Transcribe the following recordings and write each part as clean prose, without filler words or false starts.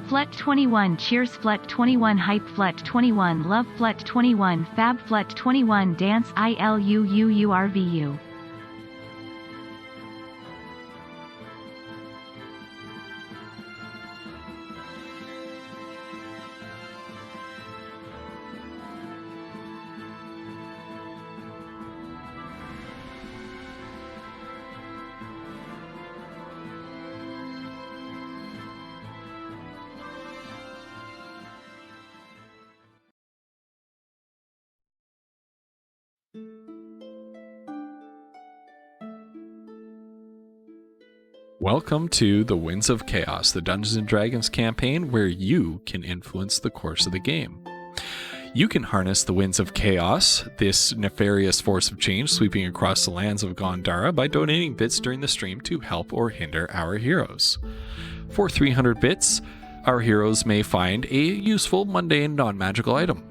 Flet 21 Cheers Flet 21 Hype Flet 21 Love Flet 21 Fab Flet 21 Dance ILUUURVU. Welcome to the Winds of Chaos, the Dungeons & Dragons campaign where you can influence the course of the game. You can harness the Winds of Chaos, this nefarious force of change sweeping across the lands of Gondara, by donating bits during the stream to help or hinder our heroes. For 300 bits, our heroes may find a useful, mundane, non-magical item.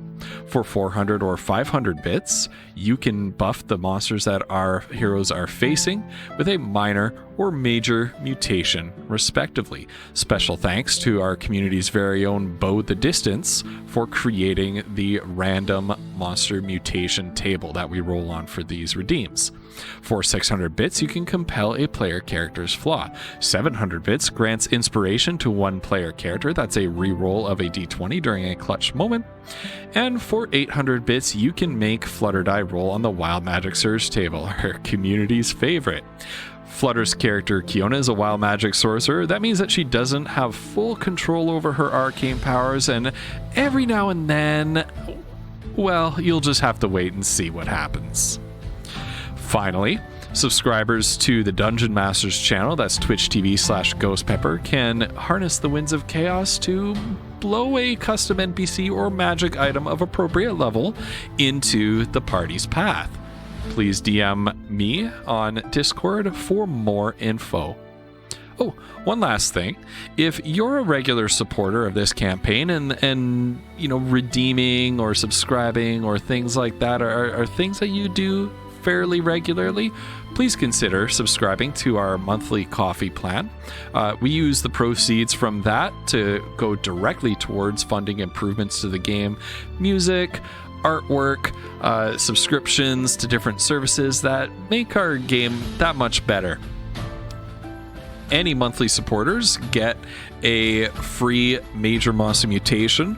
For 400 or 500 bits, you can buff the monsters that our heroes are facing with a minor or major mutation, respectively. Special thanks to our community's very own Bo the Distance for creating the random monster mutation table that we roll on for these redeems. For 600 bits, you can compel a player character's flaw. 700 bits grants inspiration to one player character. That's a reroll of a d20 during a clutch moment. And for 800 bits, you can make Flutter Die roll on the Wild Magic Surge table, our community's favorite. Flutter's character, Kiona, is a wild magic sorcerer. That means that she doesn't have full control over her arcane powers, and every now and then, well, you'll just have to wait and see what happens. Finally, subscribers to the Dungeon Masters channel, that's Twitch TV/GhostPepper, can harness the Winds of Chaos to blow a custom NPC or magic item of appropriate level into the party's path. Please DM me on Discord for more info. Oh, one last thing. If you're a regular supporter of this campaign and redeeming or subscribing or things like that are things that you do fairly regularly, please consider subscribing to our monthly coffee plan. We use the proceeds from that to go directly towards funding improvements to the game, music, artwork, subscriptions to different services that make our game that much better. Any monthly supporters get a free Major Monster Mutation,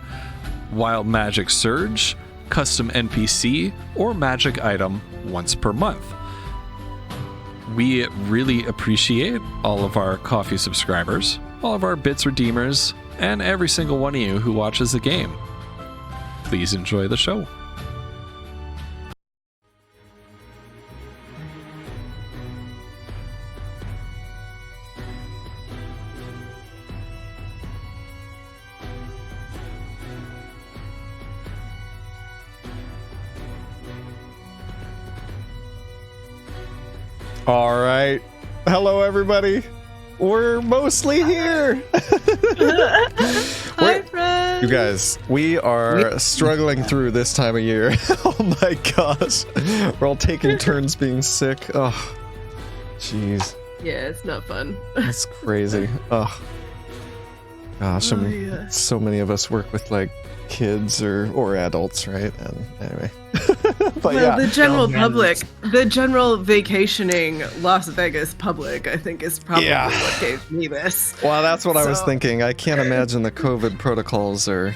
Wild Magic Surge, custom NPC, or magic item once per month. We really appreciate all of our coffee subscribers, all of our bits redeemers, and every single one of you who watches the game. Please enjoy the show. All right. Hello, everybody. We're mostly here. Hi, friends. You guys, we are struggling through this time of year. Oh my gosh. We're all taking turns being sick. Oh, jeez. Yeah, it's not fun. That's crazy. Oh, gosh. So many of us work with like kids or adults, right? And anyway. But well, the general public, the general vacationing Las Vegas public, I think is probably what gave me this. Well, that's what I was thinking. I can't imagine the COVID protocols are,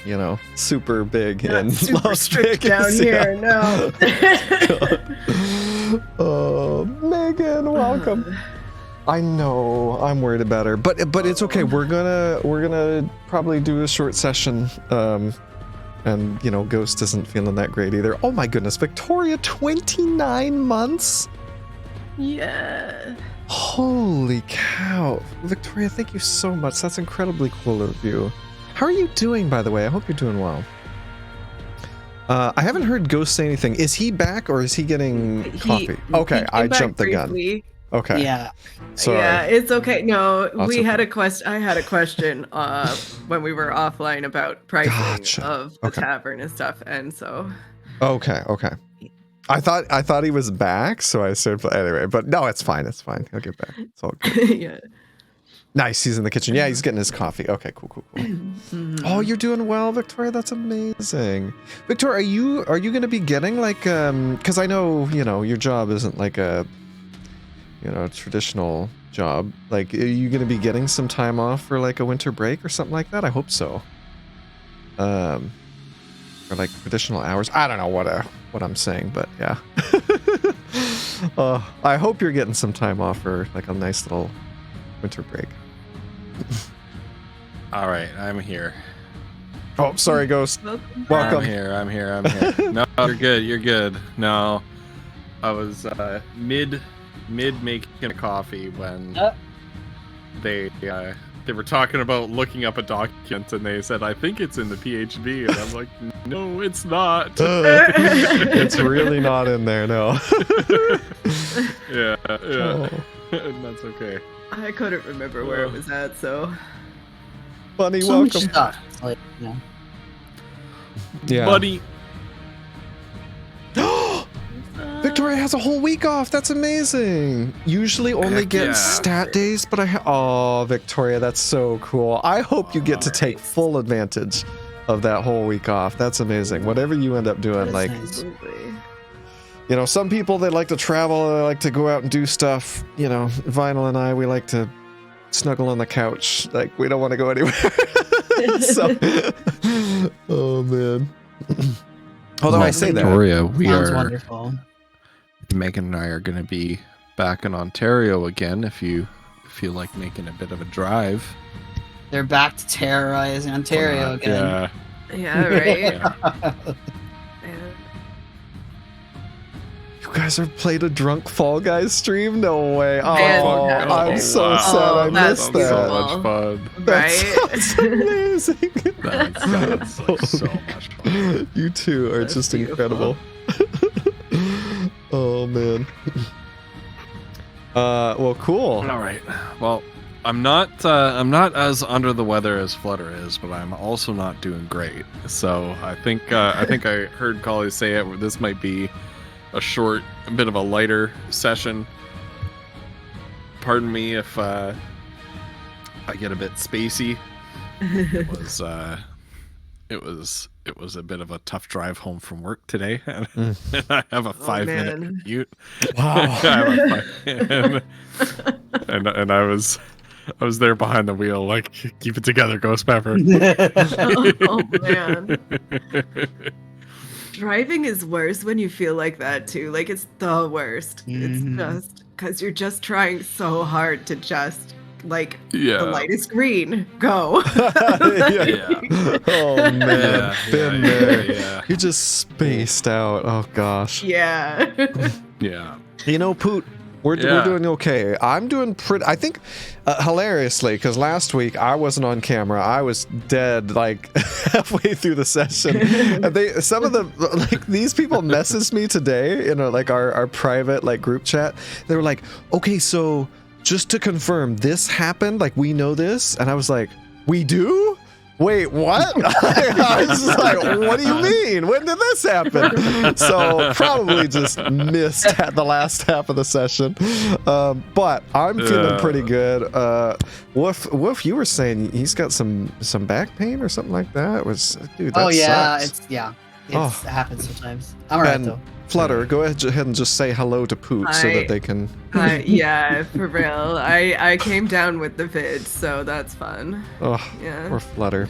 super big in super Las strict Vegas. down here. No. Oh, Megan, welcome. I know I'm worried about her, but it's okay. We're gonna probably do a short session. And, Ghost isn't feeling that great either. Oh my goodness, Victoria, 29 months? Yeah. Holy cow. Victoria, thank you so much. That's incredibly cool of you. How are you doing, by the way? I hope you're doing well. I haven't heard Ghost say anything. Is he back or is he geting coffee? Okay, I jumped the gun. Okay. Yeah. Sorry. Yeah, it's okay. No, That's okay. I had a question when we were offline about pricing of the tavern and stuff, and so. Okay. I thought he was back, so I said anyway. But no, it's fine. It's fine. He'll get back. It's all good. Yeah. Nice. He's in the kitchen. Yeah, he's getting his coffee. Okay, cool. Oh, you're doing well, Victoria. That's amazing. Victoria, are you going to be getting like because I know your job isn't like a traditional job. Like, are you going to be getting some time off for like a winter break or something like that? I hope so. Or like traditional hours. I don't know what I'm saying, but yeah. I hope you're getting some time off for like a nice little winter break. All right, I'm here. Oh, sorry, Ghost. Welcome. I'm here. No, you're good. No, I was mid making a coffee when they were talking about looking up a document and they said, I think it's in the PHB, and I'm like, no, it's not. It's really not in there, no. Yeah. Oh. And that's okay. I couldn't remember where it was at, so. Bunny, So much welcome. stuff. Like, Yeah. Buddy. Victoria has a whole week off. That's amazing. Usually only get stat days, but Victoria, that's so cool. I hope you get to take full advantage of that whole week off. That's amazing. Whatever you end up doing, like, some people, they like to travel, they like to go out and do stuff. Vinyl and I, we like to snuggle on the couch. Like, we don't want to go anywhere. So, oh man. Although I say that, Victoria, we sounds are wonderful. Megan and I are going to be back in Ontario again if you feel like making a bit of a drive. They're back to terrorizing Ontario again. Yeah, right. Yeah. you guys have played a drunk Fall Guys stream? No way. Oh, Fantastic. I'm so sad I missed that. So much fun. That sounds amazing. That sounds like so much fun. You two are just incredible. Oh man. Well, cool. All right. Well, I'm not as under the weather as Flutter is, but I'm also not doing great. So I think I heard Collie say it. This might be a bit of a lighter session. Pardon me if I get a bit spacey. It was a bit of a tough drive home from work today, and I have a 5-minute commute. Wow. and I was there behind the wheel, like, keep it together, Ghost Pepper. Oh man. Driving is worse when you feel like that too. Like, it's the worst. It's just because you're just trying so hard to just the light is green. Go. Oh man, been there. Yeah. You just spaced out. Oh gosh. Yeah. Yeah. Poot, We're doing okay. I'm doing pretty. I think hilariously, because last week I wasn't on camera. I was dead like halfway through the session. And some of them, like these people messaged me today in like our private like group chat. They were like, "Okay, so just to confirm, this happened. Like we know this," and I was like, "We do." Wait, what? I was just like, what do you mean? When did this happen? So probably just missed at the last half of the session. But I'm feeling pretty good. Wolf, you were saying he's got some back pain or something like that. Dude, that sucks. It happens sometimes. I'm alright though. Flutter, go ahead and just say hello to Poot so that they can... yeah, for real. I came down with the vid, so that's fun. Oh, yeah. Poor Flutter.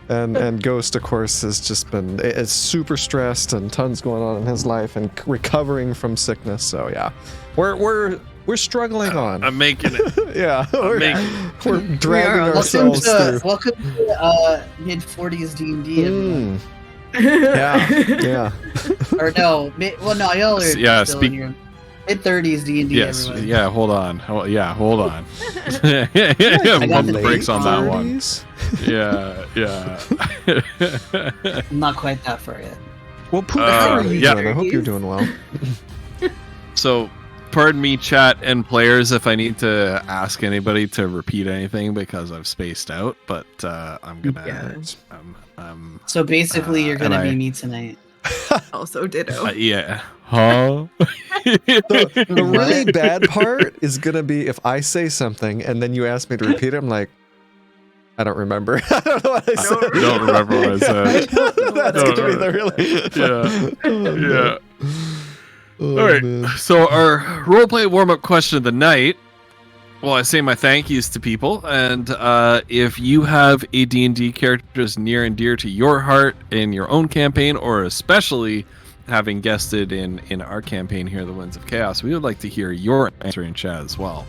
and Ghost, of course, has just been it's super stressed and tons going on in his life and recovering from sickness. So yeah, we're struggling on. I'm making it. Yeah, we're dragging ourselves through. Welcome to mid-40s D&D. Yeah. Or no, y'all are still in your mid-30s D&D. Yes, everyone. Yeah. Hold on. Hold on. got the brakes on that one. Yeah. I'm not quite that far yet. Well, Poot, how are you doing? I hope you're doing well. So, pardon me, chat and players, if I need to ask anybody to repeat anything because I've spaced out, but I'm gonna. Yeah. So basically, you're gonna be me tonight. Also, ditto. Yeah. Huh? The really bad part is gonna be if I say something and then you ask me to repeat it. I'm like, I don't remember. I don't know what I said. Don't remember what I said. That's gonna be the really. Yeah. All right. Man. So our roleplay warm-up question of the night. Well, I say my thank yous to people, and if you have a D&D character that's near and dear to your heart in your own campaign, or especially having guested in our campaign here, The Winds of Chaos, we would like to hear your answer in chat as well.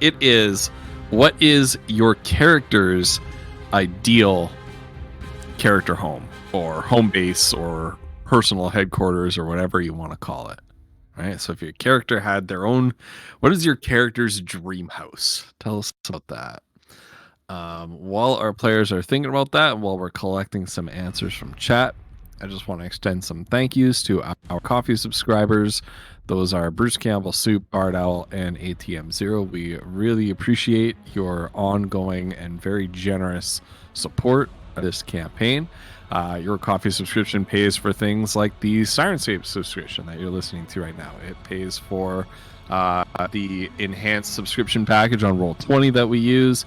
It is, what is your character's ideal character home, or home base, or personal headquarters, or whatever you want to call it? Right, so if your character had their own, what is your character's dream house? Tell us about that. While our players are thinking about that, and while we're collecting some answers from chat, I just want to extend some thank yous to our coffee subscribers. Those are Bruce Campbell, Soup, Bard Owl, and ATM Zero. We really appreciate your ongoing and very generous support of this campaign. Your coffee subscription pays for things like the Sirenscape subscription that you're listening to right now. It pays for the enhanced subscription package on Roll20 that we use.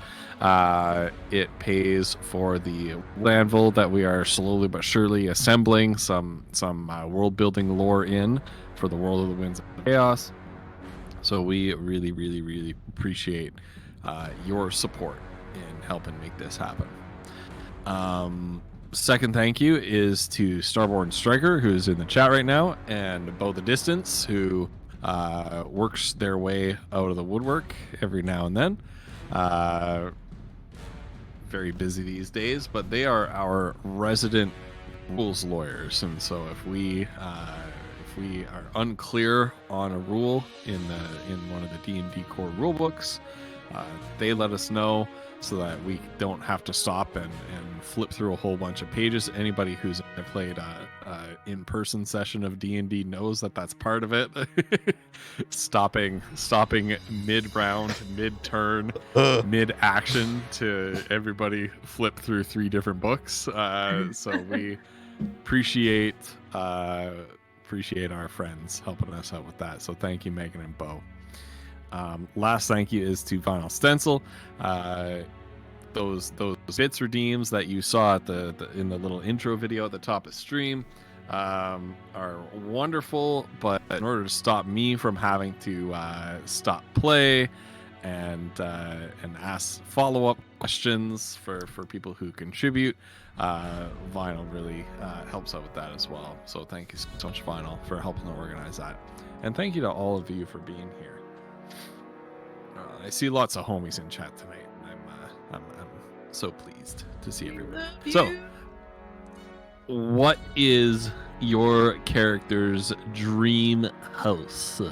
It pays for the Anvil that we are slowly but surely assembling some world building lore in for the World of the Winds of Chaos. So we really, really, really appreciate your support in helping make this happen. Second thank you is to Starborn Striker, who's in the chat right now, and Bo the Distance, who works their way out of the woodwork every now and then. Very busy these days, but they are our resident rules lawyers, and so if we are unclear on a rule in one of the D&D core rule books, they let us know, so that we don't have to stop and flip through a whole bunch of pages. Anybody who's played in-person session of D&D knows that that's part of it. stopping mid-round, mid-turn, mid-action to everybody flip through 3 different books. So we appreciate our friends helping us out with that. So thank you, Megan and Bo. Last thank you is to Vinyl Stencil. Those bits redeems that you saw at in the little intro video at the top of stream are wonderful, but in order to stop me from having to stop play and ask follow-up questions for people who contribute, Vinyl really helps out with that as well. So thank you so much, Vinyl, for helping to organize that, and thank you to all of you for being here. I see lots of homies in chat tonight. I'm so pleased to see everyone. So, what is your character's dream house?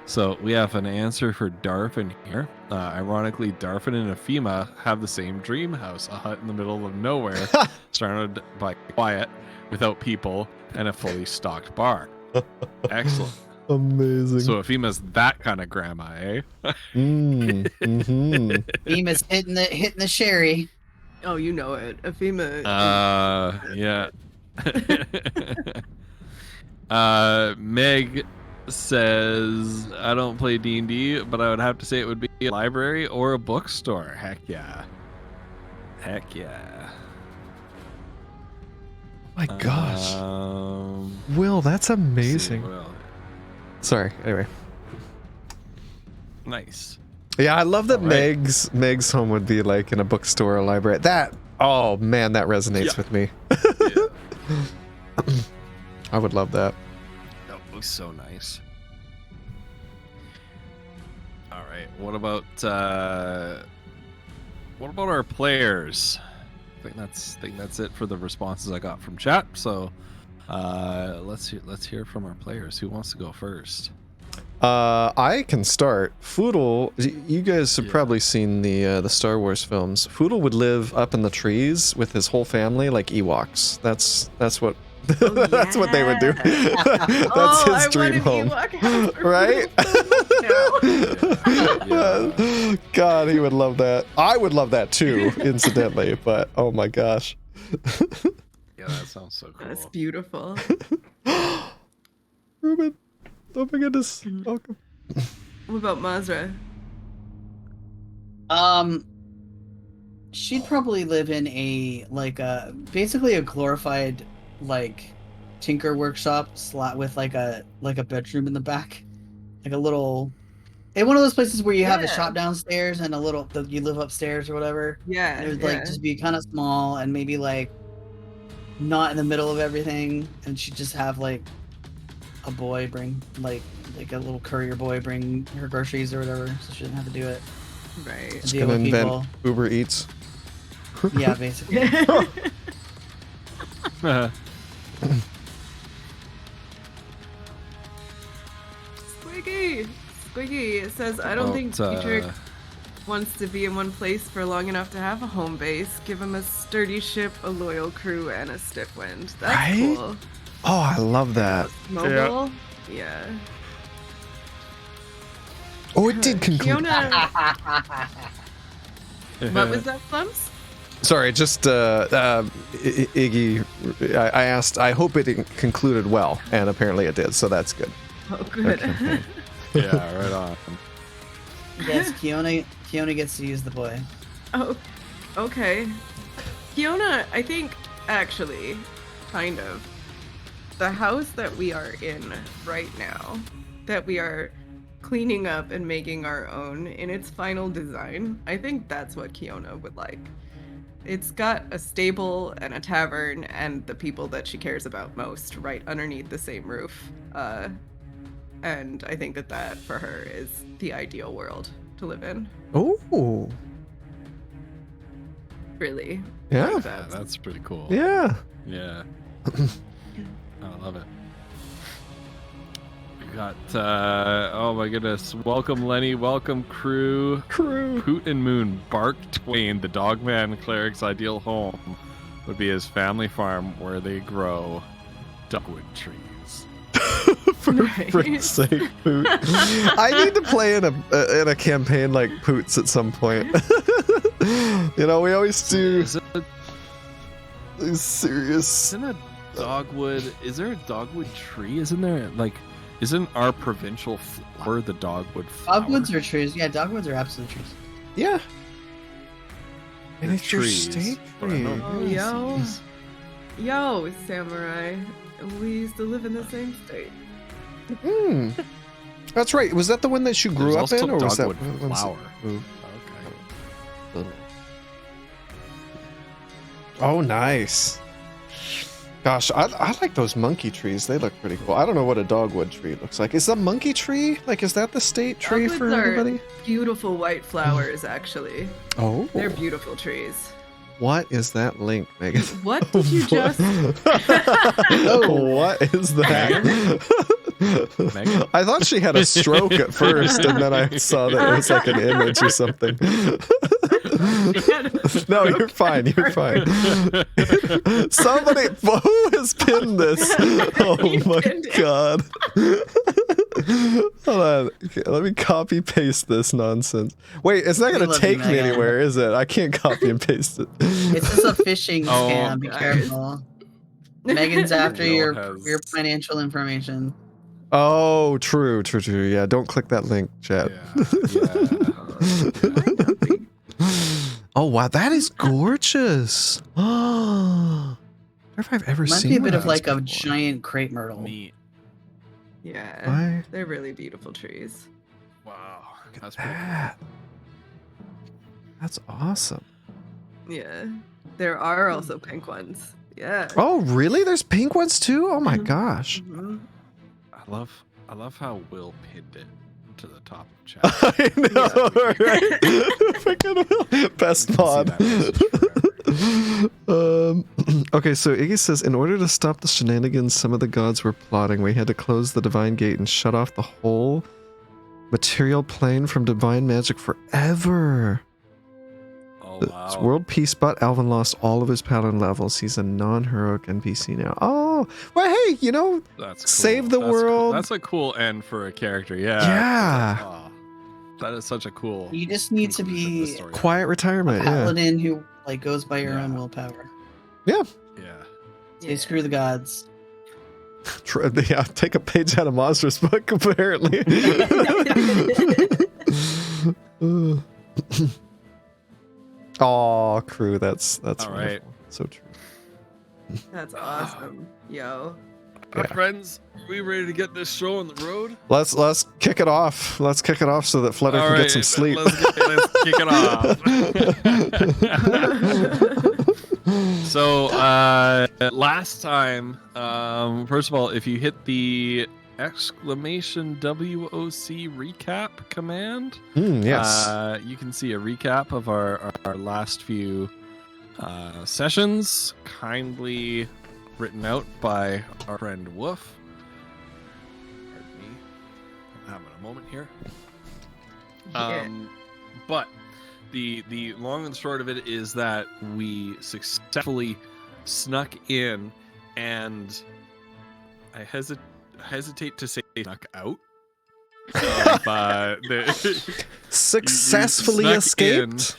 So we have an answer for Darfin here. Ironically, Darfin and Ephema have the same dream house, a hut in the middle of nowhere, surrounded by quiet, without people, and a fully stocked bar. Excellent. Amazing. So Ephema's that kind of grandma, eh? Ephema's hitting the sherry. Oh, you know it. Ephema. Yeah. Meg says, I don't play D&D, but I would have to say it would be a library or a bookstore. Heck yeah. Heck yeah. My gosh. Will, that's amazing. Sorry, anyway. Nice. Yeah, I love that right. Meg's home would be like in a bookstore or a library. Oh man, that resonates with me. I would love that. That looks so nice. All right, what about our players? I think that's it for the responses I got from chat. So let's hear from our players. Who wants to go first? I can start. Foodle, you guys have probably seen the Star Wars films. Foodle would live up in the trees with his whole family like Ewoks. That's what that's what they would do. That's his dream home. Right? God, he would love that. I would love that too, incidentally, but oh my gosh. Yeah, that sounds so cool. That's beautiful. Ruben, oh my goodness. Welcome. What about Mazra? She'd probably live in basically a glorified tinker workshop with like a bedroom in the back, like a little, one of those places where you have a shop downstairs and you live upstairs or whatever. Yeah, and it would just be kind of small and maybe not in the middle of everything, and she'd just have a boy bring like a little courier boy bring her groceries or whatever, so she didn't have to do it. Right. Just gonna invent Uber Eats. Yeah, basically. Squiggy says, I don't think Dietrich wants to be in one place for long enough to have a home base. Give him a sturdy ship, a loyal crew, and a stiff wind. That's cool. Oh, I love that. Mobile? Yeah. Oh, it did conclude. What was that, Slumps? Sorry, just Iggy. I asked. I hope it concluded well, and apparently it did. So that's good. Oh, good. Okay. Yeah, right on. Yes, Kiona gets to use the boy. Oh, okay. Kiona, I think actually, kind of, the house that we are in right now, that we are cleaning up and making our own in its final design, I think that's what Kiona would like. It's got a stable and a tavern and the people that she cares about most right underneath the same roof. And I think that for her is the ideal world to live in. Oh. Really. Yeah. Like that. That's pretty cool. Yeah. Yeah. I love it. We got, oh my goodness. Welcome, Lenny. Welcome, crew. Poot and Moon. Bark Twain, the Dogman cleric's ideal home would be his family farm where they grow dogwood trees. For frick's sake, Poot. I need to play in a campaign like Poot's at some point. We always do these serious. Isn't a dogwood? Is there a dogwood tree? Isn't there Isn't our provincial flower the dogwood flower? Dogwoods are trees. Yeah, dogwoods are absolute trees. Yeah. And it's your trees, state tree. Oh, yo, Samurai. We used to live in the same state. That's right. Was that the one that you grew up in, or was that dogwood flower? Okay. Oh, nice. Gosh, I like those monkey trees. They look pretty cool. I don't know what a dogwood tree looks like. Is the monkey tree, is that the state tree Dogwoods for everybody? Beautiful white flowers, actually. Oh. They're beautiful trees. What is that link, Megan? What did you just... What is that? Megan? I thought she had a stroke at first, and then I saw that it was like an image or something. No, you're fine. You're fine. Somebody, who has pinned this? Oh my god. Hold on. Okay, let me copy paste this nonsense. Wait, it's not going to take me anywhere, is it? I can't copy and paste it. It's just a phishing scam. Be guys. careful. Megan's after Jill your has- financial information. Oh, true. Yeah, don't click that link, chat. Oh wow, that is gorgeous. Oh, I wonder if I've ever Might seen be a bit one of like these a before. giant crepe myrtle. Neat. Yeah, they're really beautiful trees. Wow. Look at That's pretty cool. that. That's awesome. Yeah, there are also pink ones. Yeah. Oh, really? There's pink ones too? Oh my gosh. Mhm. I love how Will pinned it to the top of chat. I know, right? Freaking best You can see mod. that message Okay, so Iggy says, in order to stop the shenanigans some of the gods were plotting, we had to close the divine gate and shut off the whole material plane from divine magic forever. Oh It's wow. world peace, but Alvin lost all of his paladin levels. He's a non-heroic NPC now. Oh, well, hey, you know, That's cool. save the That's world. Cool. That's a cool end for a character. Yeah. Yeah. Oh, that is such a cool. You just need to conclusion the be story. quiet a retirement. Yeah. paladin who like goes by your own Yeah. willpower. Yeah. Say screw the gods. Yeah, take a page out of Monster's book, apparently. Oh, crew, that's All wonderful. right. So true. That's awesome, yo. Our Yeah. friends, are we ready to get this show on the road? Let's kick it off. Let's kick it off so that Flutter All can right, get some sleep. Let's kick it off. So, last time, first of all, if you hit the exclamation WOC recap command, Yes. you can see a recap of our last few sessions, kindly written out by our friend Woof. Pardon me. I'm having a moment here. Yeah. But the long and short of it is that we successfully snuck in, and I hesitate to say snuck out. Successfully snuck escaped.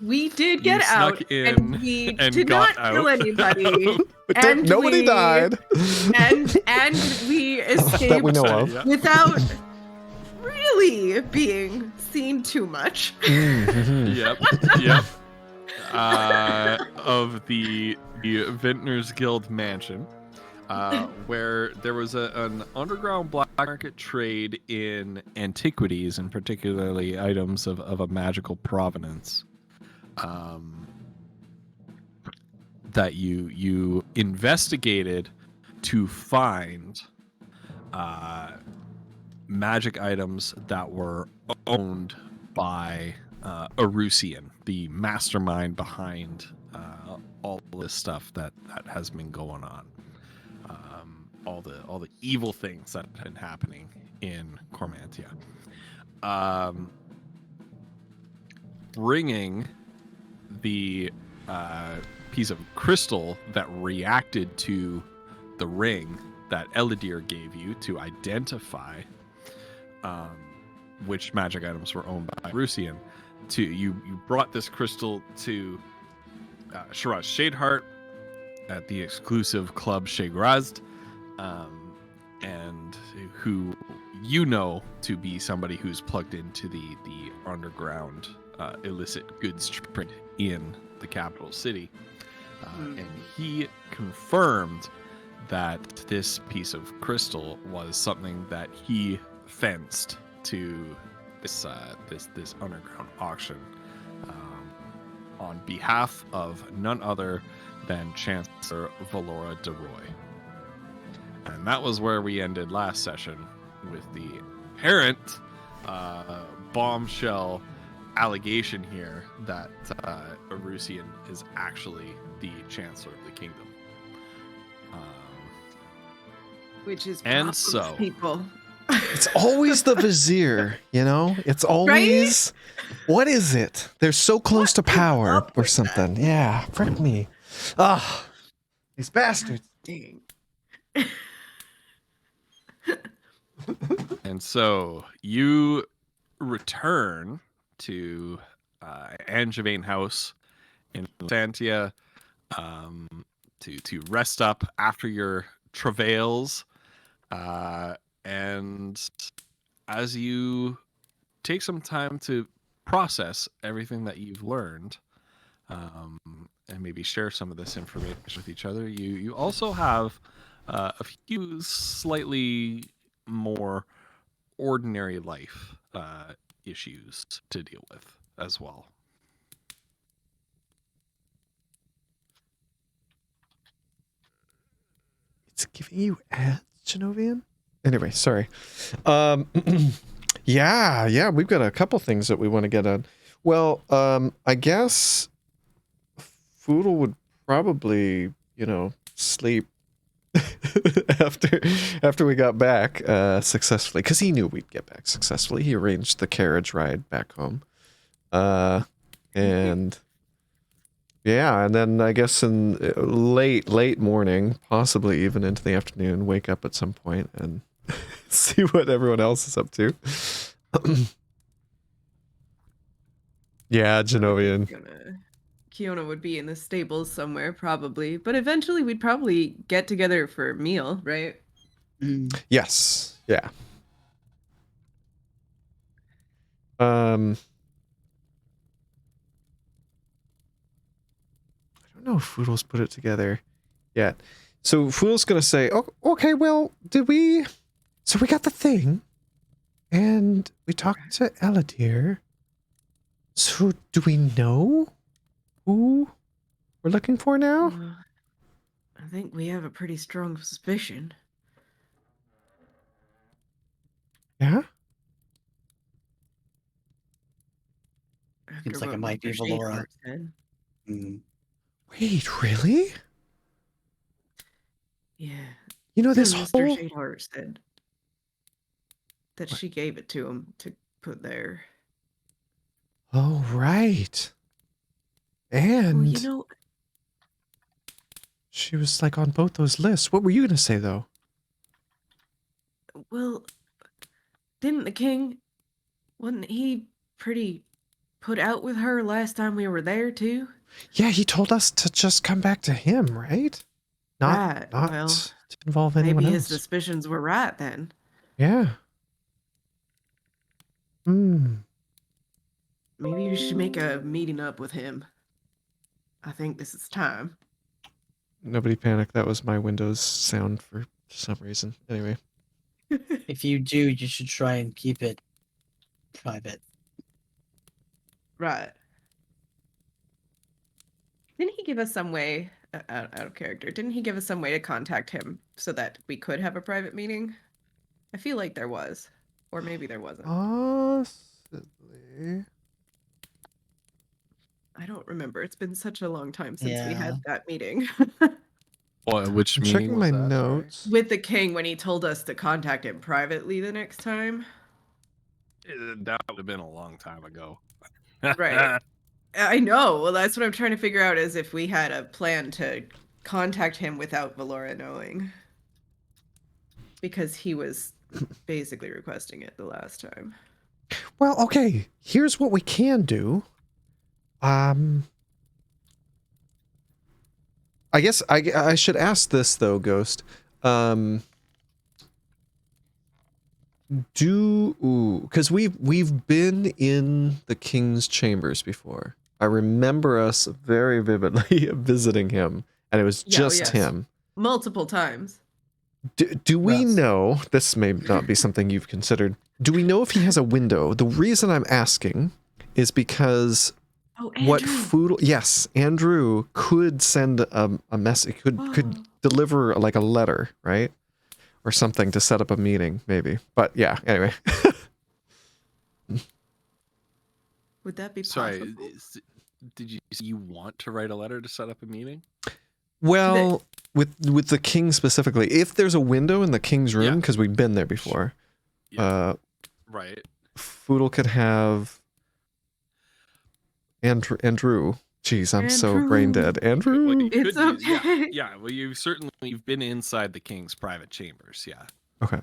We did You get snuck out, in and we and did got not kill out. anybody, and Nobody we- died. and we escaped That we know of. Yeah. without really being seen too much. Mhm. Yep. Of the Vintners Guild mansion, where there was an underground black market trade in antiquities, and particularly items of a magical provenance, that you investigated to find magic items that were owned by Erusian, the mastermind behind all this stuff that has been going on, all the evil things that have been happening in Cormantia. Bringing the piece of crystal that reacted to the ring that Elidir gave you to identify which magic items were owned by Rusian. You brought this crystal to Shiraz Shadeheart at the exclusive club Shagrazd, and who you know to be somebody who's plugged into the underground illicit goods trade in the capital city. And he confirmed that this piece of crystal was something that he fenced to this underground auction on behalf of none other than Chancellor Valora de Roy. And that was where we ended last session, with the apparent bombshell allegation here that Erusian is actually the Chancellor of the Kingdom. Which is And problems, so- people. It's always the vizier, you know? It's always what is it? They're so close to What is power up or with something. Yeah, frick me. Ah, these bastards. Dang. And so you return to Angevine House in Santia to rest up after your travails. And as you take some time to process everything that you've learned, and maybe share some of this information with each other, you also have a few slightly more ordinary life issues to deal with as well. It's giving you ads, Genovian? Anyway, sorry. Yeah, we've got a couple things that we want to get on. Well, I guess Foodle would probably, sleep after we got back successfully, because he knew we'd get back successfully. He arranged the carriage ride back home. And yeah, and then I guess in late morning, possibly even into the afternoon, wake up at some point and see what everyone else is up to. Yeah, Genovian. Kiona would be in the stables somewhere, probably. But eventually we'd probably get together for a meal, right? Yes. Yeah. I don't know if Foodle's put it together yet. So Foodle's gonna say, "Oh, okay, well, so we got the thing, and we talked to Eladir. So do we know who we're looking for now?" I think we have a pretty strong suspicion. Yeah? Seems like what it might be Mr. Valora. Shadehart said. Wait, really? Yeah. You know, this Mr. whole... Shadehart said that she gave it to him to put there. Oh, right. And Well, you know, she was like on both those lists. What were you gonna say though? well, didn't the king, wasn't he pretty put out with her last time we were there too? Yeah, he told us to just come back to him, right? Right, Not well, to involve anyone maybe else. his suspicions were right then. Yeah. Maybe we should make a meeting up with him. I think this is time. Nobody panic. That was my Windows sound for some reason. Anyway. If you do, you should try and keep it private. Right. Didn't he give us some way, out of character, didn't he give us some way to contact him so that we could have a private meeting? I feel like there was. Or maybe there wasn't. Possibly. I don't remember. It's been such a long time since we Yeah. had that meeting. Which I'm meeting checking was my that? notes. With the king when he told us to contact him privately the next time. Sorry. That would have been a long time ago. Right. I know. Well, that's what I'm trying to figure out, is if we had a plan to contact him without Valora knowing. Because he was basically requesting it the last time. Well, okay. Here's what we can do. I guess I should ask this though, Ghost. Because we've been in the king's chambers before. I remember us very vividly visiting him, and it was just him. Multiple times. Do we know, this may not be something you've considered, do we know if he has a window? The reason I'm asking is because what food... Yes, Andrew could send a message, could deliver like a letter, right? Or something to set up a meeting, maybe. But yeah, anyway. Would that be possible? Sorry, did you want to write a letter to set up a meeting? Well, with the king specifically, if there's a window in the king's room, Yeah. because we've been there before, Yeah. Right. Foodle could have Andrew. Jeez, I'm so brain dead. Andrew. Well, you It's could use- okay. Yeah. Well, you've been inside the king's private chambers. Yeah. Okay.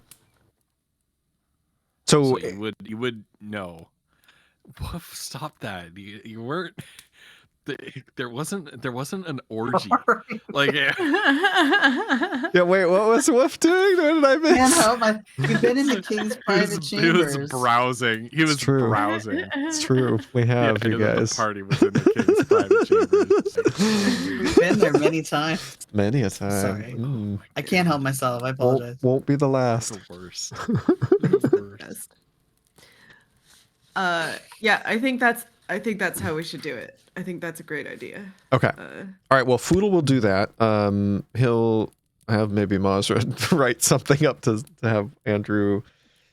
So So you would know. Woof, stop that. You weren't. There wasn't an orgy. Like yeah, wait, what was Wolf doing? What did I miss? Can't help my. You've been in the king's private He chambers. was browsing. He was true. browsing. It's true. We have, you The guys. party was in the king's private chambers. We've been there many times. Many a time. Sorry. Mm. I can't help myself. I apologize. Won't be the last. The worst. The worst. Yeah, I think that's how we should do it. I think that's a great idea. Okay. All right. Well, Foodle will do that. He'll have maybe Mazra write something up to have Andrew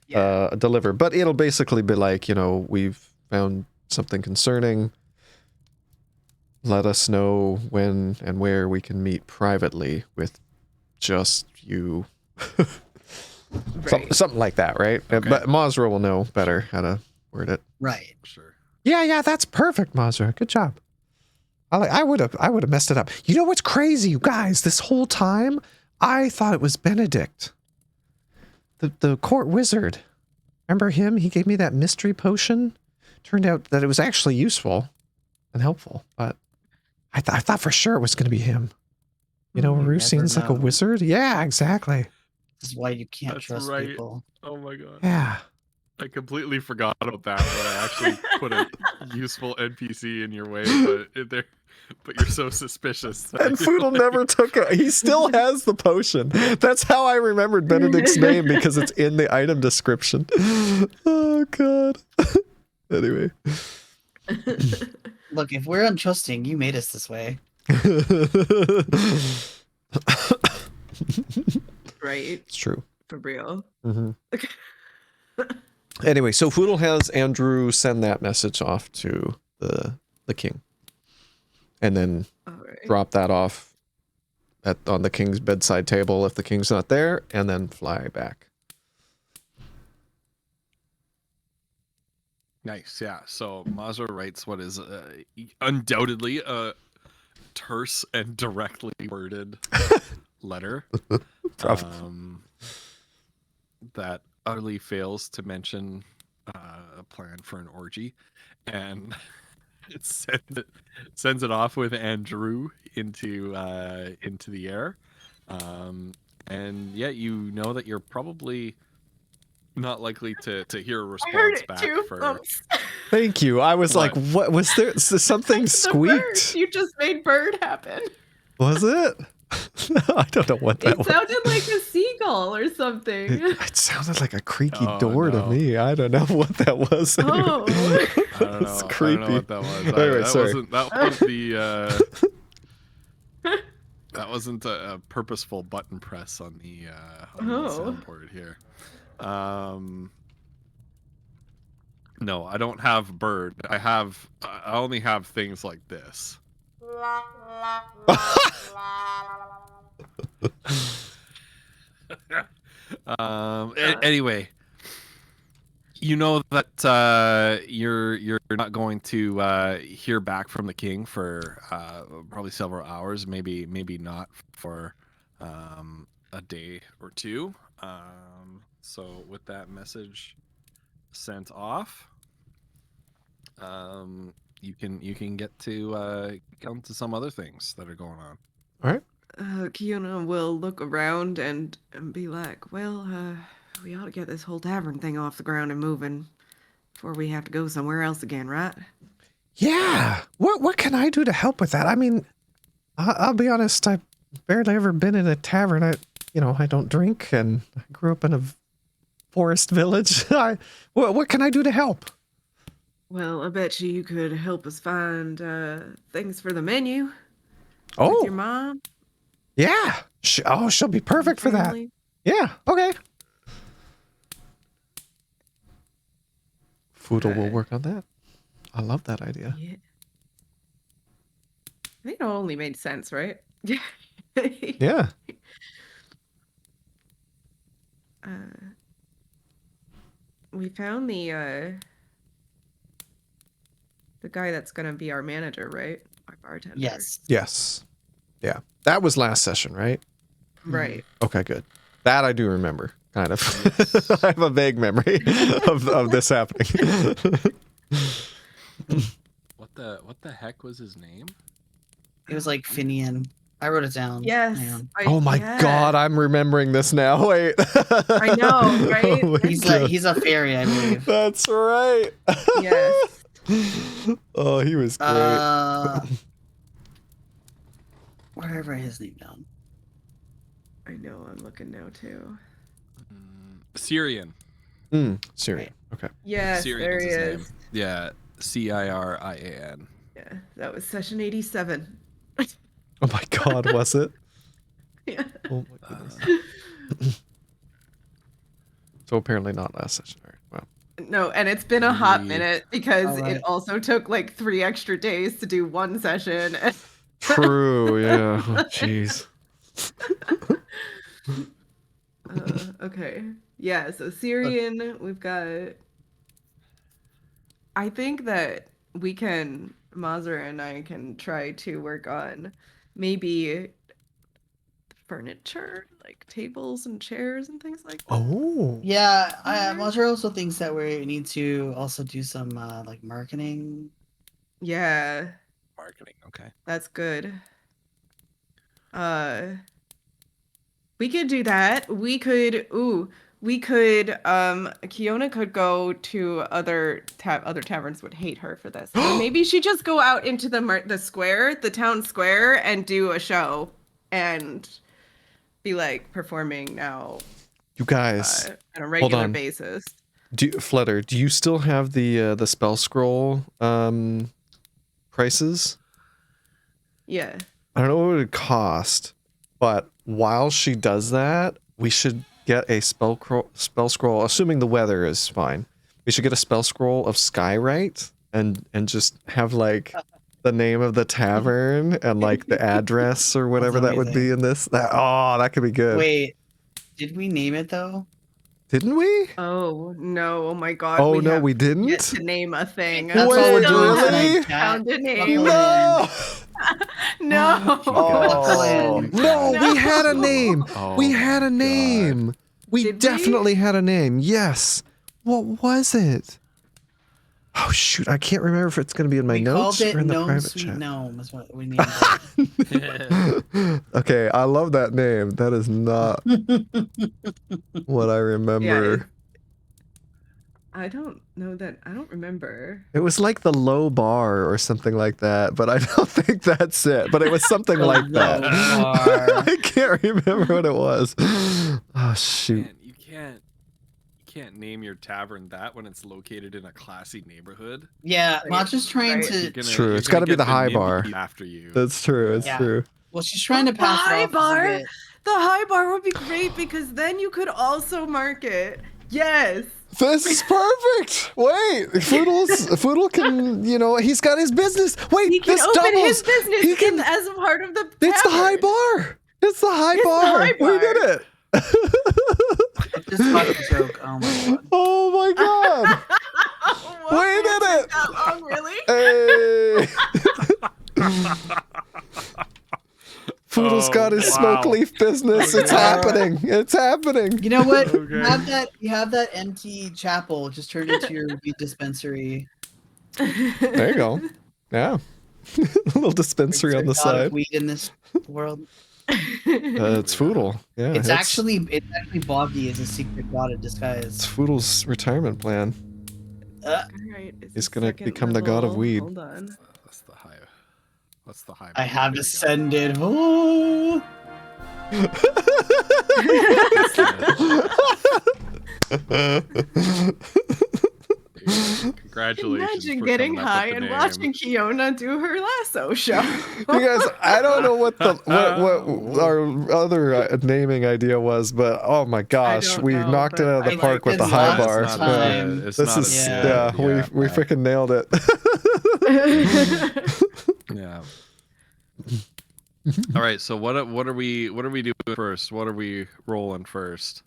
deliver, but it'll basically be like, we've found something concerning. Let us know when and where we can meet privately with just you. Right. Something like that, right? Okay. But Mazra will know better how to word it. Right. Sure. Yeah, that's perfect, Mazra. Good job. I would have messed it up. You know what's crazy, you guys? This whole time, I thought it was Benedict, the court wizard. Remember him? He gave me that mystery potion. Turned out that it was actually useful and helpful, but I thought for sure it was going to be him. You Rue never seems like a know. wizard. Yeah, exactly. This is why you can't That's trust right. people. Oh my god. Yeah. I completely forgot about that when I actually put a useful NPC in your way, but you're so suspicious. that And you're Foodle like- never took it. He still has the potion. That's how I remembered Benedict's name, because it's in the item description. Oh, God. Anyway. Look, if we're untrusting, you made us this way. Right. It's true. For real. Mm-hmm. Anyway, so Foodle has Andrew send that message off to the king. And then All right. drop that off on the king's bedside table if the king's not there, and then fly back. Nice, yeah. So Mazur writes what is undoubtedly a terse and directly worded letter that utterly fails to mention a plan for an orgy, and it sends it off with Andrew into the air, and yeah, you know that you're probably not likely to hear a I response heard it back too. for. Thank you. I was What? like, what was there? Something The bird. squeaked. You just made bird happen. Was it? I don't know what that It was. sounded like a seagull or something. It sounded like a creaky Oh, door no. to me. I don't know what that was. Oh. I don't know. It's I creepy. don't know what that was. Anyway, sorry. That was the. That wasn't a purposeful button press on the Oh. soundboard here. No, I don't have bird. I only have things like this. Anyway, you know that you're not going to hear back from the king for probably several hours, maybe not for a day or two. So with that message sent off, you can get to come to some other things that are going on. All right. Kiona will look around and be like, well, we ought to get this whole tavern thing off the ground and moving before we have to go somewhere else again, right? Yeah. What can I do to help with that? I mean, I'll be honest. I've barely ever been in a tavern. I don't drink, and I grew up in a forest village. What can I do to help? Well, I bet you could help us find things for the menu with Oh, your mom. yeah. She'll be perfect for that. family. Yeah. Okay. Foodle will Okay. work on that. I love that idea. Yeah. I think it only made sense, right? Yeah. Yeah. We found the guy that's gonna be our manager, right? Our bartender. Yes. Yes. Yeah. That was last session, right? Right. Okay, good. That I do remember, kind of. I have a vague memory of this happening. What the heck was his name? It was like Finian. I wrote it down. Yes. Hang on. Oh my god, I'm remembering this now. Wait. I know, right? Oh my God. He's a fairy, I believe. That's right. Yes. Oh, he was great. Where did I write his name down? I know. I'm looking now too. Syrian. Syrian. Okay. Yes, Syrian there is he his is. name. Yeah, Cirian. Yeah, that was session 87. Oh my god, was it? Yeah. Oh my goodness. So apparently not last session. All right. Wow. No, and it's been a hot Really? minute because Alright. it also took like 3 extra days to do one session. True, yeah. Oh, jeez. Okay. Yeah, so Syrian, we've got... I think that we can, Mazur and I can try to work on maybe furniture, like tables and chairs and things like that. Oh. Yeah, Mazur also thinks that we need to also do some like marketing. Yeah, Marketing. Okay. that's good. We could do that. We could Kiona could go to other taverns would hate her for this. Or maybe she just go out into the square, the town square, and do a show and be like performing now You guys, on a regular on. basis. Flutter, do you still have the spell scroll prices? Yeah. I don't know what it would cost, but while she does that, we should get a spell scroll, assuming the weather is fine. We should get a spell scroll of Skywrite and just have like the name of the tavern and like the address or whatever that would be in this. That could be good. Wait, did we name it though? Didn't we? Oh no! Oh my god! Oh no, have we yet didn't. to name a thing. That's all Wait, we're doing really? tonight, chat. Found a name. Buckle in. No. No. Oh, no, we had a name. Oh We had a my name. We Did we? definitely had a name. Yes. What was it? Oh shoot, I can't remember if it's going to be in my We notes called it or in the Gnome private Sweet chat. Gnome is what we named it. Okay, I love that name. That is not what I remember. I don't know that. I don't remember. It was like the low bar or something like that, but I don't think that's it. But it was something like that. Low bar. I can't remember what it was. Oh shoot. Man, you can't name your tavern that when it's located in a classy neighborhood. Yeah, Right, Matcha's trying right. to. It's true. you're It's gonna gotta be get the high NIMBY bar. after you. That's true. It's Yeah. true. Well, she's trying to The pass it high off bar? as a bit. The high bar would be great because then you could also market. Yes. This is perfect. Wait, Foodle can, he's got his business. Wait, He can this open doubles. his business He can, as a part of the it's the high tavern. bar. It's the high It's the bar. high We bar. did it. I just got a joke. Oh my god. Oh my god. What, We did took it. That long, really? Hey. Foodle's got his wow. smoke leaf business. It's happening. It's happening. You know what? Okay. You have that empty chapel just turned into your weed dispensary. There you go. Yeah. A little dispensary on the There's a lot of side. weed in this world. It's Foodle. Yeah. It's actually Boggy is a secret god in it's disguise. Foodle's retirement plan. Alright, it's He's the gonna second become the god of level. weed. Hold on. That's the high. I have There you go. ascended. Oh. Congratulations. Imagine for getting coming up high with the and name. watching Kiona do her lasso show. You guys, I don't know what our other naming idea was, but oh my gosh, don't we know, knocked it but out of the I park like with the this high last bar. It's not Yeah. time. It's This not is a yeah, bad we idea. freaking nailed it. Yeah. All right. So what are we doing first? What are we rolling first?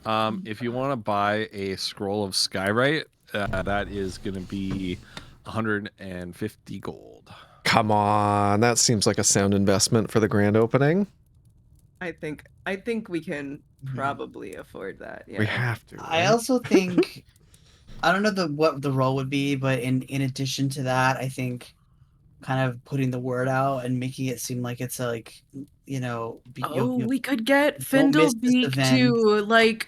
If you want to buy a scroll of Skywrite, that is going to be 150 gold. Come on, that seems like a sound investment for the grand opening. I think we can probably afford that. Yeah. We have to. I right? also think I don't know what the role would be, but in addition to that, I think kind of putting the word out and making it seem like it's like We could get don't miss this Findlebeak event.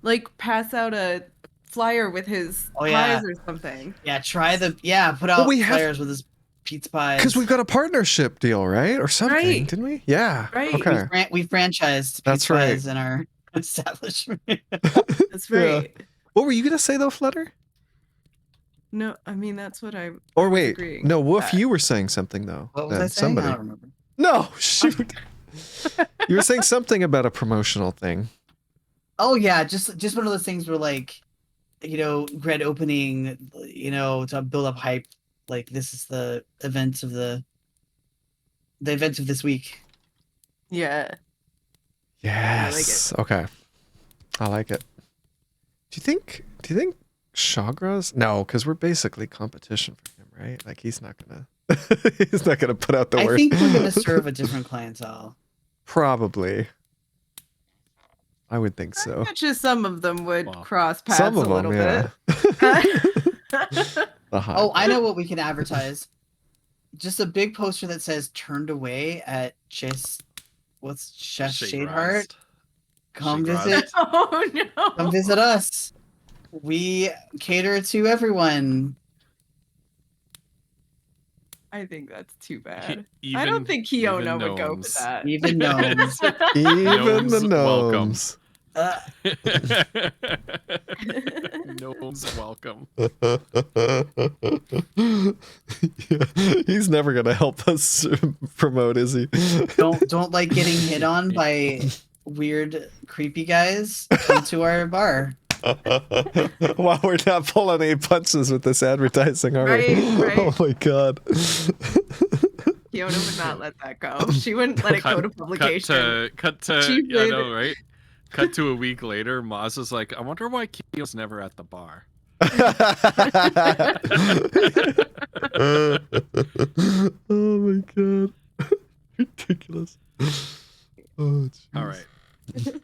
to pass out a flyer with his Oh, yeah. pies or something. Yeah, put out we have- flyers with his pizza pies. Because we've got a partnership deal, right, or something, Right. didn't we? Yeah. Right. Okay. we franchised That's pizza right. pies in our establishment. That's Yeah. right. What were you gonna say though, Flutter? No, I mean that's what I. Or was wait, agreeing no. What with if that. you were saying something though? What was then I saying? Somebody. I don't remember. No, shoot. You were saying something about a promotional thing. Oh yeah, just one of those things where like, grand opening, to build up hype. Like this is the events of the events of this week. Yeah. Yes. Okay. I like it. Do you think Chagra's? No, because we're basically competition for him, right? Like he's not gonna put out the I word. think we're gonna serve a different clientele. Probably. I would think I so. bet you some of them would Wow. cross paths Some of a little them, yeah. bit. The high Oh, I bit. know what we can advertise. Just a big poster that says "Turned Away" at Chef Shadeheart. Come Shade visit. Rast. Oh no! Come visit us. We cater to everyone. I think that's too bad. Even, I don't think Kiona even would go for gnomes. that. Even gnomes. Even the Gnomes gnomes. welcome. Gnomes welcome. Yeah, he's never gonna help us promote, is he? Don't like getting hit on by weird, creepy guys. Come to our bar. Wow, we're not pulling any punches with this advertising, are we? Right. Oh my god. Kiona would not let that go. She wouldn't let it go to publication. Cut to She I would- know, right? Cut to a week later, Maz is like, I wonder why Kio's never at the bar. Oh my god. Ridiculous. Oh, All right.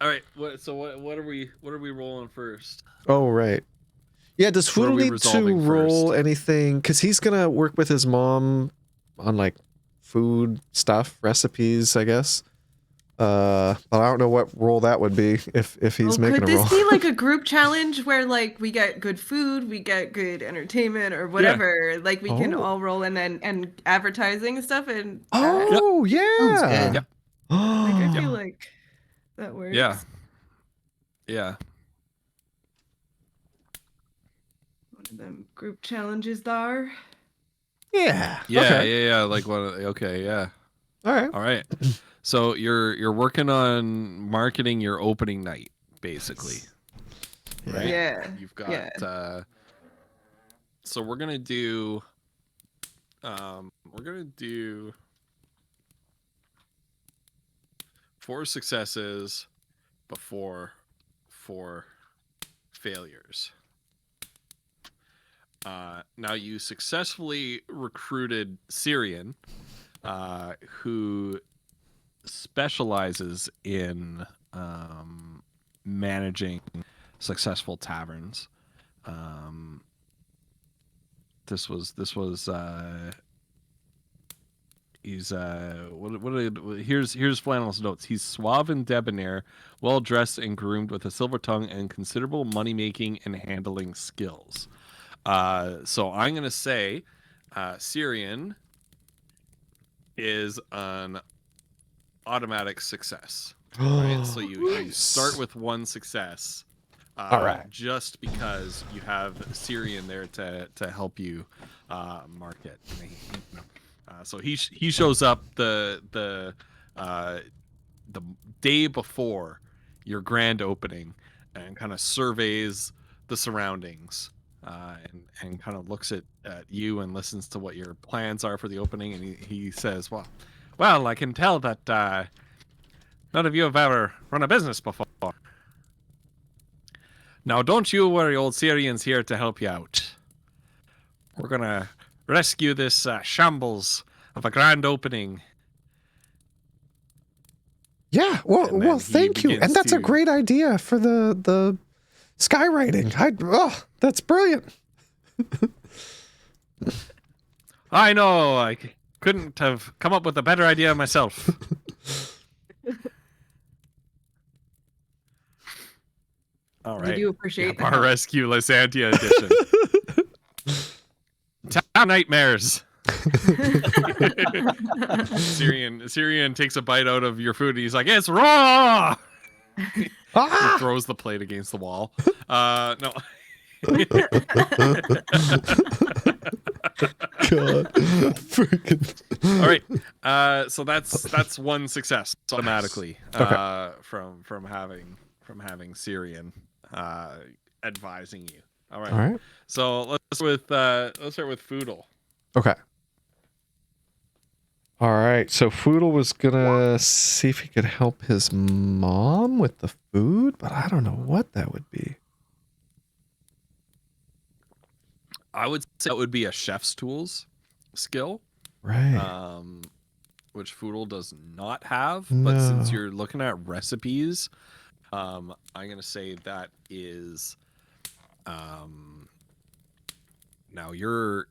All right. What are we rolling first? Oh right. Yeah, does What are Foodle we need to resolving roll first? anything? Because he's gonna work with his mom on like food stuff, recipes, I guess. But I don't know what role that would be if he's making could a roll. this be like a group challenge where like we get good food, we get good entertainment or whatever? Like we can Oh. all roll in and advertising and stuff and Oh Sounds yeah. good. Yep. like I Oh. feel like that works. Yeah. Yeah. One of them group challenges there. Yeah. Yeah. Okay. Yeah. Like what? Okay. Yeah. All right. All right. So you're working on marketing your opening night, basically, right? Yeah. You've got. Yeah. So we're gonna do. We're gonna do 4 successes before 4 failures. Now you successfully recruited Syrian, who specializes in managing successful taverns. This was he's here's Flannel's notes. He's suave and debonair, well dressed and groomed, with a silver tongue and considerable money making and handling skills. So I'm gonna say Syrian is an automatic success. Right? So you start with 1 success. All right. Just because you have Syrian there to help you market. So he shows up the day before your grand opening and kind of surveys the surroundings and kind of looks at you and listens to what your plans are for the opening, and he says, well, Well, I can tell that none of you have ever run a business before. Now, don't you worry, old Syrian's here to help you out. We're gonna rescue this shambles of a grand opening. Yeah, And then well, he thank you. And begins that's a to- great idea for the skywriting. That's brilliant. I know, I couldn't have come up with a better idea myself. All right. We do appreciate the Bar help. Rescue Lysantia edition. Town nightmares. Syrian takes a bite out of your food and he's like, it's raw! He Ah! throws the plate against the wall. No. God. Freaking. All right. So that's one success automatically. Okay. From having Syrian advising you. All right. All right. So let's start with Foodle. Okay. All right. So Foodle was gonna see if he could help his mom with the food, but I don't know what that would be. I would say that would be a chef's tools skill. Right. Which Foodle does not have, but since No. you're looking at recipes, I'm gonna say that is now you're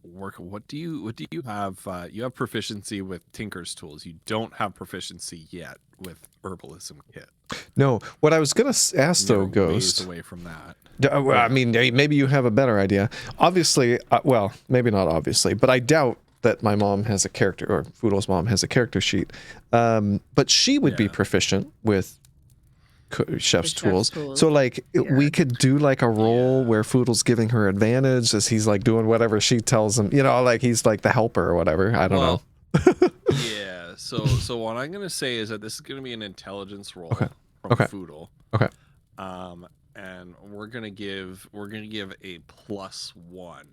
working. What do you have? You have proficiency with Tinker's tools. You don't have proficiency yet with Herbalism Kit. No. What I was gonna ask though, You're ways Ghost. away from that. Well, I mean, maybe you have a better idea. Obviously, well, maybe not obviously, but I doubt that my mom has a character, or Foodle's mom has a character sheet. But she would be Yeah. proficient with chef's chef's tools. tools. So, like, Yeah. we could do like a role where Foodle's giving her advantage as he's like doing whatever she tells him. You know, like he's like the helper or whatever. I don't know. Yeah. So what I'm gonna say is that this is gonna be an intelligence roll Okay. from Okay. Foodle. Okay. And we're gonna give a +1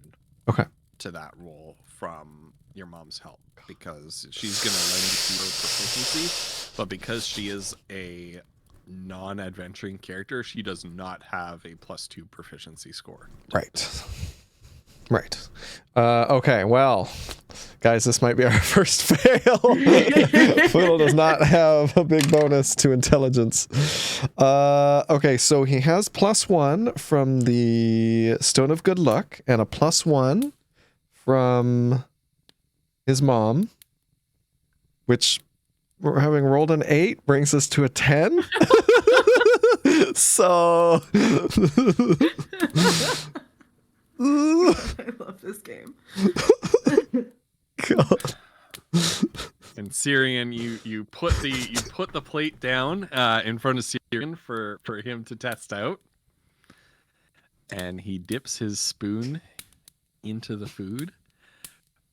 Okay. to that roll from your mom's help because she's gonna lend you her proficiency, but because she is a non-adventuring character, she does not have a +2 proficiency score. Right. Right. Okay, well, guys, this might be our first fail. Foodle does not have a big bonus to intelligence. Okay, so he has +1 from the Stone of Good Luck and a +1 from his mom, which, we're having rolled an 8, brings us to a 10. So... I love this game. God. And Syrian, you put the plate down in front of Syrian for him to test out, and he dips his spoon into the food,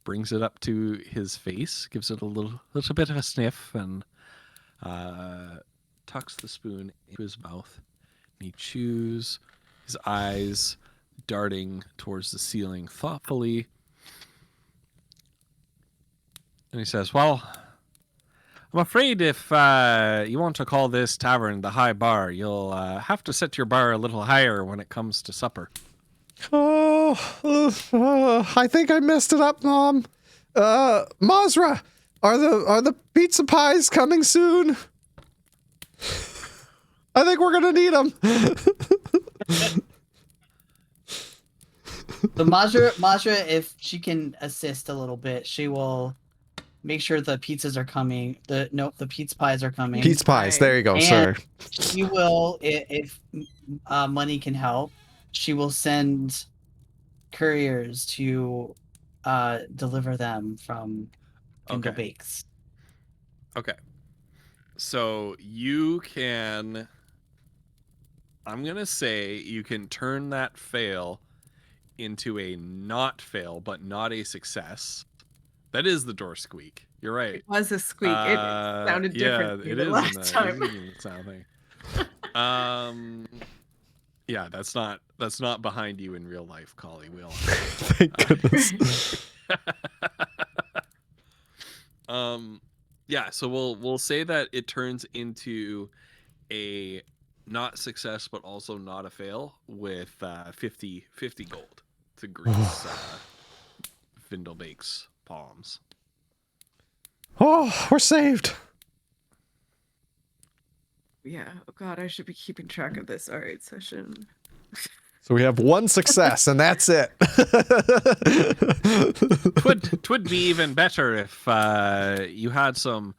brings it up to his face, gives it a little bit of a sniff, and tucks the spoon into his mouth. And he chews, his eyes darting towards the ceiling thoughtfully. And he says, well, I'm afraid if you want to call this tavern the High Bar, you'll have to set your bar a little higher when it comes to supper. I think I messed it up, Mom. Mazra, are the pizza pies coming soon? I think we're gonna need them. The Majra, if she can assist a little bit, she will make sure the pizzas are coming. The pizza pies are coming. Pizza pies. There you go, And sir. She will, if money can help, she will send couriers to deliver them from Kindle Okay. Bakes. Okay. So you can, I'm going to say you can turn that fail into a not fail, but not a success. That is the door squeak. You're right. It was a squeak. It sounded different Yeah, it than the is last in time. the sound thing. Yeah, that's not behind you in real life, Collie. We all know. Thank goodness. Yeah, so we'll say that it turns into a not success, but also not a fail with 50 gold to grease Vindelbake's palms. Oh, we're saved. Yeah. Oh God, I should be keeping track of this R8 session. So we have one success, and that's it. Twould be even better if you had some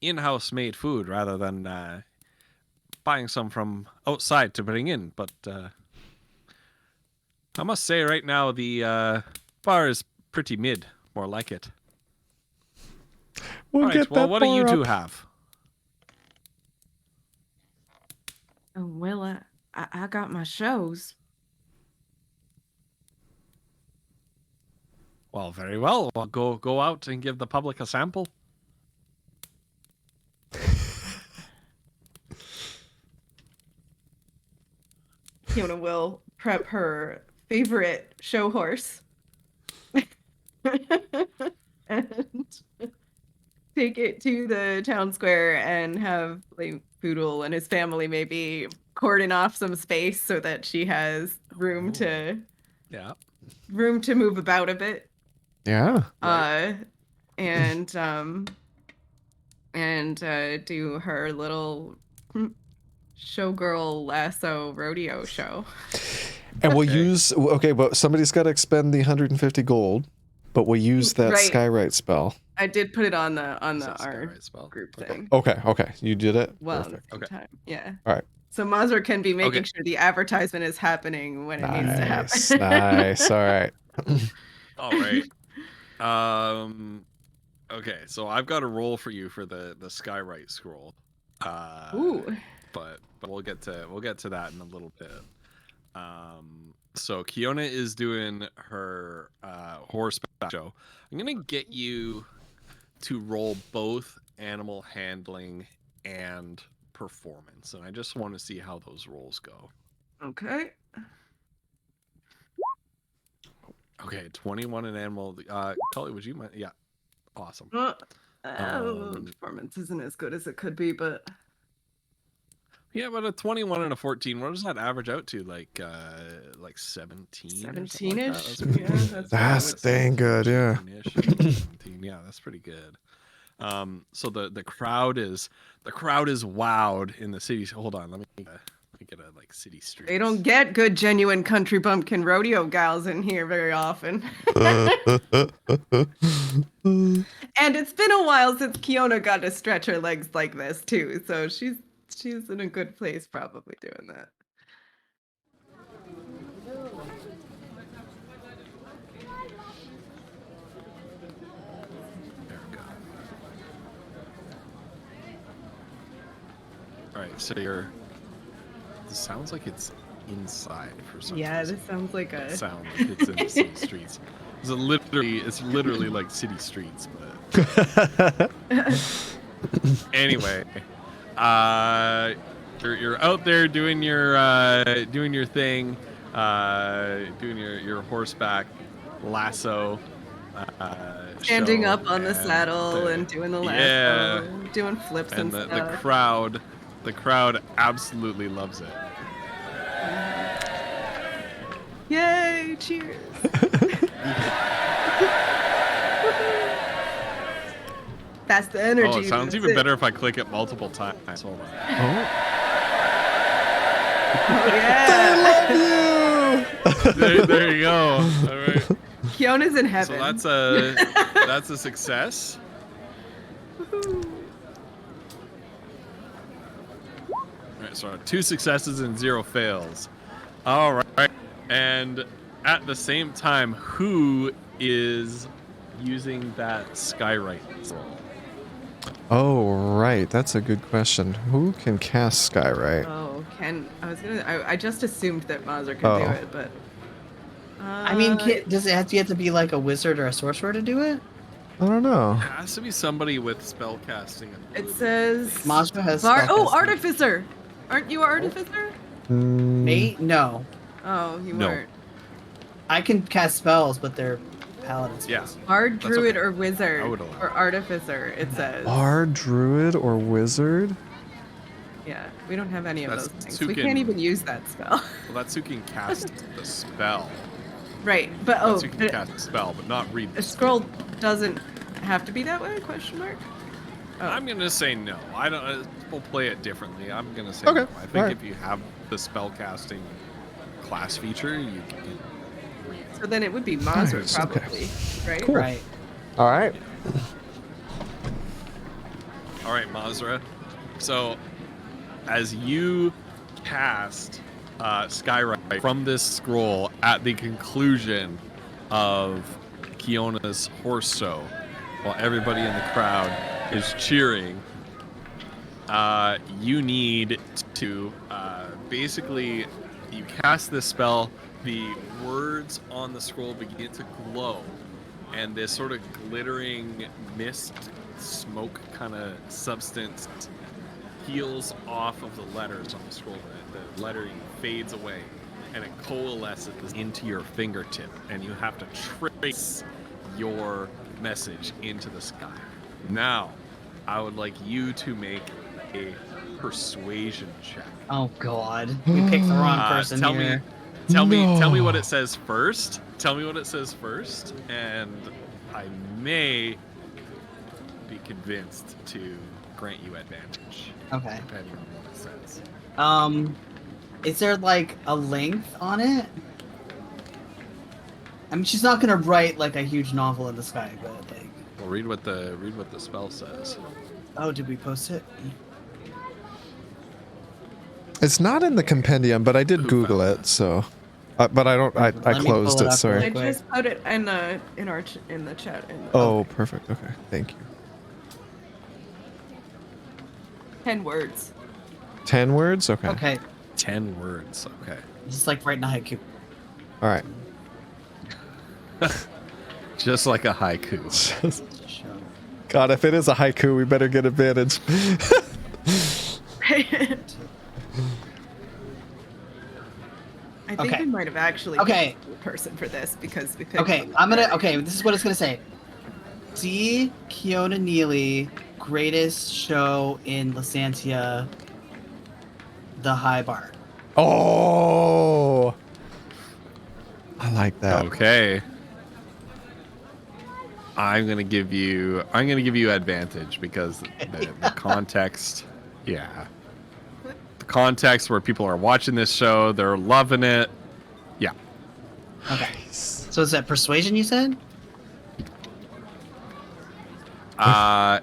in-house made food rather than buying some from outside to bring in. But I must say, right now the bar is pretty mid, more like it. We'll All right, get well, that what do you bar two up. have? Oh well, I got my shows. Well, very well. Well, go out and give the public a sample. Fiona will prep her favorite show horse and take it to the town square and have like Poodle and his family maybe cordon off some space so that she has room to Yeah. move about a bit. Yeah. Right. And do her little showgirl lasso rodeo show. And we'll use, okay, but somebody's got to expend the 150 gold, but we'll use that Right. Skywrite spell. I did put it on the That's our Skywrite spell. group Okay. thing. Okay, you did it? Well, Perfect. at the same time. Yeah. All right. So Mazur can be making Okay. sure the advertisement is happening when it needs to happen. Nice, all right. All right. Okay, so I've got a roll for you for the Skywrite scroll. Ooh. But we'll get to that in a little bit. So Kiona is doing her horseback show. I'm gonna get you to roll both animal handling and performance, and I just want to see how those rolls go. Okay. Okay, 21 in animal. Cully, would you mind? Yeah, awesome. Performance isn't as good as it could be, but Yeah, but a 21 and a 14, what does that average out to? Like 17? 17-ish? Yeah, That's dang good, yeah. 17, yeah, that's pretty good. So the crowd is wowed in the city. Hold on, let me get a like city street. they don't get good genuine country bumpkin rodeo gals in here very often. And it's been a while since Kiona got to stretch her legs like this too, so she's in a good place probably doing that. There we go. All right, so this sounds like it's inside for some Yeah, reason. this sounds like a Sound like it's in the city streets. It's literally like city streets, but anyway, you're out there doing your thing, doing your horseback lasso. standing show, up on the saddle and doing the lasso, doing flips and the stuff. crowd absolutely loves it. Yay! Cheers! That's the energy. Oh, it sounds that's even better if I click it multiple times. Hold on. Oh. Oh, yeah. There you go. All right. Kiona's in heaven. So that's a success. All right, so 2 successes and 0 fails. All right, and at the same time, who is using that Skywrite roll? Oh, right. That's a good question. Who can cast Skywrite? Oh, I just assumed that Mazur could do Oh. it, but. I mean, does it have to be like a wizard or a sorcerer to do it? I don't know. It has to be somebody with spellcasting. It says. Mazur has Oh, spellcasting. Artificer! Aren't you an Artificer? Mm, Me? No. Oh, you No. weren't. I can cast spells, but they're paladin Yeah. spells. Bard, That's druid, okay. or wizard, I would allow or it. artificer. It says. Bard, druid, or wizard? Yeah, we don't have any of That's those things. who We can- can't even use that spell. Well, that's who can cast the spell. Right, but That's who can but cast the spell, but not read the a scroll doesn't have to be that way? Question mark. Oh. I'm gonna say no. I don't. We'll play it differently. I'm gonna say Okay, no. I think alright. if you have the spell casting class feature, you can read. So then it would be Mazra Nice, okay. probably, right? Cool. Right. All right. All right, Mazra. So, as you cast Skywrite from this scroll at the conclusion of Kiona's horse show, while everybody in the crowd is cheering, you need to basically you cast this spell. The words on the scroll begin to glow, and this sort of glittering mist, smoke kind of substance peels off of the letters on the scroll. The lettering fades away, and it coalesces into your fingertip, and you have to trace your message into the sky. Now, I would like you to make a persuasion check. Oh God, we picked the wrong person tell here. me, tell me No. what it says first. Tell me what it says first, and I may be convinced to grant you advantage, Okay. depending on what it says. Is there like a length on it? I mean, she's not gonna write like a huge novel in the sky, but like, Well, read what the spell says. oh, did we post it? It's not in the compendium, but I did Who Google found it, so. But I don't. I Let me closed pull it it. up Sorry. really I quick. just put it in the in the chat. Oh, perfect. Okay, thank you. 10 words. 10 words. Okay. Okay, 10 words. Okay. just like writing a haiku. All right. Just like a haiku. Show. God, if it is a haiku, we better get advantage. I think Okay. we might have actually Okay. picked a person for this because we picked Okay, I'm gonna. Okay, this is what it's gonna say. See Kiona Neely, greatest show in Lysantia, the High Bar. Oh, I like that. Okay. I'm gonna give you advantage because the context. Yeah. The context where people are watching this show, they're loving it. Yeah. Okay. So is that persuasion you said? Or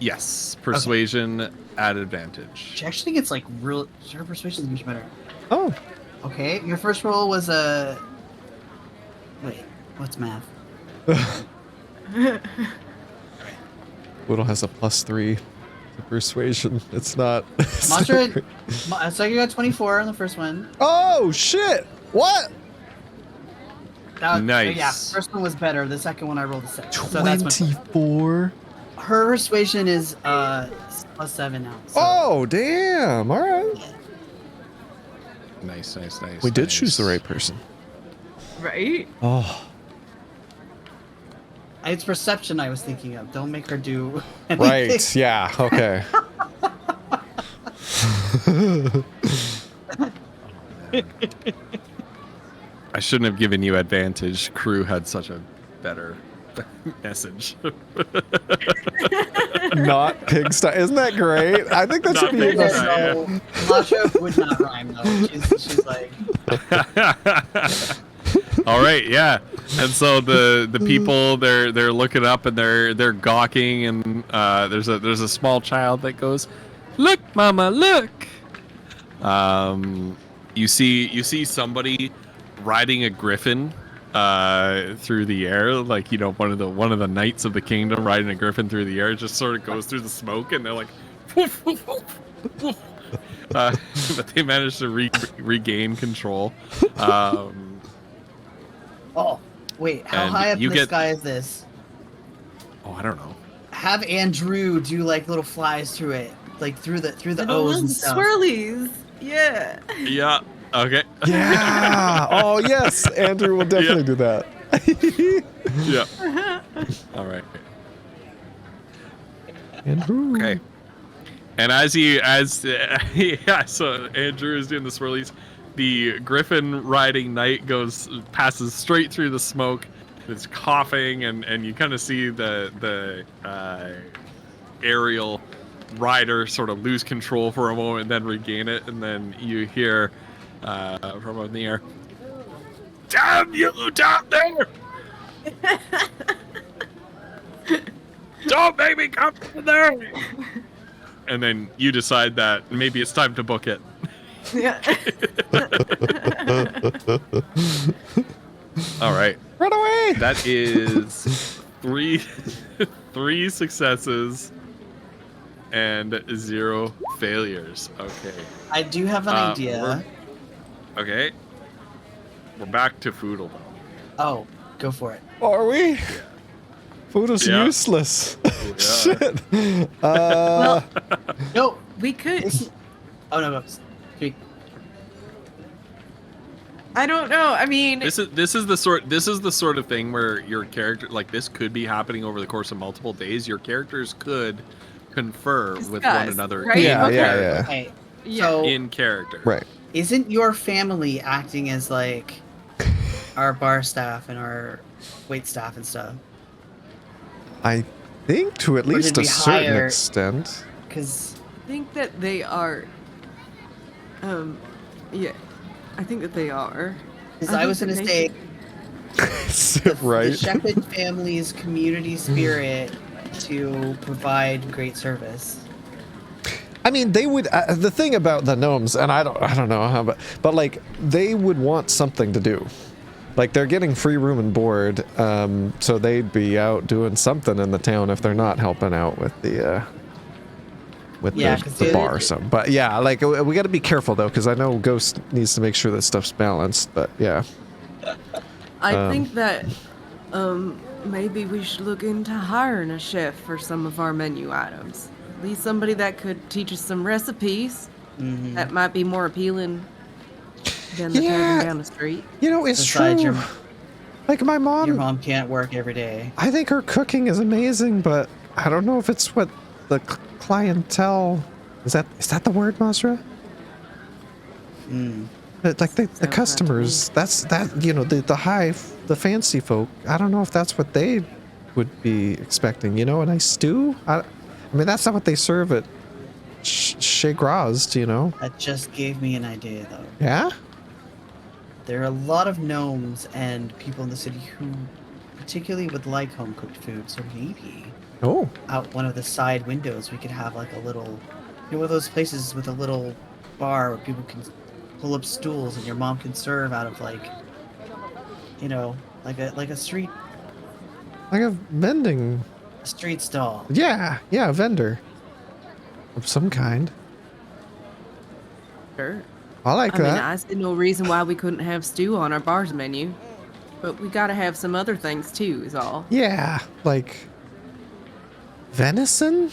Yes. Persuasion at advantage. she actually gets like real. Her persuasion is much better. Oh, Okay, your first roll was a. Wait, what's math? Whittle has a +3 to persuasion. It's not. it's not Mantra. great. So you got 24 on the first one. Oh shit! What? That was, Nice. Yeah, first one was better. The second one I rolled a 6. So that's much better. 24. Her persuasion is +7 now. So. Oh damn! All right. Nice. We did nice. choose the right person. right? Oh. It's perception I was thinking of. Don't make her do anything. Right. Yeah. Okay. I shouldn't have given you advantage. Crew had such a better message. Not pigsty. Isn't that great? I think that should Not be in pigsty. the. Yeah. Masha would not rhyme though. She's like, All right, yeah. And so the people they're looking up and they're gawking, and there's a small child that goes, "Look, Mama, look!" You see somebody riding a griffin through the air, like, you know, one of the knights of the kingdom riding a griffin through the air. It just sort of goes through the smoke, and they're like, woof, woof, woof, woof. But they managed to regain control. oh, wait, how And high up you in the get- sky is this? Oh, I don't know. Have Andrew do like little flies through it, like through the And O's little and stuff. swirlies. Yeah. Yeah. Okay. Yeah. Oh yes, Andrew will definitely do that. Yeah. All right. Andrew. Okay. And so Andrew is doing the swirlies. The Griffin riding knight passes straight through the smoke. It's coughing, and you kind of see the aerial rider sort of lose control for a moment and then regain it, and then you hear from up in the air, "Damn you down there! Don't make me come in there!" And then you decide that maybe it's time to book it. Yeah. All right. Run away! That is three successes and 0 failures. Okay. I do have an idea. Okay. We're back to Foodle. Oh, go for it. Are we? Yeah. Food is Yeah. useless. Yeah. Shit. Well, No. we could. Oh no, speak. I don't know. I mean, This is the sort of thing where your character, like, this could be happening over the course of multiple days. Your characters could confer with one Discuss, another right? Yeah, Okay. yeah. Okay. Yeah. So, in character. Right. isn't your family acting as like our bar staff and our wait staff and stuff? I think to at Or least did a we certain hire- extent. Because I think that they are. Yeah, I think that they are. I was think gonna that say Sit the right. Shepherd family's community spirit to provide great service. I mean, they would. The thing about the gnomes, and I don't know how, but like they would want something to do. Like they're getting free room and board, so they'd be out doing something in the town if they're not helping out with the Yeah, 'cause the the- bar. So, but yeah, like we got to be careful though, because I know Ghost needs to make sure that stuff's balanced. But yeah, I think that maybe we should look into hiring a chef for some of our menu items. At least somebody that could teach us some recipes. Mhm. That might be more appealing than the Yeah. tavern down the street. you know it's Besides, true. your Like my mom, mom can't work every day. I think her cooking is amazing, but I don't know if it's what the clientele is that the word, Masra? Mm. Like the Sounds customers, that's the fancy folk. I don't know if that's what they would be expecting. You know, a nice stew. I mean, that's not what they serve at Chez Gras, you know. That just gave me an idea, though. Yeah. There are a lot of gnomes and people in the city who particularly would like home cooked food, so maybe Oh. out one of the side windows we could have like a little, one of those places with a little bar where people can pull up stools and your mom can serve out of like, like a street Like a vending. stall. Yeah, a vendor of some kind. Sure. I like I mean, that. I see no reason why we couldn't have stew on our bar's menu. But we gotta have some other things too, is all. Yeah, like venison?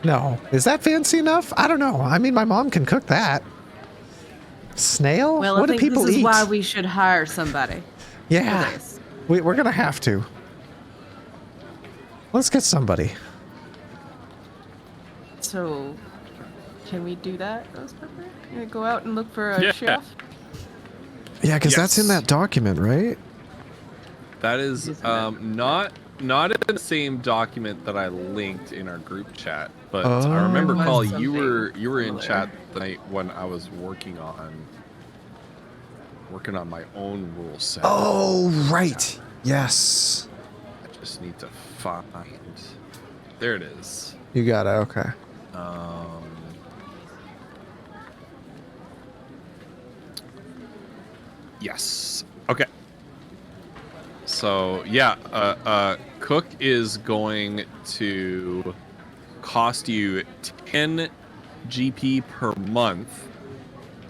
No. Is that fancy enough? I don't know. I mean, my mom can cook that. Snail? Well, what I do think people this is eat? why we should hire somebody Yeah. for this. We're going to have to. Let's get somebody. So, can we do that, Rose Pepper? Gonna go out and look for a Yeah. chef? Yeah, because that's in Yes. that document, right? That is Isn't it? not in the same document that I linked in our group chat, but Oh. I remember, There was Paul, something you were in similar. chat the night when I was working on my own rule set. Oh, right. Yes. I just need to find. There it is. You got it. Okay. Yes. Okay. So yeah, cook is going to cost you 10 GP per month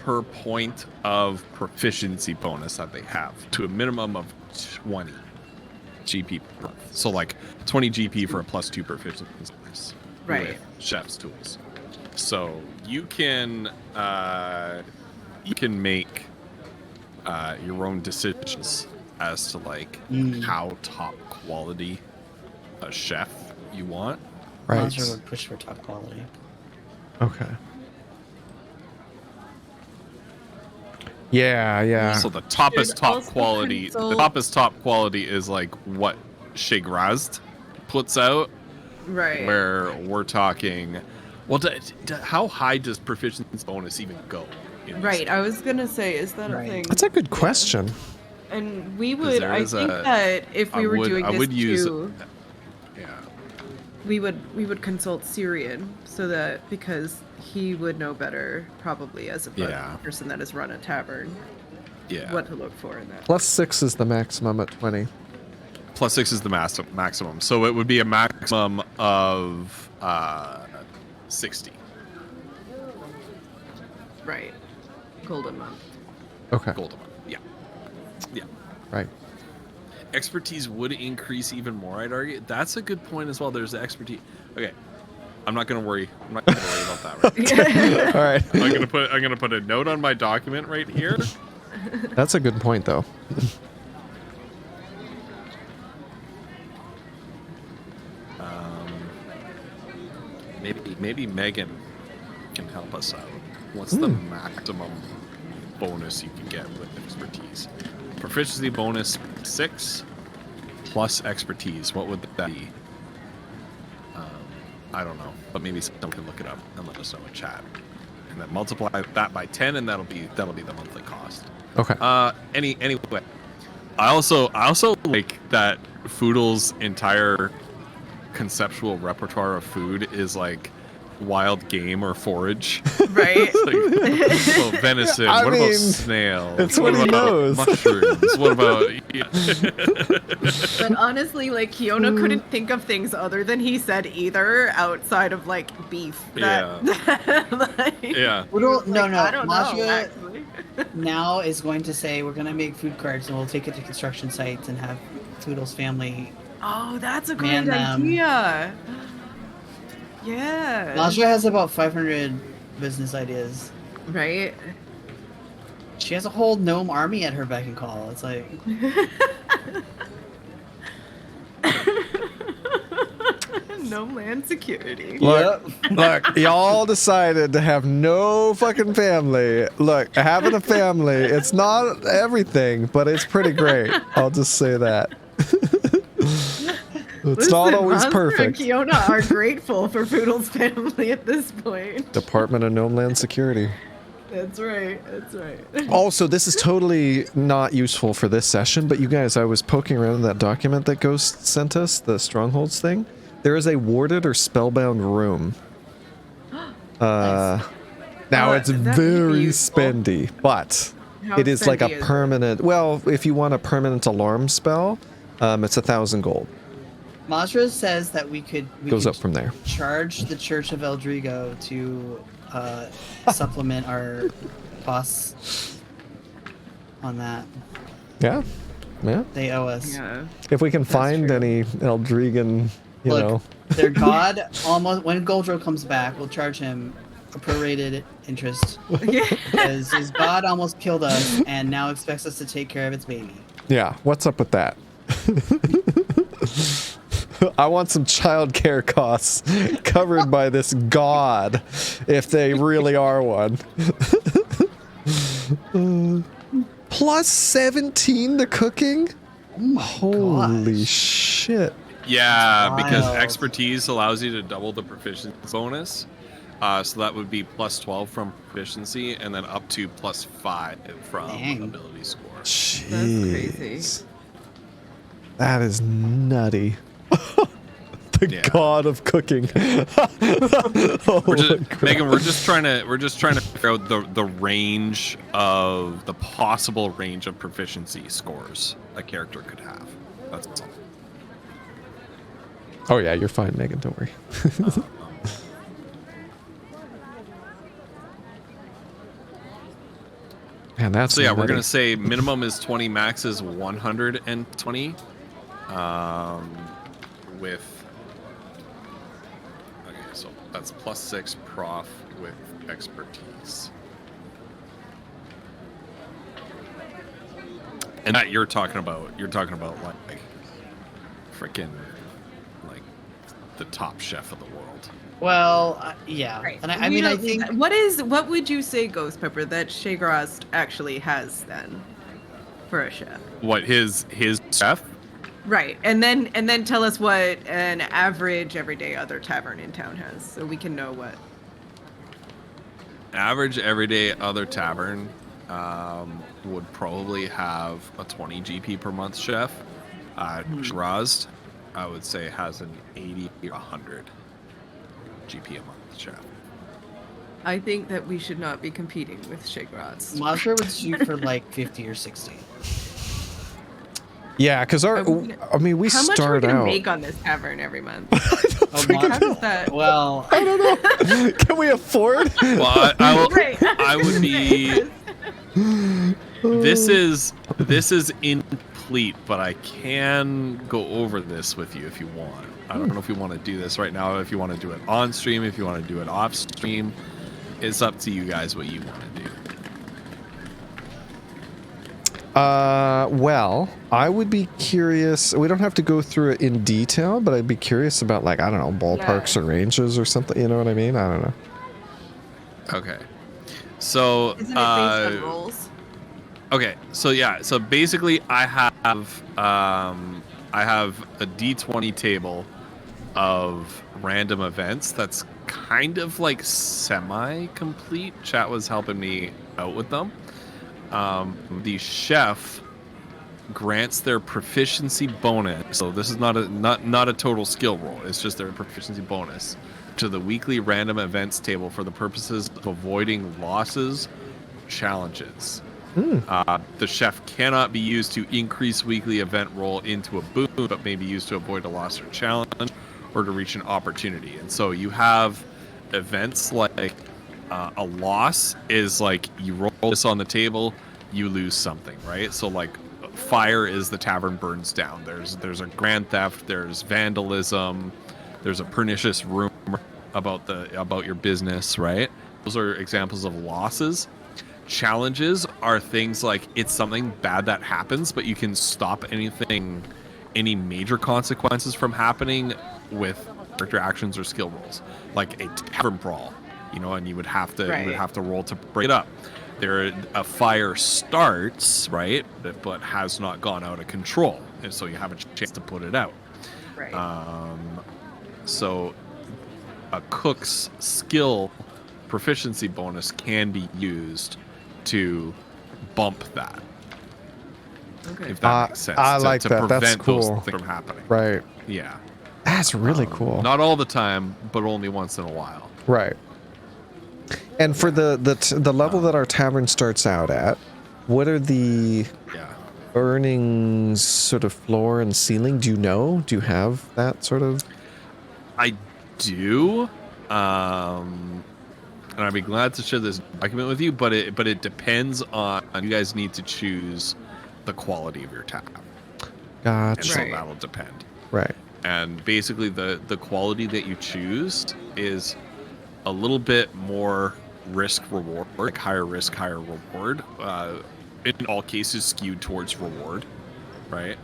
per point of proficiency bonus that they have, to a minimum of 20 GP per month. So like 20 GP for a +2 proficiency bonus Right. with chef's tools. So you can make your own decisions as to like how top quality a chef you want. Right. Monster would push for top quality. Okay. Yeah. So the toppest Should top also quality, consult- the toppest top quality is like what Shigrazd puts out, Right. where we're talking. Well, how high does proficiency bonus even go? In this Right. game? I was gonna say, is that a Right. thing? That's a good question. And we 'Cause would. there I is think a- that if we I were would- doing I this would use- too, Yeah. we would consult Syrian so that because he would know better probably as a Yeah. person that has run a tavern Yeah. what to look for in that. +6 is the maximum at 20. +6 is the maximum. So it would be a maximum of 60 Right. Golden month. Okay. gold a month. Yeah. Yeah. Right. Expertise would increase even more, I'd argue. That's a good point as well. There's the expertise. Okay. I'm not gonna worry. I'm not gonna worry about that right now. All right. I'm gonna put a note on my document right here. That's a good point, though. Maybe Megan can help us out. What's the maximum bonus you can get with expertise? Proficiency bonus 6 plus expertise. What would that be? I don't know, but maybe someone can look it up and let us know in chat. And then multiply that by 10, and that'll be the monthly cost. Okay. Anyway, I also like that Foodle's entire conceptual repertoire of food is like wild game or forage. Right. Like, so venison. I What mean, about snails? it's what he about knows. Mushrooms. What about? But honestly, like Kiona couldn't think of things other than he said either outside of like beef. Like, Yeah. No, I don't know, Masha actually. now is going to say we're gonna make food carts and we'll take it to construction sites and have Toodle's family. Oh, that's a Man, great idea. Yeah. Masha has about 500 business ideas. Right. She has a whole gnome army at her beck and call. It's like No land security. Look, y'all decided to have no fucking family. Look, having a family, it's not everything, but it's pretty great. I'll just say that. It's not always Monster perfect. And Kiona are grateful for Poodle's family at this point. Department of Homeland Security. That's right. That's right. Also, this is totally not useful for this session, but you guys, I was poking around in that document that Ghost sent us, the Strongholds thing. There is a warded or spellbound room. Now it's that would be very useful. spendy, but How it is like a spendy is it? permanent. Well, if you want a permanent alarm spell, it's 1,000 gold. Masha says that we Goes could up from there. charge the Church of Eldrigo to supplement our costs on that. Yeah, yeah. They owe us. Yeah. If we can find true. any Eldrigan, you Look, know. their god almost when Goldro comes back, we'll charge him a prorated interest Yeah. because his god almost killed us and now expects us to take care of its baby. Yeah, what's up with that? I want some childcare costs covered by this god, if they really are one. Plus 17 to cooking? Oh my Holy gosh. shit. Yeah, because Wild. expertise allows you to double the proficiency bonus. So that would be plus 12 from proficiency, and then up to plus 5 from Dang. ability score. Jeez. crazy. That is nutty. The Yeah. god of cooking. We're Holy just, crap. Megan, we're just trying to figure out the range of the possible range of proficiency scores a character could have. That's all. Oh yeah, you're fine, Megan. Don't worry. Man, that's So yeah, we're nutty. gonna say minimum is 20, max is 120. With okay, so that's plus 6 prof with expertise. And that you're talking about like freaking like the top chef of the world. Well, yeah, Right. and I mean, I think what would you say, Ghost Pepper, that Shagrast actually has then for a chef? What his chef? Right, and then tell us what an average everyday other tavern in town has, so we can know what. Average everyday other tavern would probably have a 20 GP per month chef. Shiraz, I would say, has an 80 or 100 GP a month chef. I think that we should not be competing with Shagrast. Monster would shoot for like 50 or 60. Yeah, because we How much are we start gonna out. make on this tavern every month? Oh, How does that? well, I don't know. Can we afford? Well, I will. Right. I would be. This is incomplete, but I can go over this with you if you want. I don't know if you want to do this right now. If you want to do it on stream, if you want to do it off stream, it's up to you guys what you want to do. Well, I would be curious. We don't have to go through it in detail, but I'd be curious about, like, I don't know, ballparks or ranges or something. You know what I mean? I don't know. Okay. So Isn't it based on rolls? okay, so yeah, so basically I have a D20 table of random events that's kind of like semi-complete. Chat was helping me out with them. The chef grants their proficiency bonus. So this is not a total skill roll. It's just their proficiency bonus to the weekly random events table for the purposes of avoiding losses, challenges. The chef cannot be used to increase weekly event roll into a boon, but may be used to avoid a loss or challenge or to reach an opportunity. And so you have events like a loss is like you roll this on the table, you lose something, right? So like fire is the tavern burns down. There's a grand theft, there's vandalism, there's a pernicious rumor about your business, right? Those are examples of losses. Challenges are things like it's something bad that happens, but you can stop any major consequences from happening with character actions or skill rolls, like a tavern brawl, and you would have to roll to break it up. A fire starts, right, but has not gone out of control, and so you have a chance to put it out. Right. So a cook's skill proficiency bonus can be used to bump that. Okay. If that makes sense. I to like that. prevent That's cool. those things from happening. Right. Yeah. That's really cool. Not all the time, but only once in a while. Right. And for the level that our tavern starts out at, what are the earnings sort of floor and ceiling? Do you know? Do you have that sort of? I do. And I'd be glad to share this document with you, but it depends on you guys need to choose the quality of your tab. Gotcha. And so that'll depend. Right. And basically the quality that you choose is a little bit more risk reward, like higher risk, higher reward. In all cases skewed towards reward, right?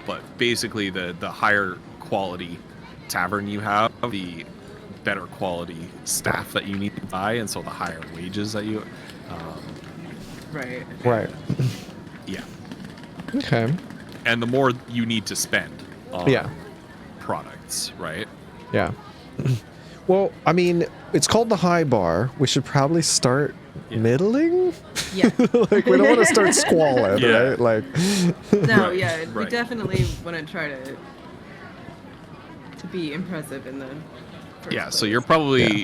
But basically the higher quality tavern you have, the better quality staff that you need to buy, and so the higher wages that you Right. yeah. Okay. And the more you need to spend on products, right? Yeah. Well, I mean, it's called the high bar. We should probably start middling. Yeah. Like, we don't want to start squalid, right? Like. No, Right, yeah, we right. definitely want to try to be impressive in the first Yeah, so place. you're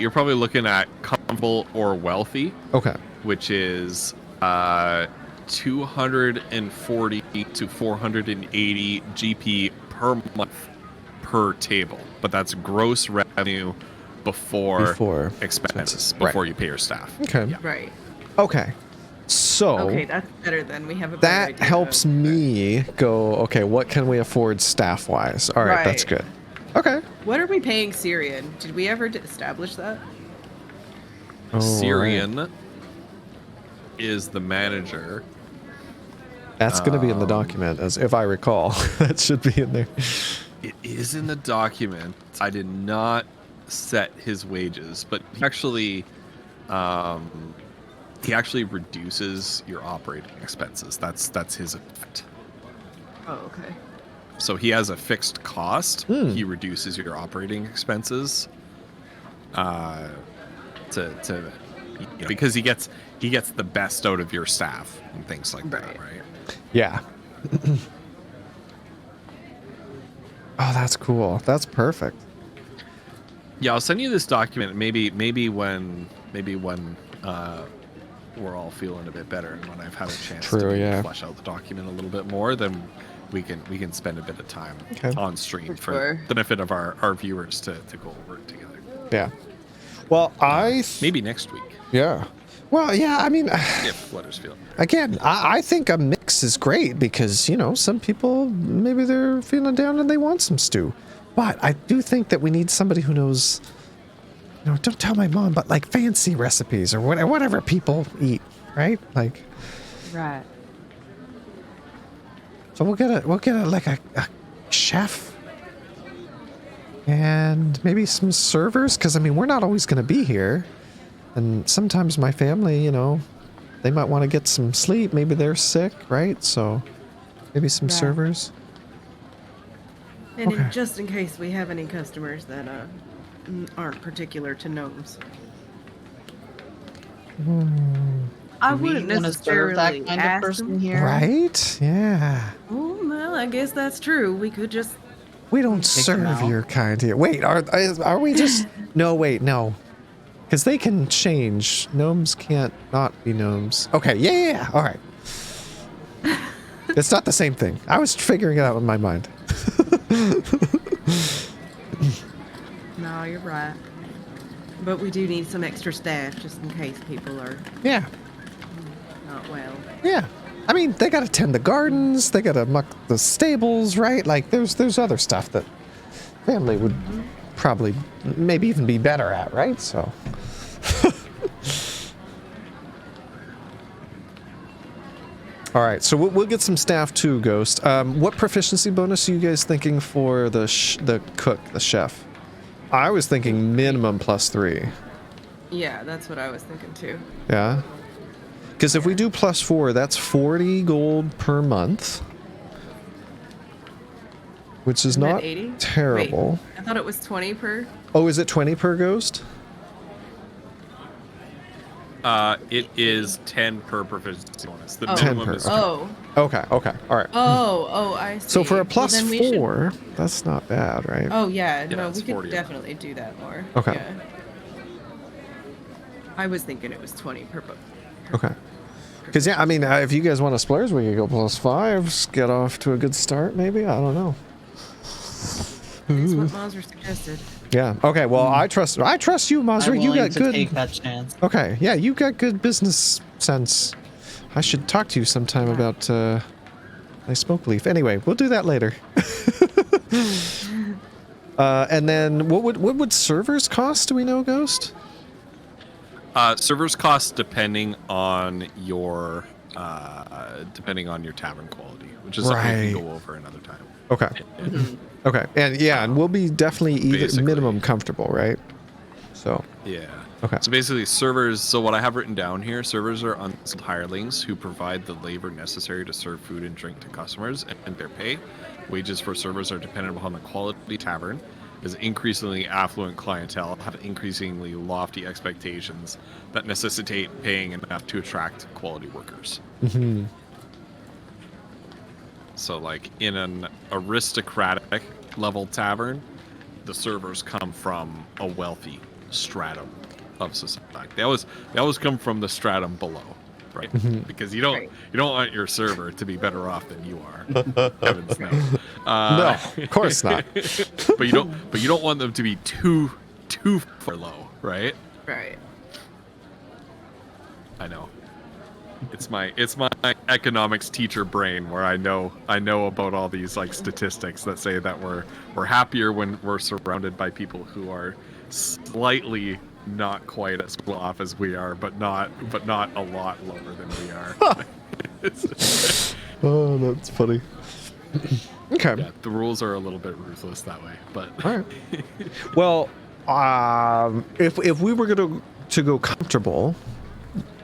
probably looking at comfortable or wealthy, Okay. which is 240 to 480 GP per month per table, but that's gross revenue before expenses, before you pay your staff. Okay. Yeah. Right. Okay. So. Okay, that's better then. We have a better That idea helps of- me go, okay, what can we afford staff wise? All right, that's Right. good. Okay. What are we paying Syrian? Did we ever establish that? All Syrian is the manager. That's going to be in the document, as if I recall. That should be in there. It is in the document. I did not set his wages, but he actually reduces your operating expenses. That's his effect. Oh, okay. So he has a fixed cost. He reduces your operating expenses. Because he gets the best out of your staff and things like that, right? Yeah. Oh, that's cool. That's perfect. Yeah, I'll send you this document. Maybe when we're all feeling a bit better and when I've had a chance to flesh out the document a little bit more, then we can spend a bit of time on stream for the benefit of our viewers to go over it together. Yeah. Well, maybe next week. Yeah. Well, yeah, I mean, if Flutter's feeling. Again, I think a mix is great because, some people, maybe they're feeling down and they want some stew. But I do think that we need somebody who knows, don't tell my mom, but like fancy recipes or whatever people eat, right? Like. Right. So we'll get a chef and maybe some servers because, we're not always going to be here. And sometimes my family, they might want to get some sleep. Maybe they're sick, right? So maybe some servers. And just in case we have any customers that aren't particular to gnomes. I wouldn't necessarily that kind of person them. here. Right? Yeah. Oh, well, I guess that's true. We could just... We don't serve your kind here. Wait, are we just... No, wait, no. Because they can change. Gnomes can't not be gnomes. Okay, yeah. All right. It's not the same thing. I was figuring it out in my mind. No, you're right. But we do need some extra staff just in case people are not well. Yeah. They got to tend the gardens. They got to muck the stables, right? Like, there's other stuff that family would probably maybe even be better at, right? So... All right, so we'll get some staff too, Ghost. What proficiency bonus are you guys thinking for the cook, the chef? I was thinking minimum +3. Yeah, that's what I was thinking too. Yeah? Because if we do +4, that's 40 gold per month. Which is not 80? terrible. Wait, I thought it was 20 per. Oh, is it 20 per Ghost? It is 10 per proficiency bonus. The 10 minimum per. is Okay, all right. Oh, I see. So for a Well, then we +4, that's not bad, right? Oh, yeah. No, it's we could 40. definitely do that more. Okay. Yeah. I was thinking it was 20 per book. Okay. Because, yeah, if you guys want to splurge, we could go +5, get off to a good start, maybe? I don't know. That's what Mazur suggested. Yeah. Okay. Well, I trust you, Mazur. You got good. Take that chance. Okay. Yeah, you got good business sense. I should talk to you sometime about my smoke leaf. Anyway, we'll do that later. And then, what would servers cost? Do we know, Ghost? Servers cost depending on your tavern quality, which is something we can go over another time. Okay. Okay, and we'll be definitely minimum comfortable, right? So. Yeah. Okay. So basically, servers. So what I have written down here: servers are unskilled hirelings who provide the labor necessary to serve food and drink to customers and their pay. Wages for servers are dependent upon the quality tavern. As increasingly affluent clientele have increasingly lofty expectations that necessitate paying enough to attract quality workers. Mm-hmm. So, like in an aristocratic level tavern, the servers come from a wealthy stratum of society. They always come from the stratum below, right? Mm-hmm. Because you don't want your server to be better off than you are. Heavens no. No, of course not. but you don't want them to be too far low, right? Right. I know. It's my economics teacher brain where I know about all these like statistics that say that we're happier when we're surrounded by people who are slightly not quite as well off as we are, but not a lot lower than we are. Oh, that's funny. Okay. Yeah, the rules are a little bit ruthless that way, but All right. Well, if we were going to go comfortable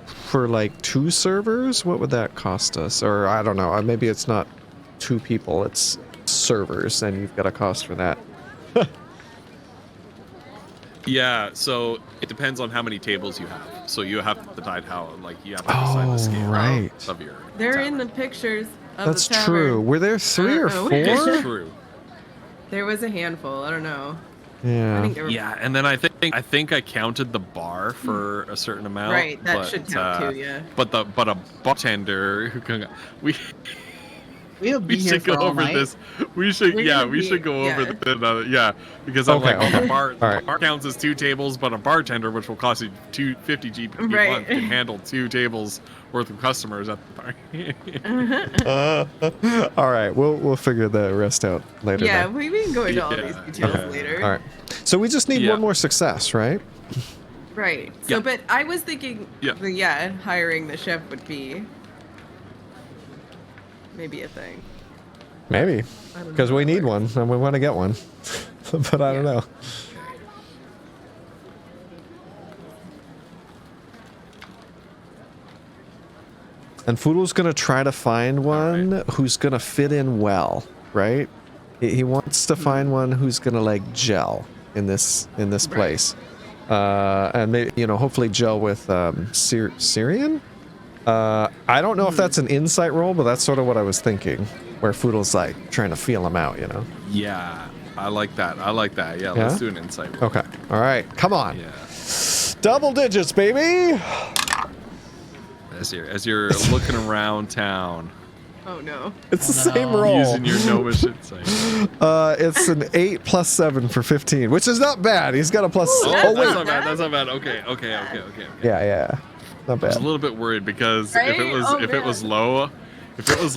for like 2 servers, what would that cost us? Or I don't know. Maybe it's not 2 people, it's servers, and you've got a cost for that. yeah. So it depends on how many tables you have. So you have to decide how, like, you have to decide the scale right. of your. They're tavern. in the pictures of That's the tavern. true. Were there 3 or Uh-oh. 4? It's true. There was a handful. I don't know. I Yeah. think there were... Yeah, and then I think I counted the bar for a certain amount. Right, that but, should count too, yeah. But a bartender who can We'll be we here should for go all over night. this. We should We're yeah gonna we be- should go over yeah. yeah because I'm Okay, like okay. the bar Alright. bar counts as 2 tables, but a bartender, which will cost you 250 GP a Right. month, can handle 2 tables worth of customers at the bar. All right, we'll figure the rest out later. Yeah, then. we can go into all Yeah, these details okay. later. All right. So we just need Yeah. one more success, right? Right. So, Yeah. but I was thinking, Yeah. hiring the chef would be maybe a thing. Maybe, I don't know because how we it need works. one and we want to get one, but I don't Yeah. know. And Foodle's gonna try to find one who's gonna fit in well, right? He wants to find one who's gonna like gel in this place, and maybe hopefully gel with Syrian. I don't know if that's an insight roll, but that's sort of what I was thinking, where Foodle's like trying to feel him out, Yeah, I like that. Yeah, Yeah? let's do an insight roll. Okay, all right, come on, Yeah. double digits, baby. As you're looking around town, Oh no. It's the Oh, same no. roll. using your gnomish insight. It's an 8 plus 7 for 15, which is not bad. He's got a plus. Oh, That's that's wait, not bad. That's not bad. Okay. yeah, not I was a bad. little bit worried because Right? if it was Oh, it was man.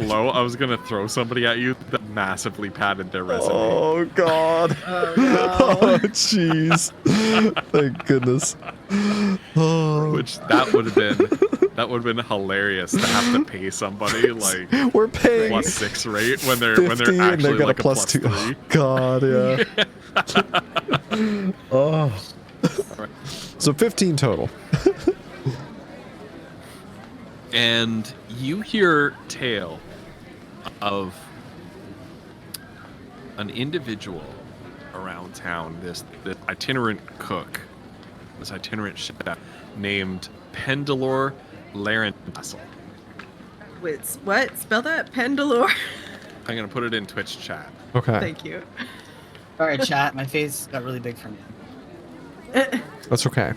low, I was gonna throw somebody at you that massively padded their resume. Oh God. Oh no. Oh jeez. Thank goodness. Oh. Which that would have been hilarious to have to pay somebody like We're paying +6 rate when they're 50 actually and they've got like a plus 2. +3. Oh, God, yeah. Oh. So 15 total. And you hear tale of an individual around town, this itinerant cook, this itinerant chef named Pendulor Larentasel. Wait, what? Spell that? Pendulor. I'm gonna put it in Twitch chat. Okay, Thank you. Sorry, chat. My face got really big from you. that's okay.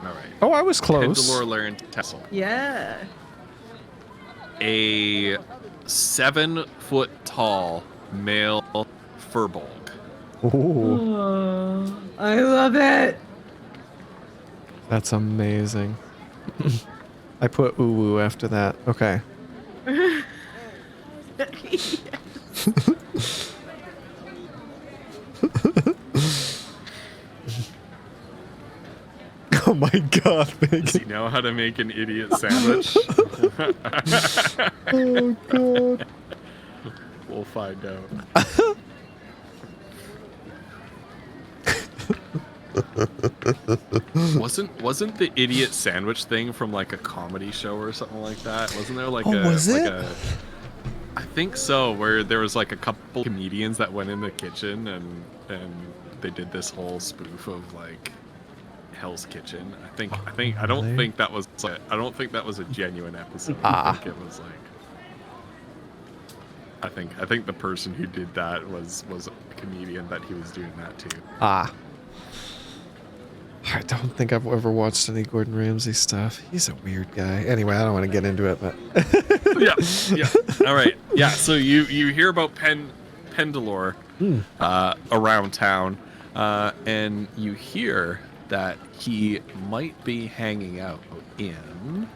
All right. Oh, I was close. Pendulor Larentasel. Yeah. A 7-foot tall male furbolg. Ooh, Oh, I love it. that's amazing. I put ooh after that. Okay. Oh my God, Does Megan. he know how to make an idiot sandwich? Oh God. We'll find out. Wasn't the idiot sandwich thing from like a comedy show or something like that? Wasn't there like Oh, a was like it? I think so, where there was like a couple comedians that went in the kitchen and they did this whole spoof of like Hell's Kitchen. I don't really? think that was I don't think that was a genuine episode. Ah. I think it was like I think the person who did that was a comedian that he was doing that to. Ah. I don't think I've ever watched any Gordon Ramsay stuff. He's a weird guy. Anyway, I don't want to get into it, but Yeah. All right. Yeah. So you hear about Pendulor around town, and you hear that he might be hanging out in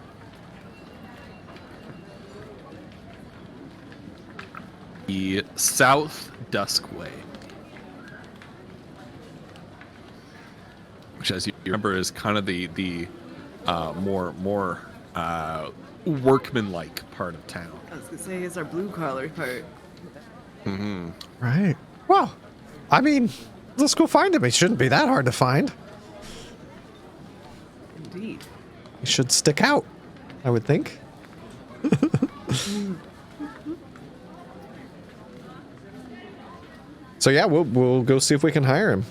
the South Duskway, which, as you remember, is kind of the more workmanlike part of town. I was gonna say it's our blue collar part. Mm-hmm. Right. Well, I mean, let's go find him. He shouldn't be that hard to find. Indeed. He should stick out, I would think. So yeah, we'll go see if we can hire him.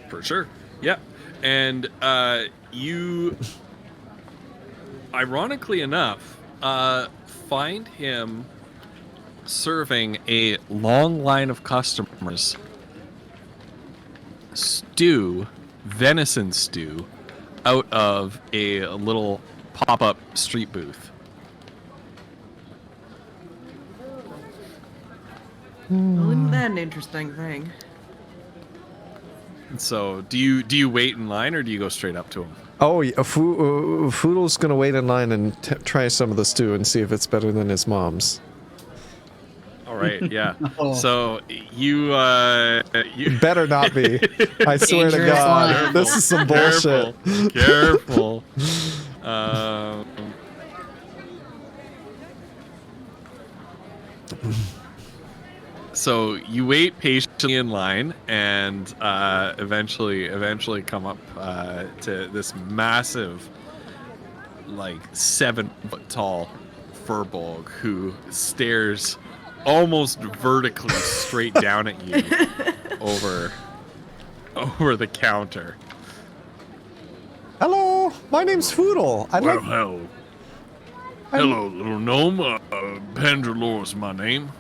For sure. Yeah. And you, ironically enough, find him serving a long line of customers venison stew, out of a little pop-up street booth. Well, isn't that an interesting thing? So, do you wait in line or do you go straight up to him? Oh, yeah, Foodle's gonna wait in line and try some of the stew and see if it's better than his mom's. All right, yeah. Oh. So you Better not be. I swear to Dangerous God, line. this is some bullshit. Careful. So you wait patiently in line and eventually come up to this massive, like 7-foot tall furbolg who stares almost vertically straight down at you over the counter. Hello, my name's Foodle. Hello, little gnome. Pendulor's my name.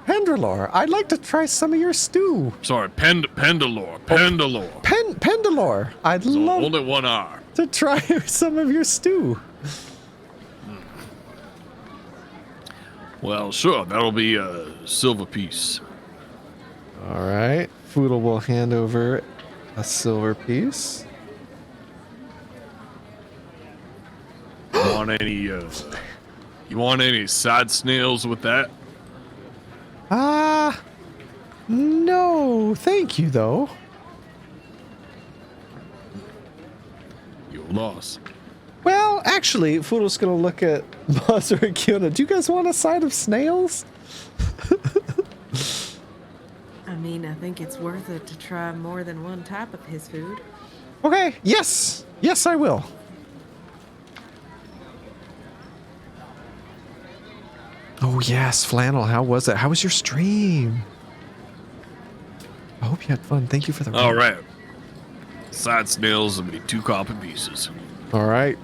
Pendulor, I'd like to try some of your stew. Sorry, Pendulor. Pendulor, I'd love Only one R. to try some of your stew. Well, sure, that'll be a silver piece. All right, Foodle will hand over a silver piece. You want any side snails with that? No, thank you, though. Your loss. Well, actually, Foodle's gonna look at Buzzer and Kiona. Do you guys want a side of snails? I mean, I think it's worth it to try more than one type of his food. Okay, yes, I will. Oh yes, Flannel, how was it? How was your stream? I hope you had fun. Thank you for the All right. Side snails will be 2 copper pieces. All right.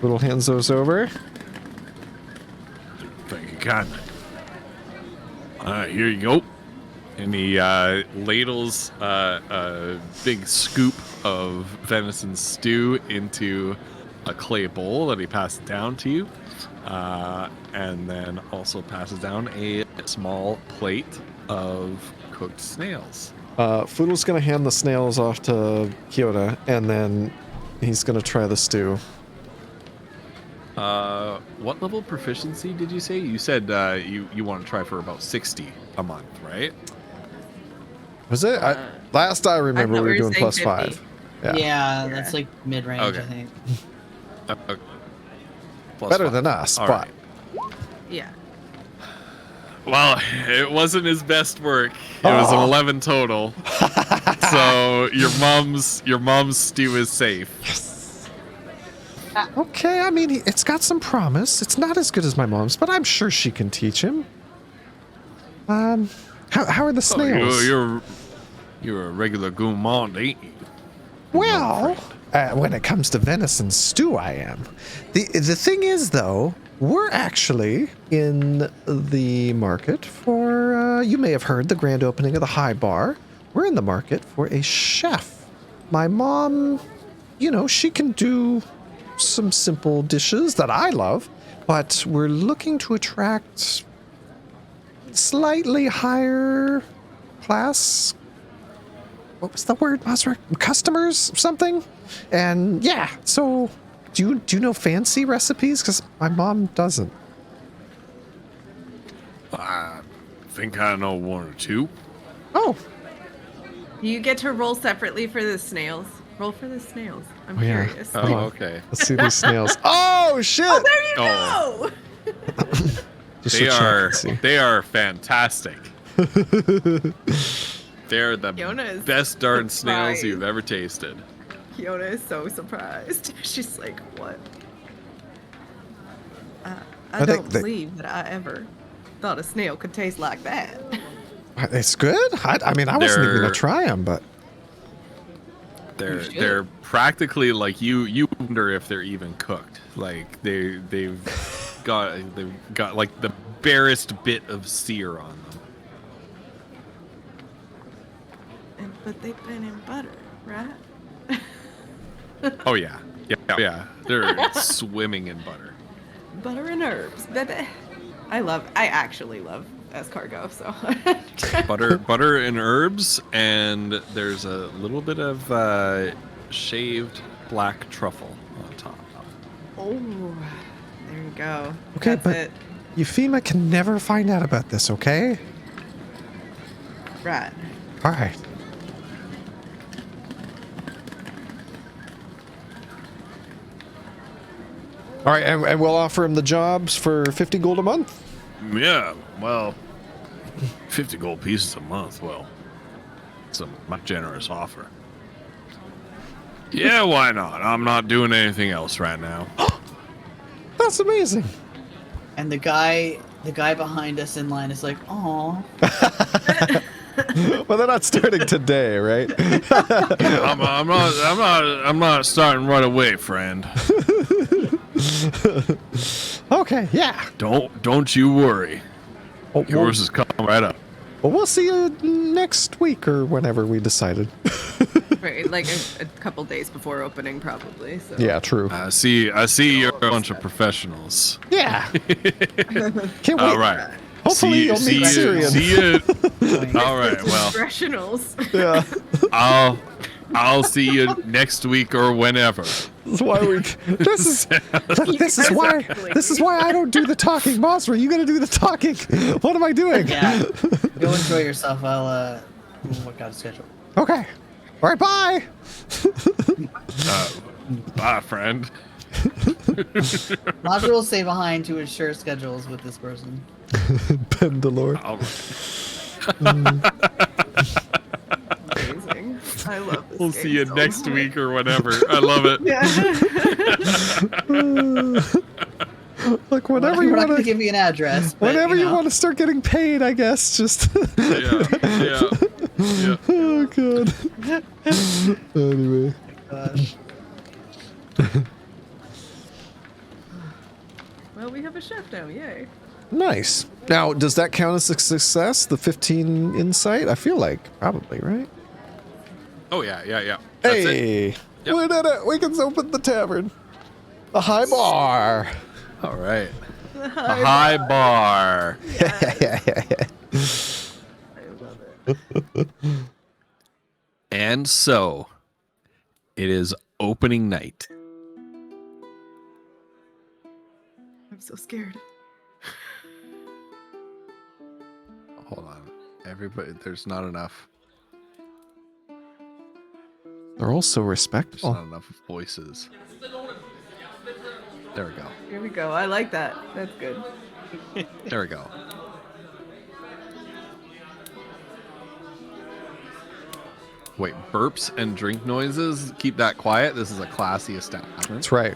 Little hands those over. Thank you kindly. All right, here you go. And he ladles a big scoop of venison stew into a clay bowl that he passes down to you. And then also passes down a small plate of cooked snails. Foodle's gonna hand the snails off to Kiona, and then he's gonna try the stew. What level of proficiency did you say? You said you want to try for about 60 a month, right? Was it? Last I remember, thought we we were were doing saying plus 50. 5. Yeah, that's like mid-range, Okay. I think. Plus Better 5. than us, All but right. Yeah. Well, it wasn't his best work. It was an 11 total. So your mom's stew is safe. okay. I mean, it's got some promise. It's not as good as my mom's, but I'm sure she can teach him. How are the snails? You're a regular gourmand, ain't you? Well, when it comes to venison stew, I am. The thing is, though, we're actually in the market for, you may have heard the grand opening of the High Bar. We're in the market for a chef. My mom, she can do some simple dishes that I love, but we're looking to attract slightly higher class. What was the word, Masra? Customers, something? And yeah, so do you know fancy recipes? Because my mom doesn't. I think I know 1 or 2. Oh, Do you get to roll separately for the snails? Roll for the snails. I'm Oh, yeah. curious. Oh, okay. Let's see these snails. Oh shit! Oh, there you Oh. go! Just to check and see. They are fantastic. They're the Fiona is best darn snails surprised. you've ever tasted. Fiona is so surprised. She's like, what? I I think don't they- believe that I ever thought a snail could taste like that. It's good. I mean, I wasn't even gonna They're- try them, but should. They're practically like you wonder if they're even cooked. Like they've got like the barest bit of sear on them. But they've been in butter, right? Oh yeah. Yeah. They're swimming in butter. Butter and herbs, baby. I actually love escargot, so. butter and herbs, and there's a little bit of shaved black truffle on top. Oh, there you go. okay, That's but it. Euphema can never find out about this. Okay. Right. All right. All right, and we'll offer him the jobs for 50 gold a month. Yeah, well, 50 gold pieces a month. Well, it's a much generous offer. Yeah, why not? I'm not doing anything else right now. That's amazing. And the guy behind us in line is like, "Aw." Well, they're not starting today, right? I'm not starting right away, friend. Okay, yeah. Don't you worry. Oh, Yours is coming right up. well, we'll see you next week or whenever we decided. Right, like a couple days before opening, probably. So. Yeah, true. I see you're a bunch of professionals. Yeah. Can't wait. All right. Hopefully you'll meet Syrian. See you. All right. Well, Professionals. Yeah. I'll see you next week or whenever. That's why we. This is why I don't do the talking, Monster. You got to do the talking. What am I doing? Yeah. Go enjoy yourself. I'll work out a schedule. Okay. All right. Bye. Bye, friend. Module will stay behind to ensure schedules with this person. Pendalore. All Amazing. I love this We'll game see you so next much. week or whenever. I love it. Yeah. Look, whenever We're you not want going to to, give you an address. But, whenever you know. want to start getting paid, I guess. Just. Yeah. Oh god. Anyway. Gosh. Well, we have a chef now. Yay. Nice. Now, does that count as a success? The 15 insight? I feel like probably, right? Oh yeah. That's it. Hey, Yep. we did it. We can open the tavern. A high bar. All right. A high bar. I love it. And so, it is opening night. I'm so scared. Hold on. Everybody, there's not enough. They're all so There's respectful. not enough voices. There we go. Here we go. I like that. That's good. There we go. Wait, burps and drink noises? Keep that quiet. This is a classy establishment. That's right.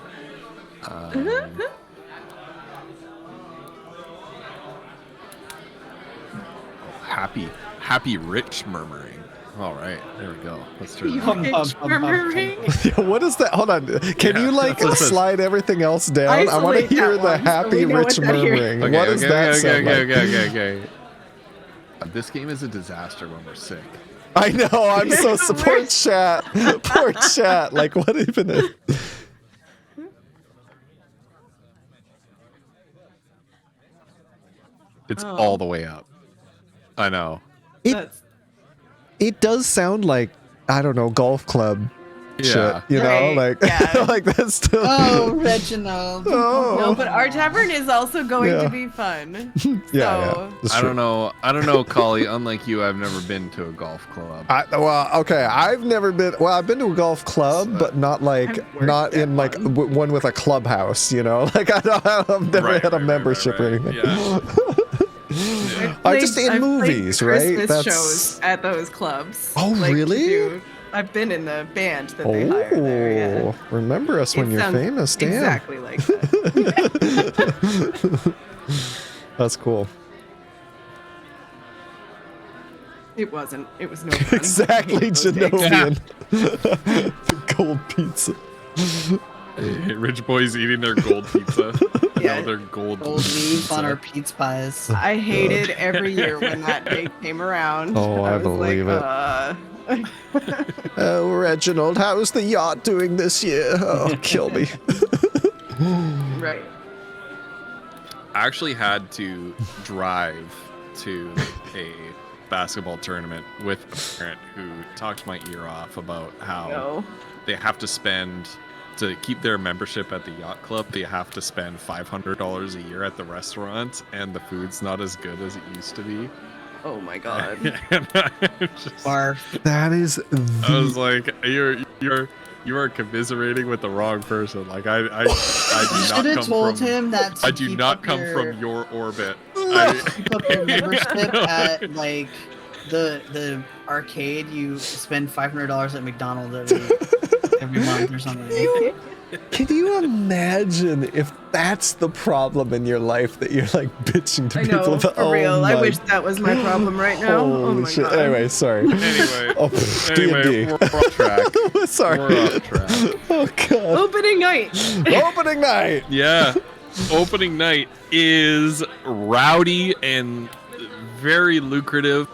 Happy rich murmuring. All right, there we go. Let's turn You that on. bitch murmuring. What is that? Hold on. Can Yeah, you like that's what it says. slide everything else down? I want to Isolate hear that the one, so happy we know rich what that here- murmuring. Okay, What does that sound like? okay. This game is a disaster when we're sick. I know. I'm so poor chat. Poor chat. Like what even? It's Oh. all the way up. I know. It That's it does sound like I don't know golf club Yeah. shit, you know, Right, like yeah. like that's still. Oh, Reginald. Oh. No, but our tavern is also going Yeah. to be fun. Yeah, So, that's I true. don't know, Collie. Unlike you, I've never been to a golf club. Well, okay, I've never been. Well, I've been to a golf club, but not like I've worked not at in like one. one with a clubhouse. You know, like I've never Right, had a right, membership or right, anything. Yeah. I just in I've played movies, right? Christmas shows at those clubs. Oh, to really? I've been in the band that they hire there. Yeah. Remember us when It you're sounds famous, damn. exactly like that. That's cool. It wasn't. It was no fun. Exactly, Okay. Genovian. The gold pizza. Rich boys eating their gold pizza. Yeah. No, their gold Gold leaf on pizza. our pizza pies. I hated every year when that day came around. Oh, I was believe like, Oh, Reginald, how's the yacht doing this year? Oh, kill me. Right. I actually had to drive to a basketball tournament with a parent who talked my ear off about how No. they have to spend to keep their membership at the yacht club. They have to spend $500 a year at the restaurant, and the food's not as good as it used to be. Oh my god. And I just- Barf. That is I was the... like, you are commiserating with the wrong person. Like I do You should not have come told from. him that. to I do keep not up come your, from your orbit. Keep up your membership at like the arcade. You spend $500 at McDonald's every month or something. Can you imagine if that's the problem in your life that you're like bitching to I people know, about? for real. Oh I my- wish that was my problem right now. Oh Holy my shit. god. Anyway, sorry. Anyway, Oh, anyway, D&D. we're off track. Sorry. We're off track. Oh god. Opening night. Opening night. Yeah, opening night is rowdy and very lucrative.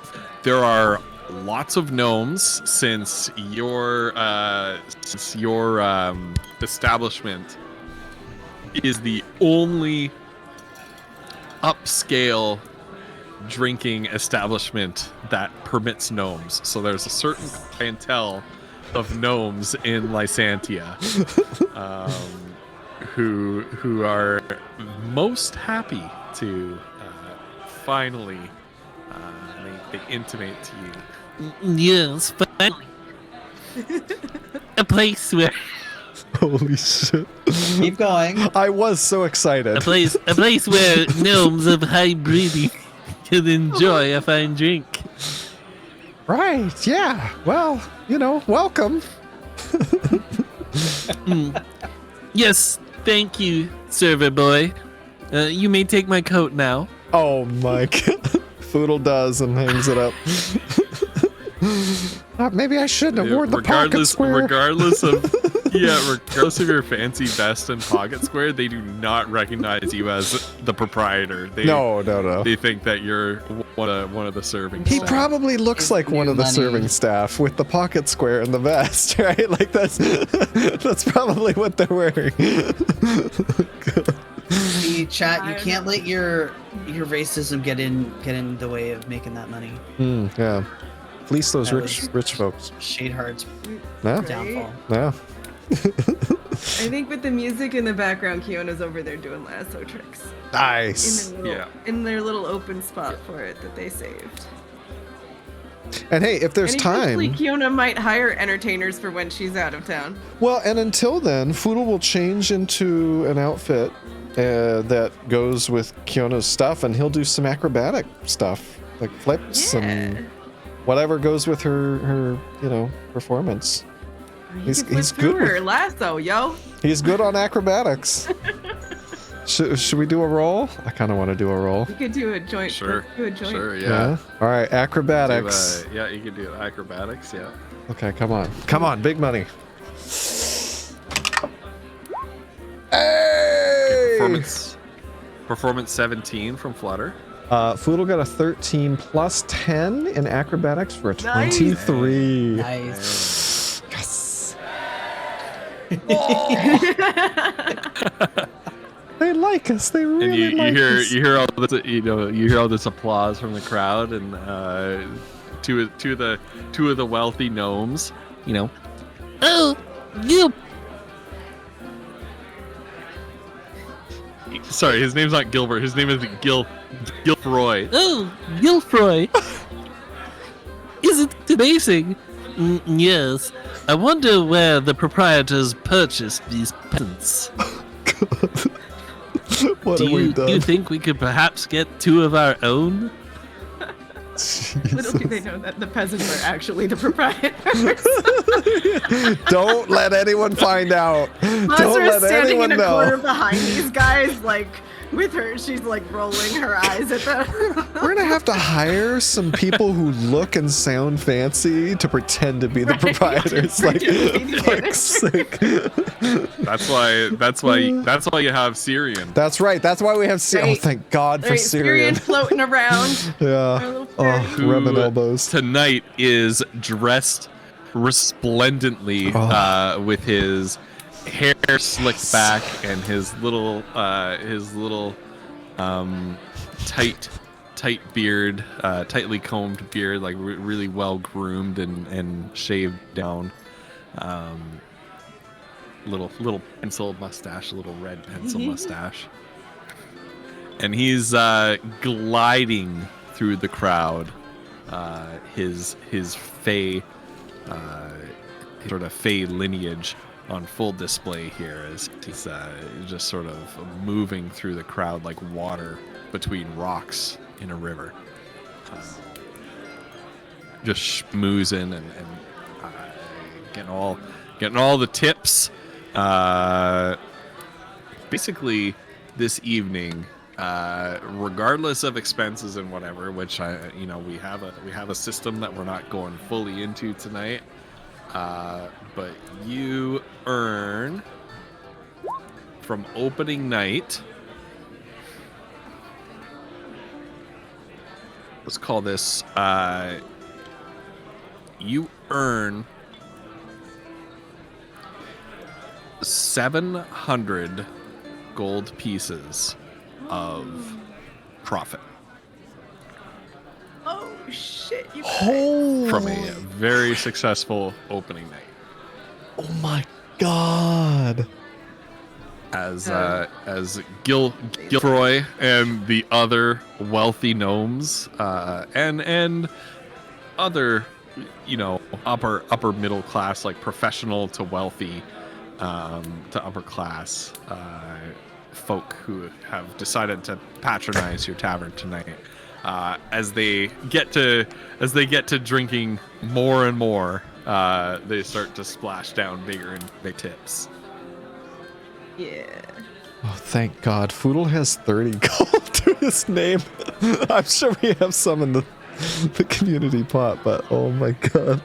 There are lots of gnomes since your establishment is the only upscale drinking establishment that permits gnomes. So there's a certain clientele of gnomes in Lysantia who are most happy to finally they intimate to you. Yes, finally. A place where Holy shit. Keep going. I was so excited. a place where gnomes of high breeding can enjoy a fine drink. Right, yeah. Well, you know, welcome. Yes, thank you, server boy. You may take my coat now. Oh my god. Foodle does and hangs it up. Maybe I shouldn't have worn the pocket square. Regardless of your fancy vest and pocket square, they do not recognize you as the proprietor. No. They think that you're one of the serving He staff. probably looks like one of the Money. serving staff with the pocket square and the vest, right? Like that's probably what they're wearing. See, chat. You I can't know. let your racism get in the way of making that money. Yeah. Fleece those That rich was- folks. Shadeheart's No, downfall. no. I think with the music in the background, Kiona's over there doing lasso tricks. Nice. In their little open spot for it that they saved. And hey, if there's and eventually time, Kiona might hire entertainers for when she's out of town. well, and until then, Foodle will change into an outfit that goes with Kiona's stuff, and he'll do some acrobatic stuff, like flips Yeah. and whatever goes with her performance. He's Flip good. through her With, lasso, yo. he's good on acrobatics. Should we do a roll? I kind of want to do a roll. You could do a joint. Sure. Do a joint. Sure, yeah. All right, acrobatics. Yeah, you can do acrobatics, yeah. Okay, come on, big money. Hey! Performance 17 from Flutter. Foodle got a 13 plus 10 in acrobatics for a Nice. 23. Nice. Yes. They like us. They really And you like us. hear all this you hear all this applause from the crowd, and two of the wealthy gnomes, Oh, Gil. Sorry, his name's not Gilbert. His name is Gilfroy. Oh, Gilfroy. Isn't it amazing? Yes. I wonder where the proprietors purchased these patents. What have we done? Do you think we could perhaps get 2 of our own? Little do they know that the peasants are actually the proprietors. Don't let anyone find out. Don't Mazra let is standing anyone in a know. corner behind these guys, like with her. She's like rolling her eyes at them. We're gonna have to hire some people who look and sound fancy to pretend to be the Right. proprietors. Like, Pretend to be the fuck's sake. That's why you have Syrian. That's right. That's why we have Syrian. Oh, Right. thank God for Right, Syrian. floating around. Our Yeah. little Oh, fairy. rubbing elbows. Tonight is dressed resplendently with his hair slicked back and his little tight beard, tightly combed beard, like really well groomed and shaved down. Little pencil mustache, a little red pencil mustache, and he's gliding through the crowd. His fey, sort of fey lineage on full display here as he's just sort of moving through the crowd like water between rocks in a river. Just schmoozing and getting all the tips. Basically, this evening, regardless of expenses and whatever, which we have a system that we're not going fully into tonight. But you earn from opening night. Let's call this. You earn 700 gold pieces of profit Oh shit! You guys. Holy. from a very successful opening night. Oh my God. As Gilfroy and the other wealthy gnomes and other upper middle class, like professional to wealthy to upper class folk who have decided to patronize your tavern tonight, as they get to drinking more and more, they start to splash down bigger and big tips. Yeah. Oh, thank God. Foodle has 30 gold to his name. I'm sure we have some in the community pot, but oh my God.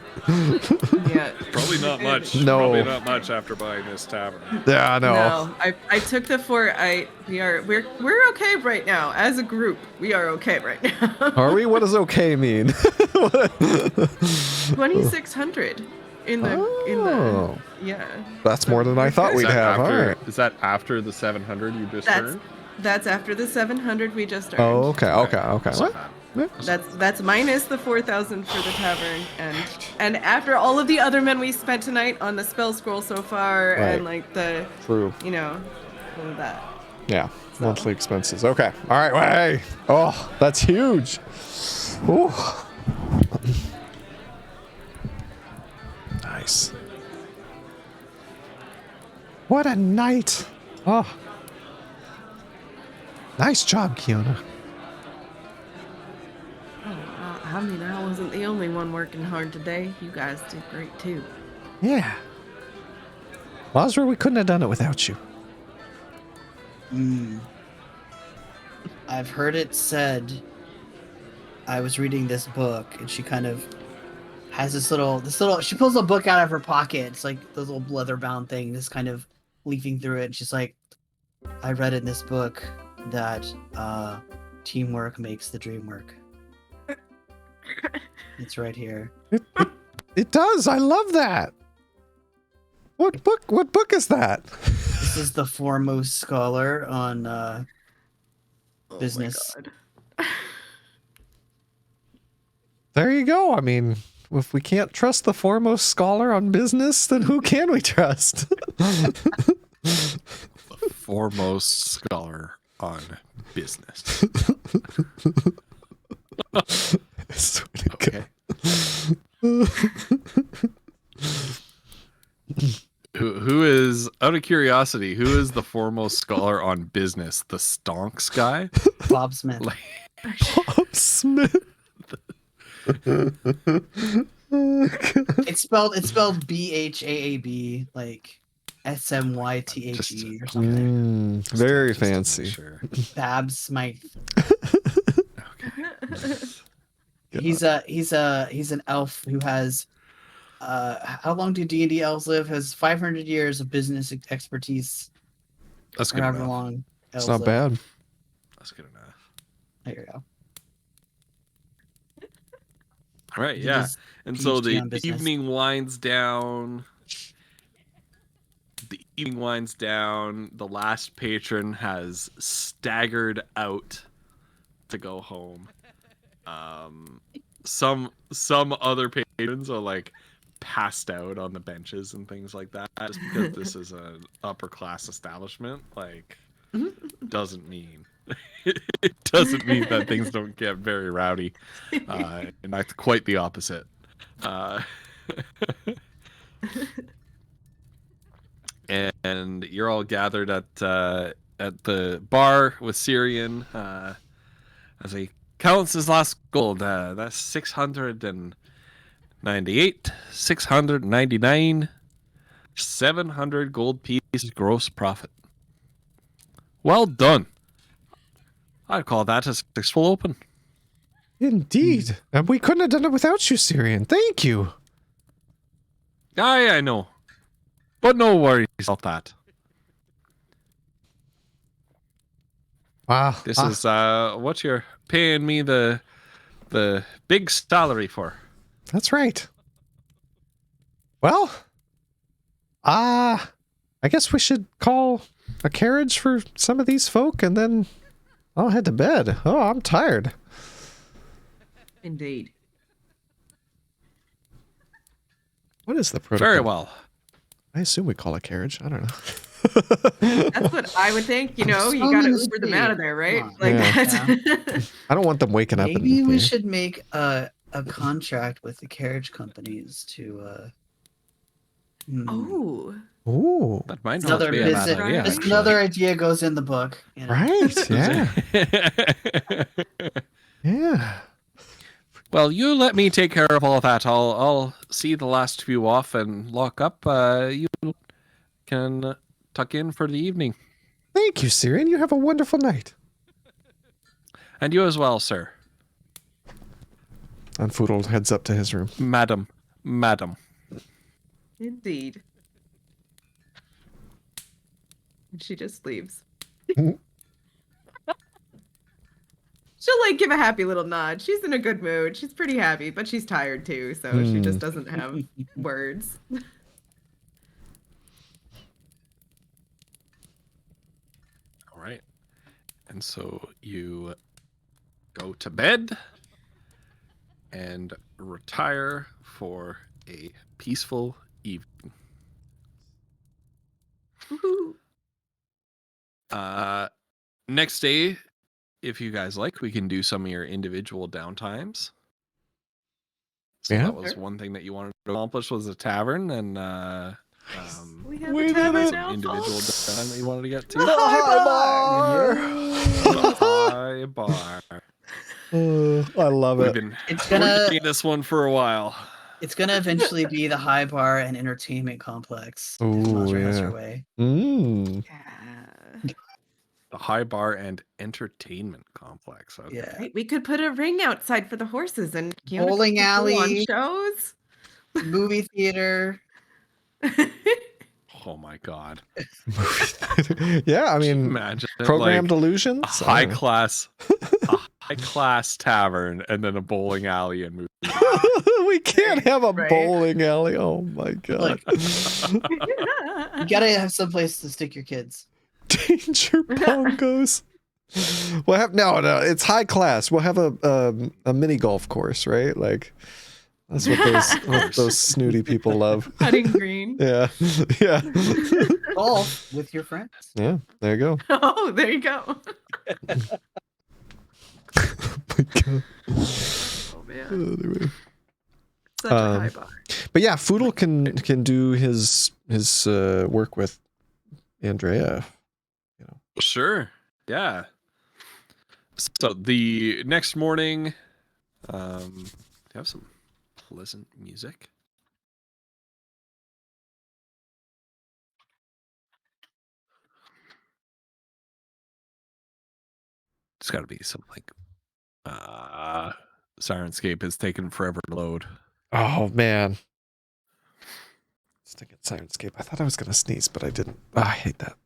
Yeah. Probably not much. No. Probably not much after buying this tavern. Yeah, no. No, I took the 4. We're okay right now as a group. We are okay right now. Are we? What does okay mean? 2,600 in the yeah. That's more than I thought we'd have. All right. Is that after the 700 you just earned? That's after the 700 we just earned. Oh, okay. That's What? not bad. That's minus the 4,000 for the tavern, and after all of the other men we spent tonight on the spell scroll so far, Right. and like the True. all of that. Yeah. Monthly expenses. Okay. All right. Well, hey. Oh, that's huge. Ooh. Nice. What a night. Oh. Nice job, Kiona. I mean, I wasn't the only one working hard today. You guys did great too. Yeah. Mazra, we couldn't have done it without you. I've heard it said. I was reading this book, and she kind of has this little. She pulls a book out of her pocket. It's like those little leather-bound thing, just kind of leafing through it. And she's like, "I read in this book that teamwork makes the dream work." It's right here. It does. I love that. What book is that? This is the foremost scholar on business. Oh my God. There you go. I mean, if we can't trust the foremost scholar on business, then who can we trust? Foremost scholar on business. I swear to Okay. Who is, out of curiosity, who is the foremost scholar on business? The Stonks guy? Bob Smith. Like, Bob Smith. It's spelled BHAAB, like SMYTHE or something. Very just to make fancy. sure. Bab Smythe. Okay. He's an elf who has how long do D&D elves live? Has 500 years of business expertise. That's Or good however enough. long. It's elves not live. bad. That's good enough. There you go. All right, He yeah. does And so PhD the on business. evening winds down. The evening winds down. The last patron has staggered out to go home. Some other patrons are like passed out on the benches and things like that. Just because this is an upper class establishment, like, doesn't mean it doesn't mean that things don't get very rowdy. In fact, quite the opposite. And you're all gathered at the bar with Syrian as he counts his last gold. That's 698, 699, 700 gold pieces gross profit. Well done. I'd call that a successful open. Indeed. And we couldn't have done it without you, Syrian. Thank you. Aye, I know. But no worries about that. Wow. This is what you're paying me the big salary for. That's right. Well, I guess we should call a carriage for some of these folk and then I'll head to bed. Oh, I'm tired. Indeed. What is the protocol? Very well. I assume we call a carriage. I don't know. That's what I would think. You know, you Strong gotta in the Uber them state. out of there, right? Come on. Like Yeah. that's. I don't want them waking up. Maybe in we here. should make a contract with the carriage companies to Oh. Ooh. That might It's not another be a bad business. idea. Just actually. another idea goes in the book. You know? Right. Yeah. Yeah. Well, you let me take care of all that. I'll see the last few off and lock up. You can tuck in for the evening. Thank you, Syrian. You have a wonderful night. And you as well, sir. And Foodle heads up to his room. Madam. Indeed. And she just leaves. She'll like give a happy little nod. She's in a good mood. She's pretty happy, but she's tired too, so she just doesn't have words. All right. And so you go to bed and retire for a peaceful evening. Woohoo. Next day, if you guys like, we can do some of your individual downtimes. So Yeah. that was one thing that you wanted to accomplish was a tavern, and We have We a did tavern it. now, individual folks. downtime that you wanted to get to. The high bar. High bar. I love We've it. been It's gonna working this one for a while. it's gonna eventually be the high bar and entertainment complex. if Ooh, Mazra has yeah. her way. Mm. Yeah. The high bar and entertainment complex. Okay. Yeah. Right, we could put a ring outside for the horses and you know, Bowling go on alley. shows. Movie theater. Oh my god. Yeah, I mean, Imagine programmed like, illusions. a high class tavern and then a bowling alley and movie. We can't have a Right. bowling alley. Oh my god. You gotta have someplace to stick your kids. Danger bongos. We'll have no. It's high class. We'll have a mini golf course, right? Like That's what those snooty people love. Cutting green. Yeah. Yeah. Golf with your friends. Yeah, there you go. Oh, there you go. My God. Oh man, Anyway. such a high bar. But yeah, Foodle can do his work with Andrea. Sure. Yeah. So the next morning, you have some pleasant music. It's got to be some like Sirenscape has taken forever to load. Oh man. Stick at Sirenscape. I thought I was gonna sneeze, but I didn't. I hate that.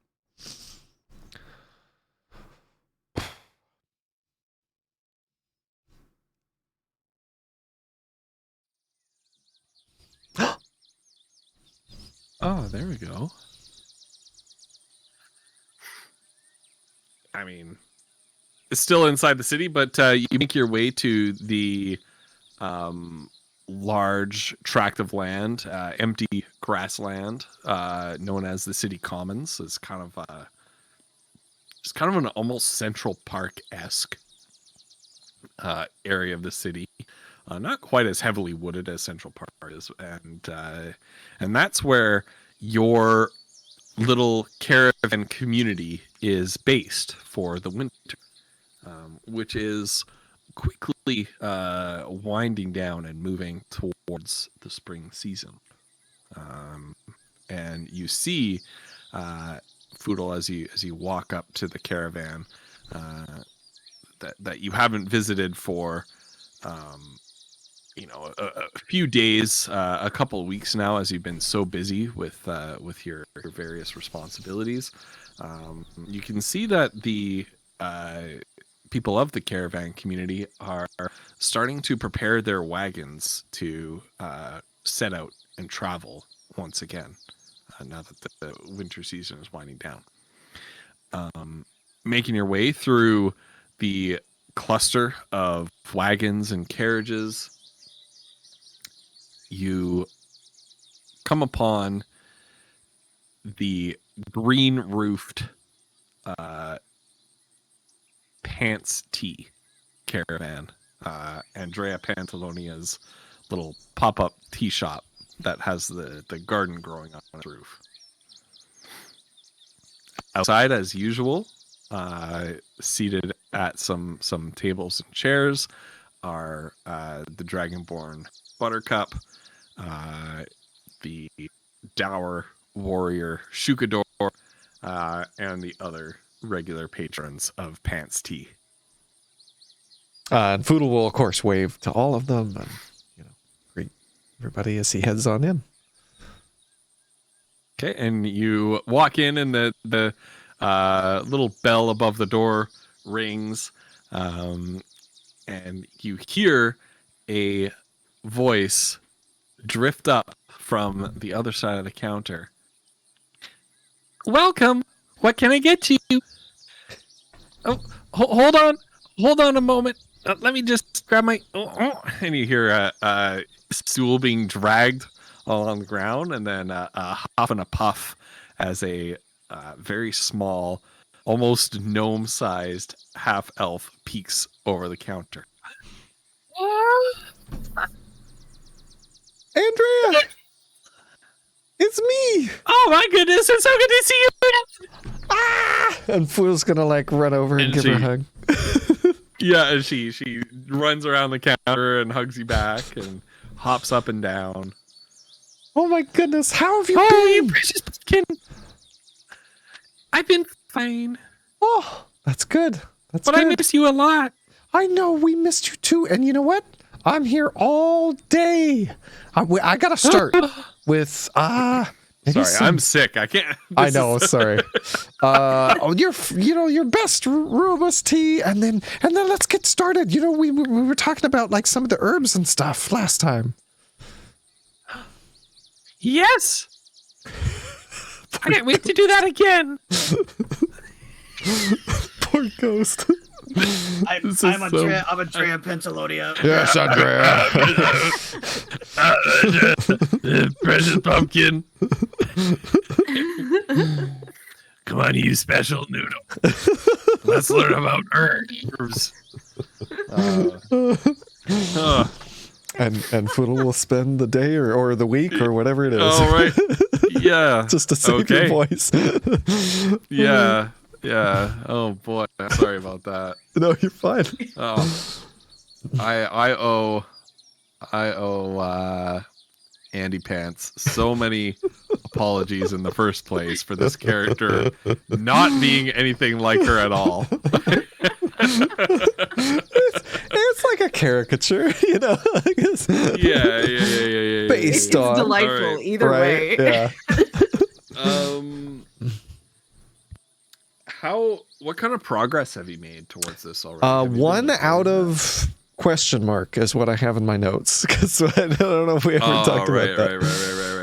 Oh, there we go. I mean, it's still inside the city, but you make your way to the large tract of land, empty grassland, known as the City Commons. It's kind of an almost Central Park-esque area of the city. Not quite as heavily wooded as Central Park is, and that's where your little caravan community is based for the winter, which is quickly winding down and moving towards the spring season. And you see Foodle as you walk up to the caravan that you haven't visited for a few days, a couple of weeks now, as you've been so busy with your various responsibilities. You can see that the people of the caravan community are starting to prepare their wagons to set out and travel once again, now that the winter season is winding down. Making your way through the cluster of wagons and carriages, you come upon the green-roofed Pants Tea caravan, Andrea Pantalonia's little pop-up tea shop that has the garden growing on its roof. Outside, as usual, seated at some tables and chairs, are the Dragonborn Buttercup, the dour warrior Shukador, and the other regular patrons of Pants Tea. And Foodle will, of course, wave to all of them and greet everybody as he heads on in. Okay, and you walk in, and the little bell above the door rings, and you hear a voice drift up from the other side of the counter. Welcome. What can I get you? Oh, hold on a moment. Let me just grab my. And you hear a stool being dragged along the ground, and then a huff and a puff as a very small, almost gnome-sized half-elf peeks over the counter. Andrea! It's me! Oh my goodness, it's so good to see you! Ah! And Foodle's gonna run over and give her a hug. Yeah, and she runs around the counter and hugs you back and hops up and down. Oh my goodness, how have you Oh, been? you precious pumpkin! I've been fine. Oh, that's good. That's But good. I miss you a lot. I know, we missed you too. And you know what? I'm here all day. I gotta start with maybe Sorry, I'm sick. I can't. I know. Sorry. Your best robust tea, and then let's get started. We were talking about some of the herbs and stuff last time. Yes! I can't wait to do that again. Poor ghost. I'm This is I'm so- Andrea Pentalonia. Yes, Andrea. Precious pumpkin. Come on, you special noodle. Let's learn about herbs. and Foodle will spend the day or the week or whatever it is. All right. Yeah. Just to save your Okay. voice. Yeah. Yeah. Oh boy. Sorry about that. No, you're fine. Oh. I owe Andy Pants so many apologies in the first place for this character not being anything like her at all. It's like a caricature, you know. I guess. Yeah. Based It's on delightful Alright. either way. Yeah. What kind of progress have you made towards this already? Have you been One recording out that? of question mark is what I have in my notes because I don't know if we ever talked about that.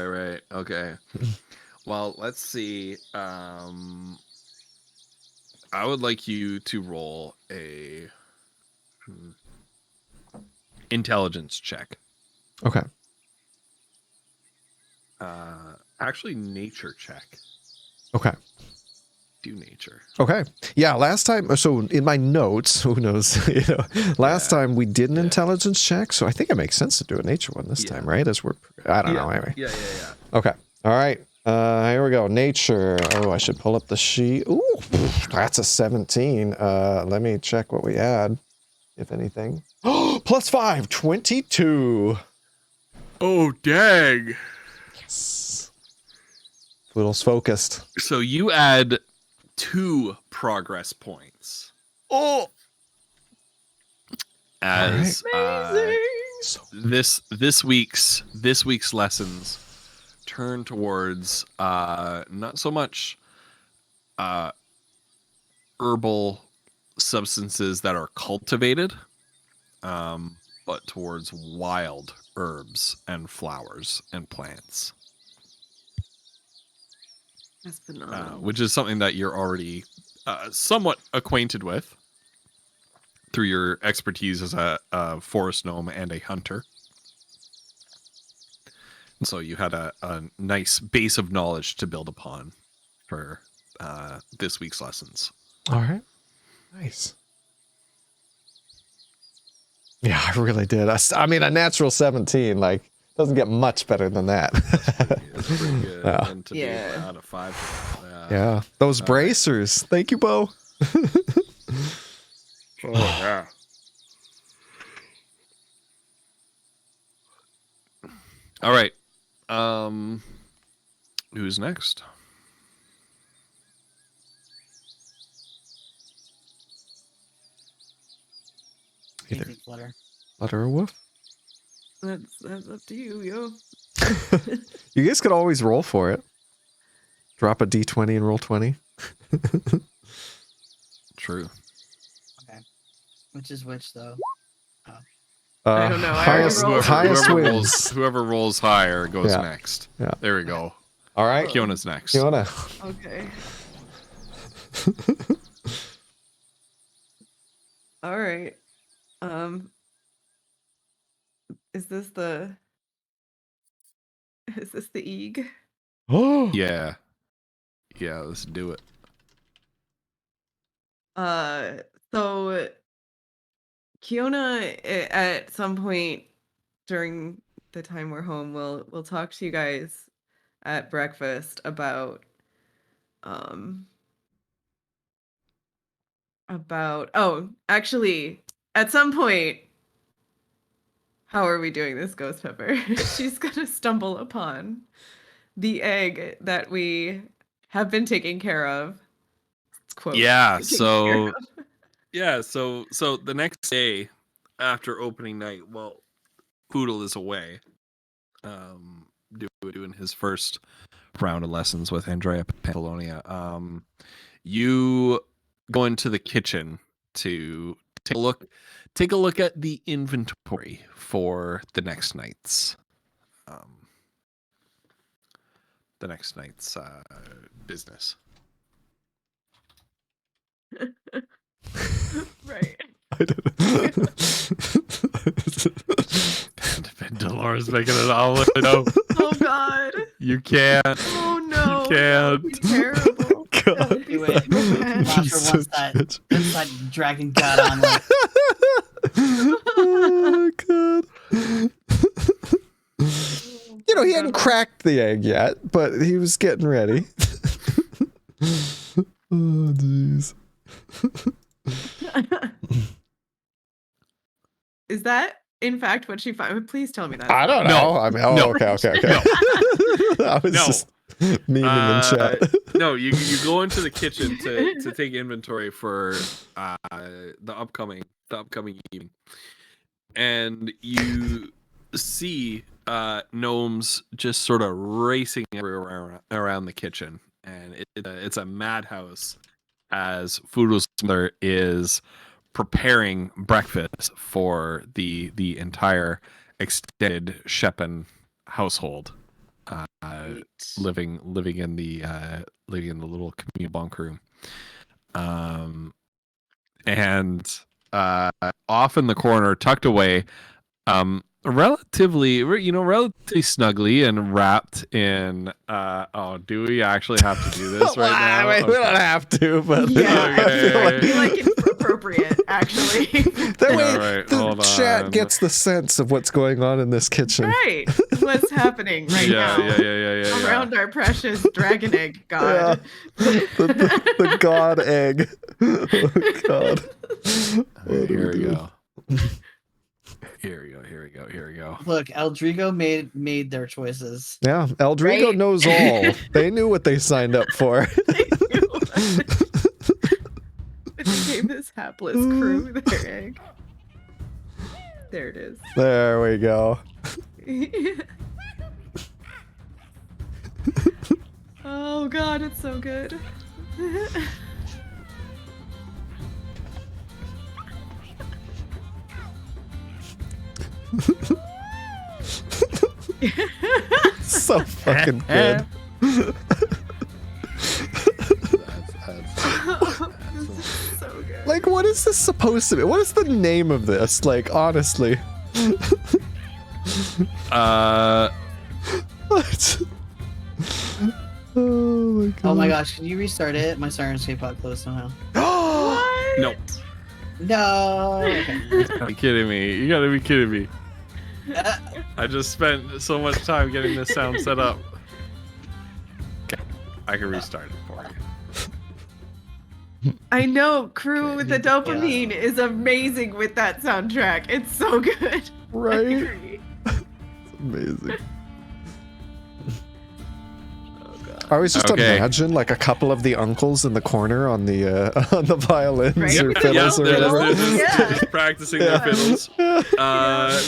Right. Okay. Well, let's see. I would like you to roll a intelligence check. Okay. Actually, nature check. Okay. Do nature. Okay. Yeah, last time, so in my notes, who knows, last time we did an intelligence check, so I think it makes sense to do a nature one this time, right? I don't know, anyway. Yeah. Okay. All right. Here we go. Nature. Oh, I should pull up the sheet. Ooh, that's a 17. Let me check what we add, if anything. Oh, +5, 22. Oh, dang. Yes. Poodle's focused. So you add 2 progress points. Oh. As So, this week's lessons turn towards not so much herbal substances that are cultivated, but towards wild herbs and flowers and plants, That's phenomenal. which is something that you're already somewhat acquainted with through your expertise as a forest gnome and a hunter. So you had a nice base of knowledge to build upon for this week's lessons. all right. Nice. Yeah, I really did. I mean, a natural 17, like, doesn't get much better than that. That's pretty good. Yeah. And to Yeah. be out of 5. Yeah. Those bracers. Thank you, Bo. Oh, yeah. All right. Who's next? Either Anything Flutter. Flutter or Woof. That's up to you, yo. You guys could always roll for it. Drop a d20 and roll 20. True. Okay. Which is which though? I don't know, I already Highest, rolled. highest whoever wins. whoever rolls higher goes Yeah. next. Yeah. There we go. All right. Fiona's next. Fiona. Okay. All right. Is this the Eeg? Oh. Yeah. Yeah, let's do it. So Kiona at some point during the time we're home will talk to you guys at breakfast about actually at some point, how are we doing this, Ghost Pepper? She's gonna stumble upon the egg that we have been taking care of. It's quote. Yeah, taking care so of. so the next day after opening night, well, Poodle is away. Doing his first round of lessons with Andrea Pantalonia. You go into the kitchen to take a look at the inventory for the next night's business. Right. I don't know. Dolores making it all no. Oh God. You can't. Oh no. You That would be terrible. God. That would be Do it. so bad. Lasher Piece wants of that, shit. wants that dragon god omelet. Oh, God. You know, he hadn't cracked the egg yet, but he was getting ready. Oh, jeez. Is that in fact what she found? Please tell me that. I don't know. I mean, No. okay. I was No. just memeing in chat. No, you go into the kitchen to take inventory for the upcoming evening, and you see gnomes just sort of racing around the kitchen, and it's a madhouse as Fudo's mother is preparing breakfast for the entire extended Sheppen household, living in the little communal bunk room, and off in the corner, tucked away, relatively snugly and wrapped in do we actually have to do this right now? I mean, we don't have to, but Yeah, Okay. I feel like it's appropriate, actually. that way Alright, the hold chat on. gets the sense of what's going on in this kitchen. Right. What's happening right now yeah. around our precious dragon egg god? The god egg. Oh, God. Alright, here we go. Here we go. Look, Eldrigo made their choices. Yeah, Eldrigo Right? knows all. They knew what they signed up for. It gave this hapless crew their egg. There it is. There we go. Oh God, it's so good. So fucking good. This is so good. Like, what is this supposed to be? What is the name of this? Like, honestly. What? Oh my God. Oh my gosh, can you restart it? My Sirenscape got closed somehow. What? No. No. Okay. You gotta be kidding me. You gotta be kidding me. I just spent so much time getting this sound set up. Okay, I can restart it for you. I know, crew with the Yeah. dopamine is amazing with that soundtrack. It's so good. I Right? agree. Amazing. Oh God. I always just Okay. imagine like a couple of the uncles in the corner on the violins Right? or fiddles or they're whatever. just Yeah. practicing Yeah. their fiddles.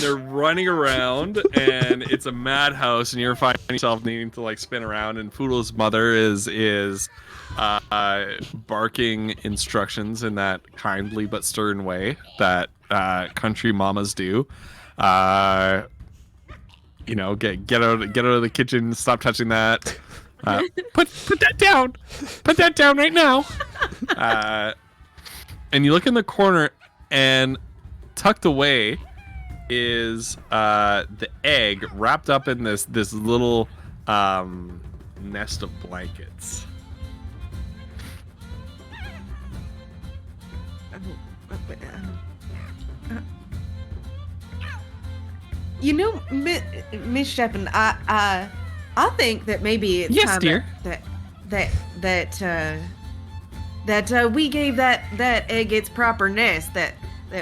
They're running around, and it's a madhouse, and you're finding yourself needing to like spin around. And Poodle's mother is barking instructions in that kindly but stern way that country mamas do. Get out of the kitchen. Stop touching that. Put that down. Put that down right now. And you look in the corner, and tucked away is the egg wrapped up in this little nest of blankets. You know, Miss Sheppin, I think that maybe it's Yes, time dear. that we gave that egg its proper nest that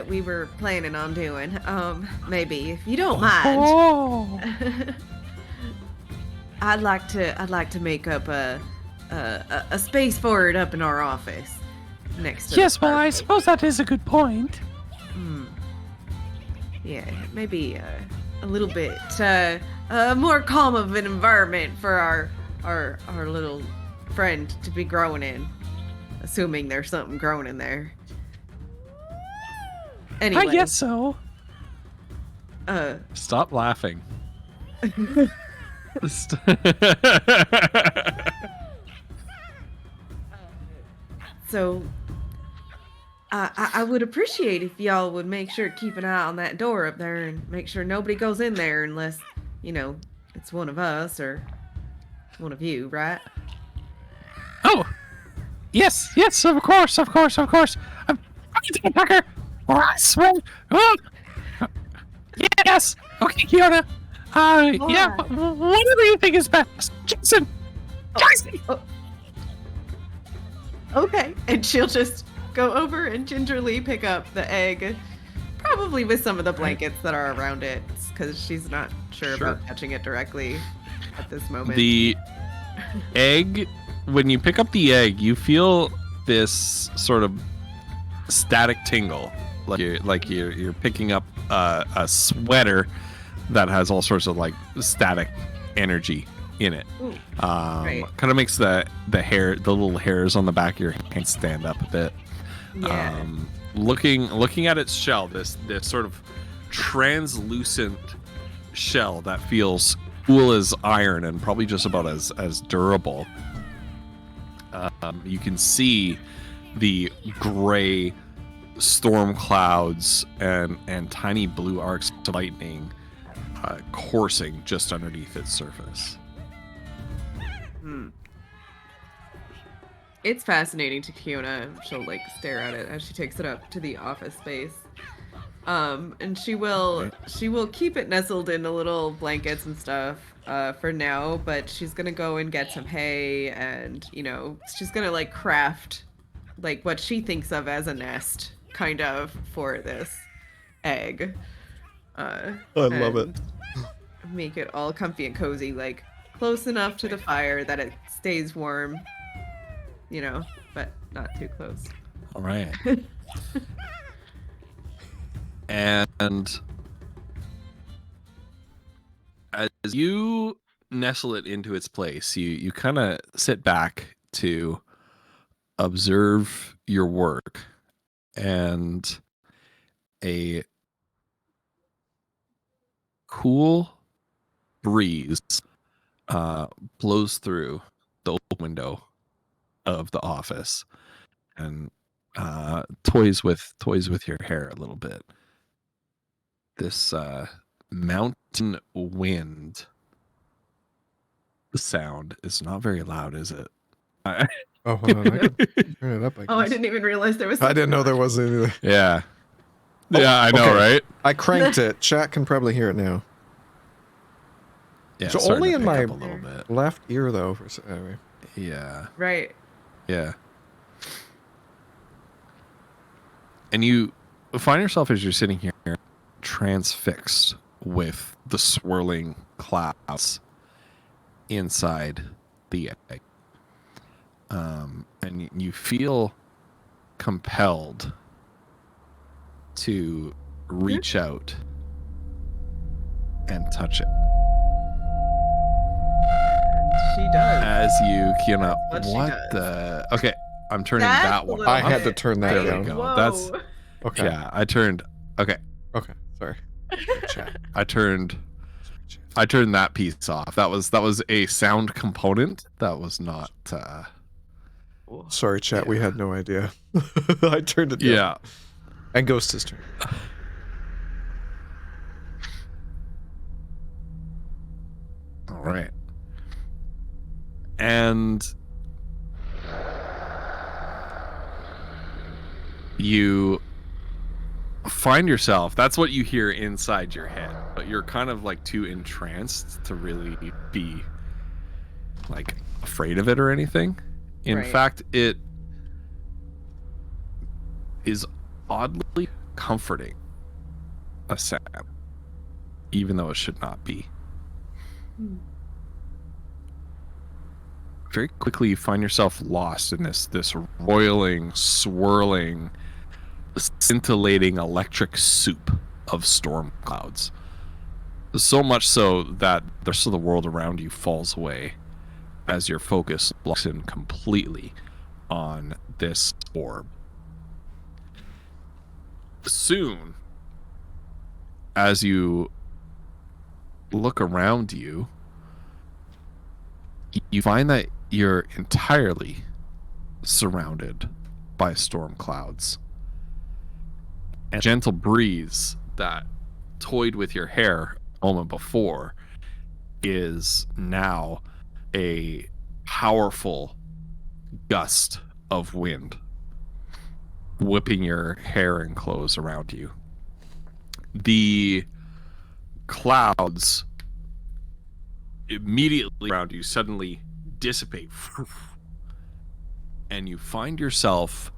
we were planning on doing. Maybe if you don't mind, Oh. I'd like to make up a space for it up in our office next to. Yes, the well, I party. suppose that is a good point. Yeah, maybe a little bit more calm of an environment for our little friend to be growing in, assuming there's something growing in there. Anyway, I guess so. Stop laughing. So I would appreciate if y'all would make sure to keep an eye on that door up there and make sure nobody goes in there unless, it's one of us or one of you, right? Oh, yes, of course. I'm Tucker. I swear. Oh, yes. Okay, Kiona. Yeah, whatever you think is best. Jason. Oh. Okay. And she'll just go over and gingerly pick up the egg, probably with some of the blankets that are around it, because she's not sure about touching it directly at this moment. The egg, when you pick up the egg, you feel this sort of static tingle, like you're picking up a sweater that has all sorts of like static energy in it. Kind of makes the little hairs on the back of your hand stand up a bit. Yeah. Looking at its shell, this sort of translucent shell that feels cool as iron and probably just about as durable. You can see the gray storm clouds and tiny blue arcs of lightning coursing just underneath its surface. It's fascinating to Kiona. She'll stare at it as she takes it up to the office space. And she will keep it nestled in the little blankets and stuff for now, but she's gonna go and get some hay and she's gonna craft what she thinks of as a nest kind of for this egg. I love it. Make it all comfy and cozy, close enough to the fire that it stays warm, but not too close. All right. And as you nestle it into its place, you kind of sit back to observe your work, and a cool breeze blows through the open window of the office and toys with your hair a little bit. This mountain wind sound is not very loud, is it? Oh, hold on. I can turn it up. I didn't even realize there was. I didn't know there was any. Yeah. Yeah, I know, okay. right? I cranked it. Chat can probably hear it now. Yeah, so only in my a little bit. left ear, though. Anyway. Yeah. Right. Yeah. And you find yourself as you're sitting here transfixed with the swirling clouds inside the egg. And you feel compelled to reach out and touch it. She does. As you, Kiana, What the... Okay, I'm turning That's that one I off. had to turn that There we down. go. Whoa. That's... Okay. Yeah, I turned... Okay. Okay. Sorry. Chat. I turned that piece off. That was a sound component. That was not... Sorry, chat. We had no idea. I turned it down. Yeah. And Ghost is turn. All right. And you find yourself, that's what you hear inside your head, but you're kind of too entranced to really be afraid of it or anything. In fact, it is oddly comforting a sound, even though it should not be. Very quickly you find yourself lost in this roiling, swirling, scintillating electric soup of storm clouds. So much so that the rest of the world around you falls away as your focus locks in completely on this orb. Soon, as you look around you, you find that you're entirely surrounded by storm clouds. And a gentle breeze that toyed with your hair a moment before is now a powerful gust of wind, whipping your hair and clothes around you. The clouds immediately around you suddenly dissipate, and you find yourself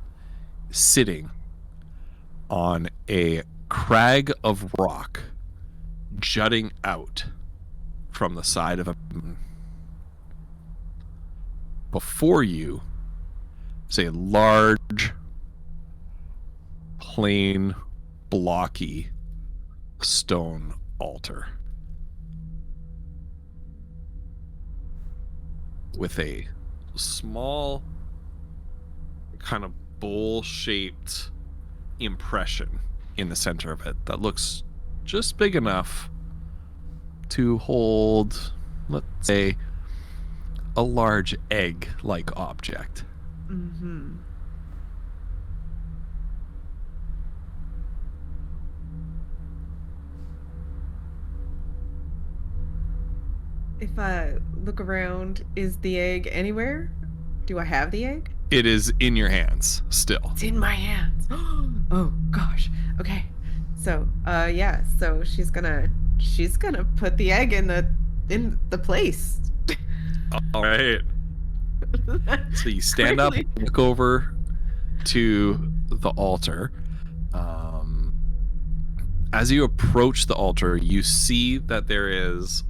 sitting on a crag of rock jutting out from the side of a mountain. Before you is a large, plain, blocky stone altar with a small, kind of bowl-shaped impression in the center of it that looks just big enough to hold, let's say, a large egg-like object. Mm-hmm. If I look around, is the egg anywhere? Do I have the egg? It is in your hands still. It's in my hands. Oh gosh. Okay. So, yeah. So she's gonna put the egg in the place. All right. So you stand up, and look over to the altar. As you approach the altar, you see that there is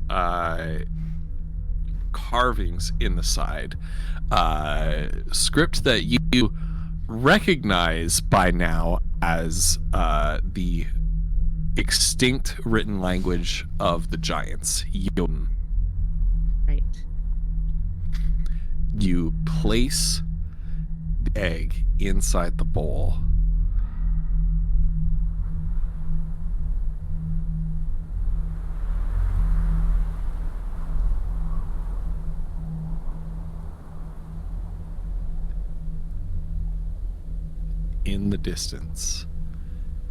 carvings in the side, script that you recognize by now as the extinct written language of the giants, Jotun. Right. You place the egg inside the bowl. In the distance,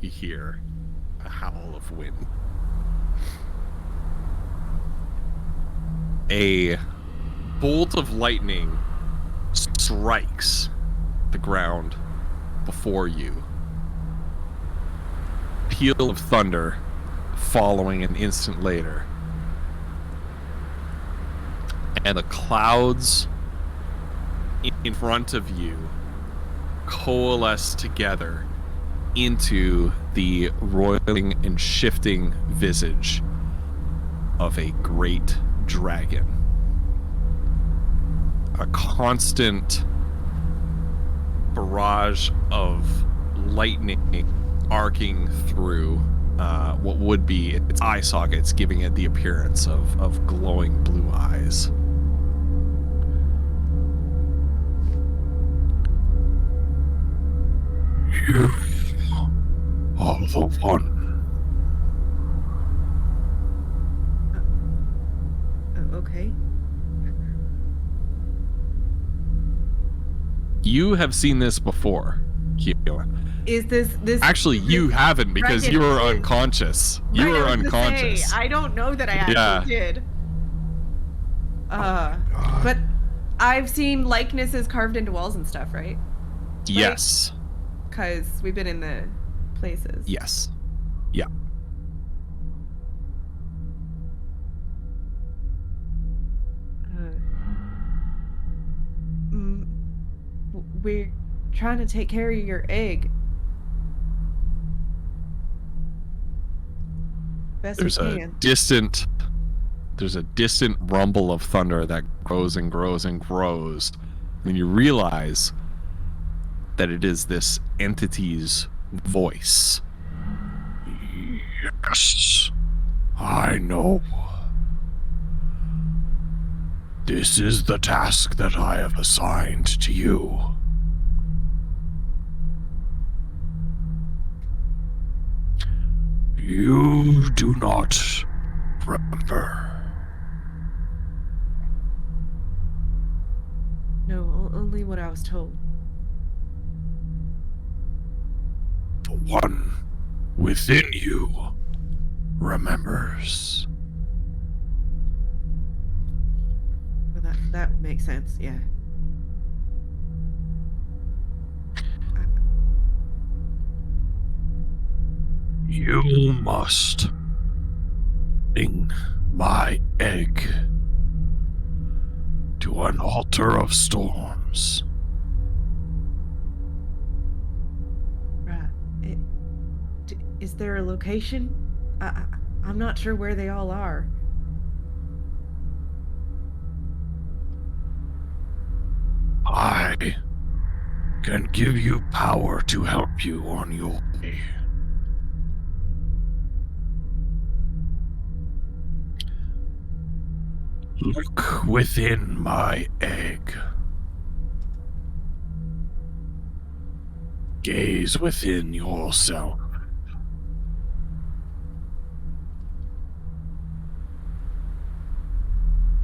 you hear a howl of wind. A bolt of lightning strikes the ground before you. Peal of thunder following an instant later. And the clouds in front of you coalesce together into the roiling and shifting visage of a great dragon. A constant barrage of lightning arcing through what would be its eye sockets, giving it the appearance of glowing blue eyes. You are the one. Okay. You have seen this before, Keelan. Is this Actually, you haven't, because you were unconscious. You Right, were I was gonna unconscious. say, I don't know that I actually did. But I've seen likenesses carved into walls and stuff, right? Yes. Because we've been in the places. Yes. Yeah. We're trying to take care of your egg. Best There's we a can. distant rumble of thunder that grows and grows and grows. And you realize that it is this entity's voice. Yes, I know. This is the task that I have assigned to you. You do not remember. No, only what I was told. The one within you remembers. Well, that makes sense, yeah. You must bring my egg to an altar of storms. Is there a location? I'm not sure where they all are. I can give you power to help you on your way. Look within my egg. Gaze within yourself.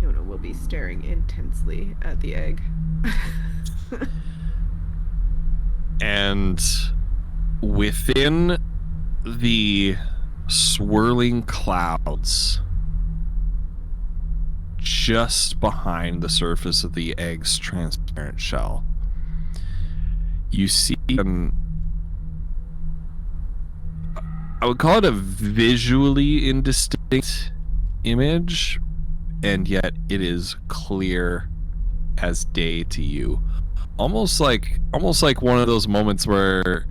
Fiona will be staring intensely at the egg. And within the swirling clouds, just behind the surface of the egg's transparent shell, you see I would call it a visually indistinct image, and yet it is clear as day to you. Almost like one of those moments where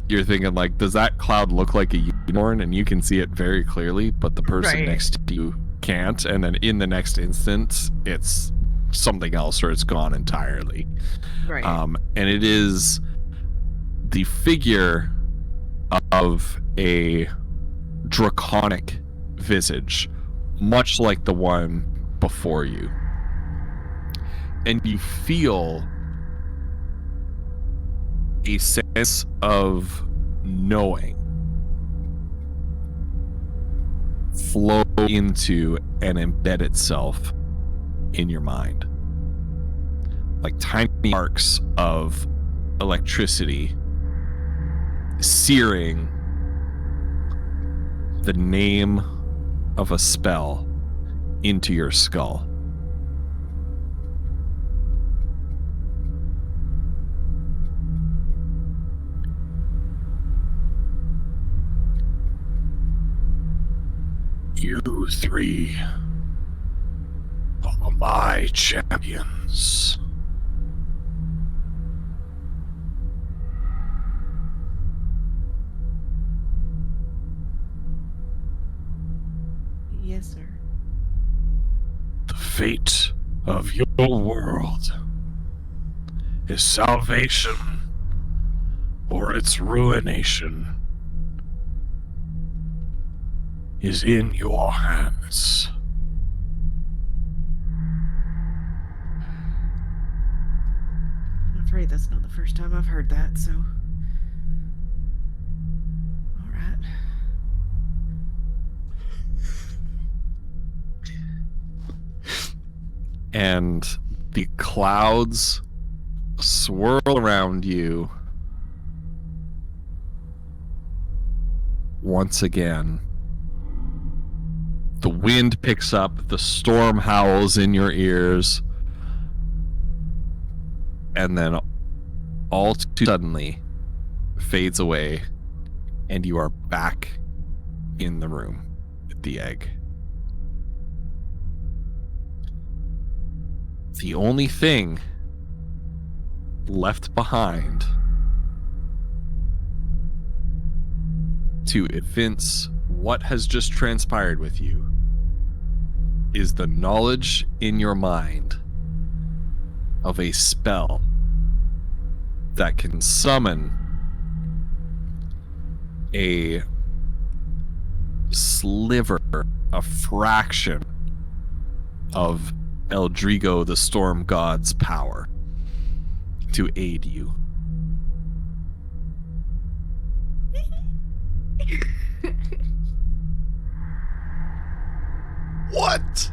you're thinking, like, does that cloud look like a unicorn? And you can see it very clearly, but the person next to you can't. And then in the next instant, it's something else, or it's gone entirely. Right. And it is the figure of a draconic visage, much like the one before you. And you feel a sense of knowing flow into and embed itself in your mind. Like tiny arcs of electricity searing the name of a spell into your skull. You three are my champions. Yes, sir. The fate of your world is salvation or its ruination is in your hands. I'm afraid that's not the first time I've heard that, so. All right. And the clouds swirl around you once again. The wind picks up, the storm howls in your ears, and then all too suddenly fades away, and you are back in the room with the egg. The only thing left behind to evince what has just transpired with you is the knowledge in your mind of a spell that can summon a sliver, a fraction of Eldrigo the Storm God's power to aid you. What?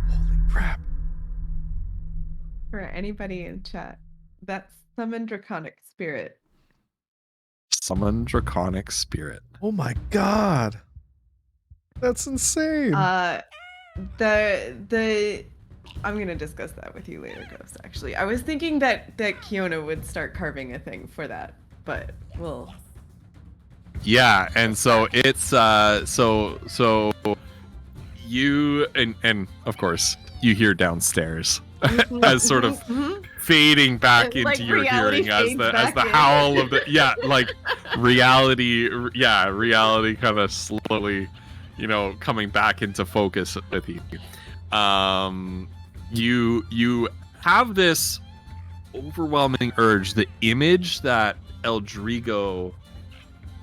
Holy crap. For anybody in chat, that's summon draconic spirit. summon draconic spirit. Oh my god. That's insane. The I'm gonna discuss that with you later, Ghost. Actually, I was thinking that Kiona would start carving a thing for that, but we'll. Yeah, and so it's so you and of course you hear downstairs as sort of fading back Like into your reality hearing as fades the back in. howl of the like reality kind of slowly, coming back into focus with you. You have this overwhelming urge, the image that Eldrigo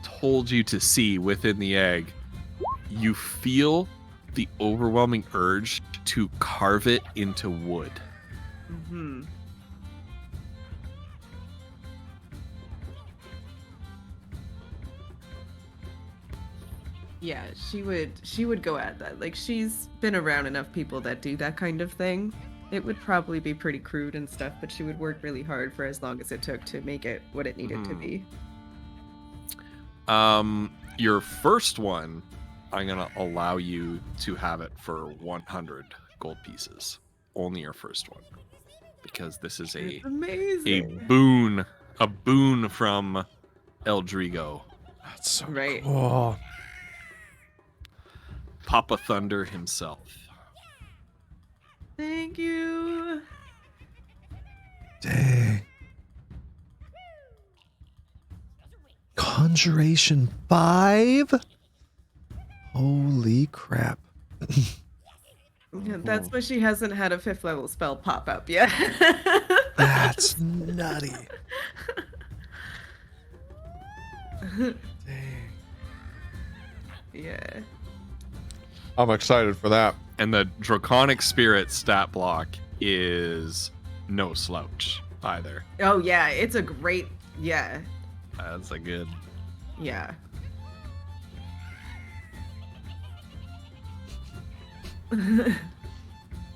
told you to see within the egg. You feel the overwhelming urge to carve it into wood. Mm-hmm. Yeah, she would go at that. Like, she's been around enough people that do that kind of thing. It would probably be pretty crude and stuff, but she would work really hard for as long as it took to make it what it needed to be. Your first one, I'm gonna allow you to have it for 100 gold pieces. Only your first one, because this is It's amazing. a boon from Eldrigo. That's so Right. cool. Papa Thunder himself. Thank you. Dang. Conjuration 5? Holy crap. Yeah, that's why she hasn't had a 5th level spell pop up yet. That's nutty. Dang. Yeah. I'm excited for that. And the Draconic Spirit stat block is no slouch either. Oh yeah, it's a great. Yeah. That's a good. Yeah.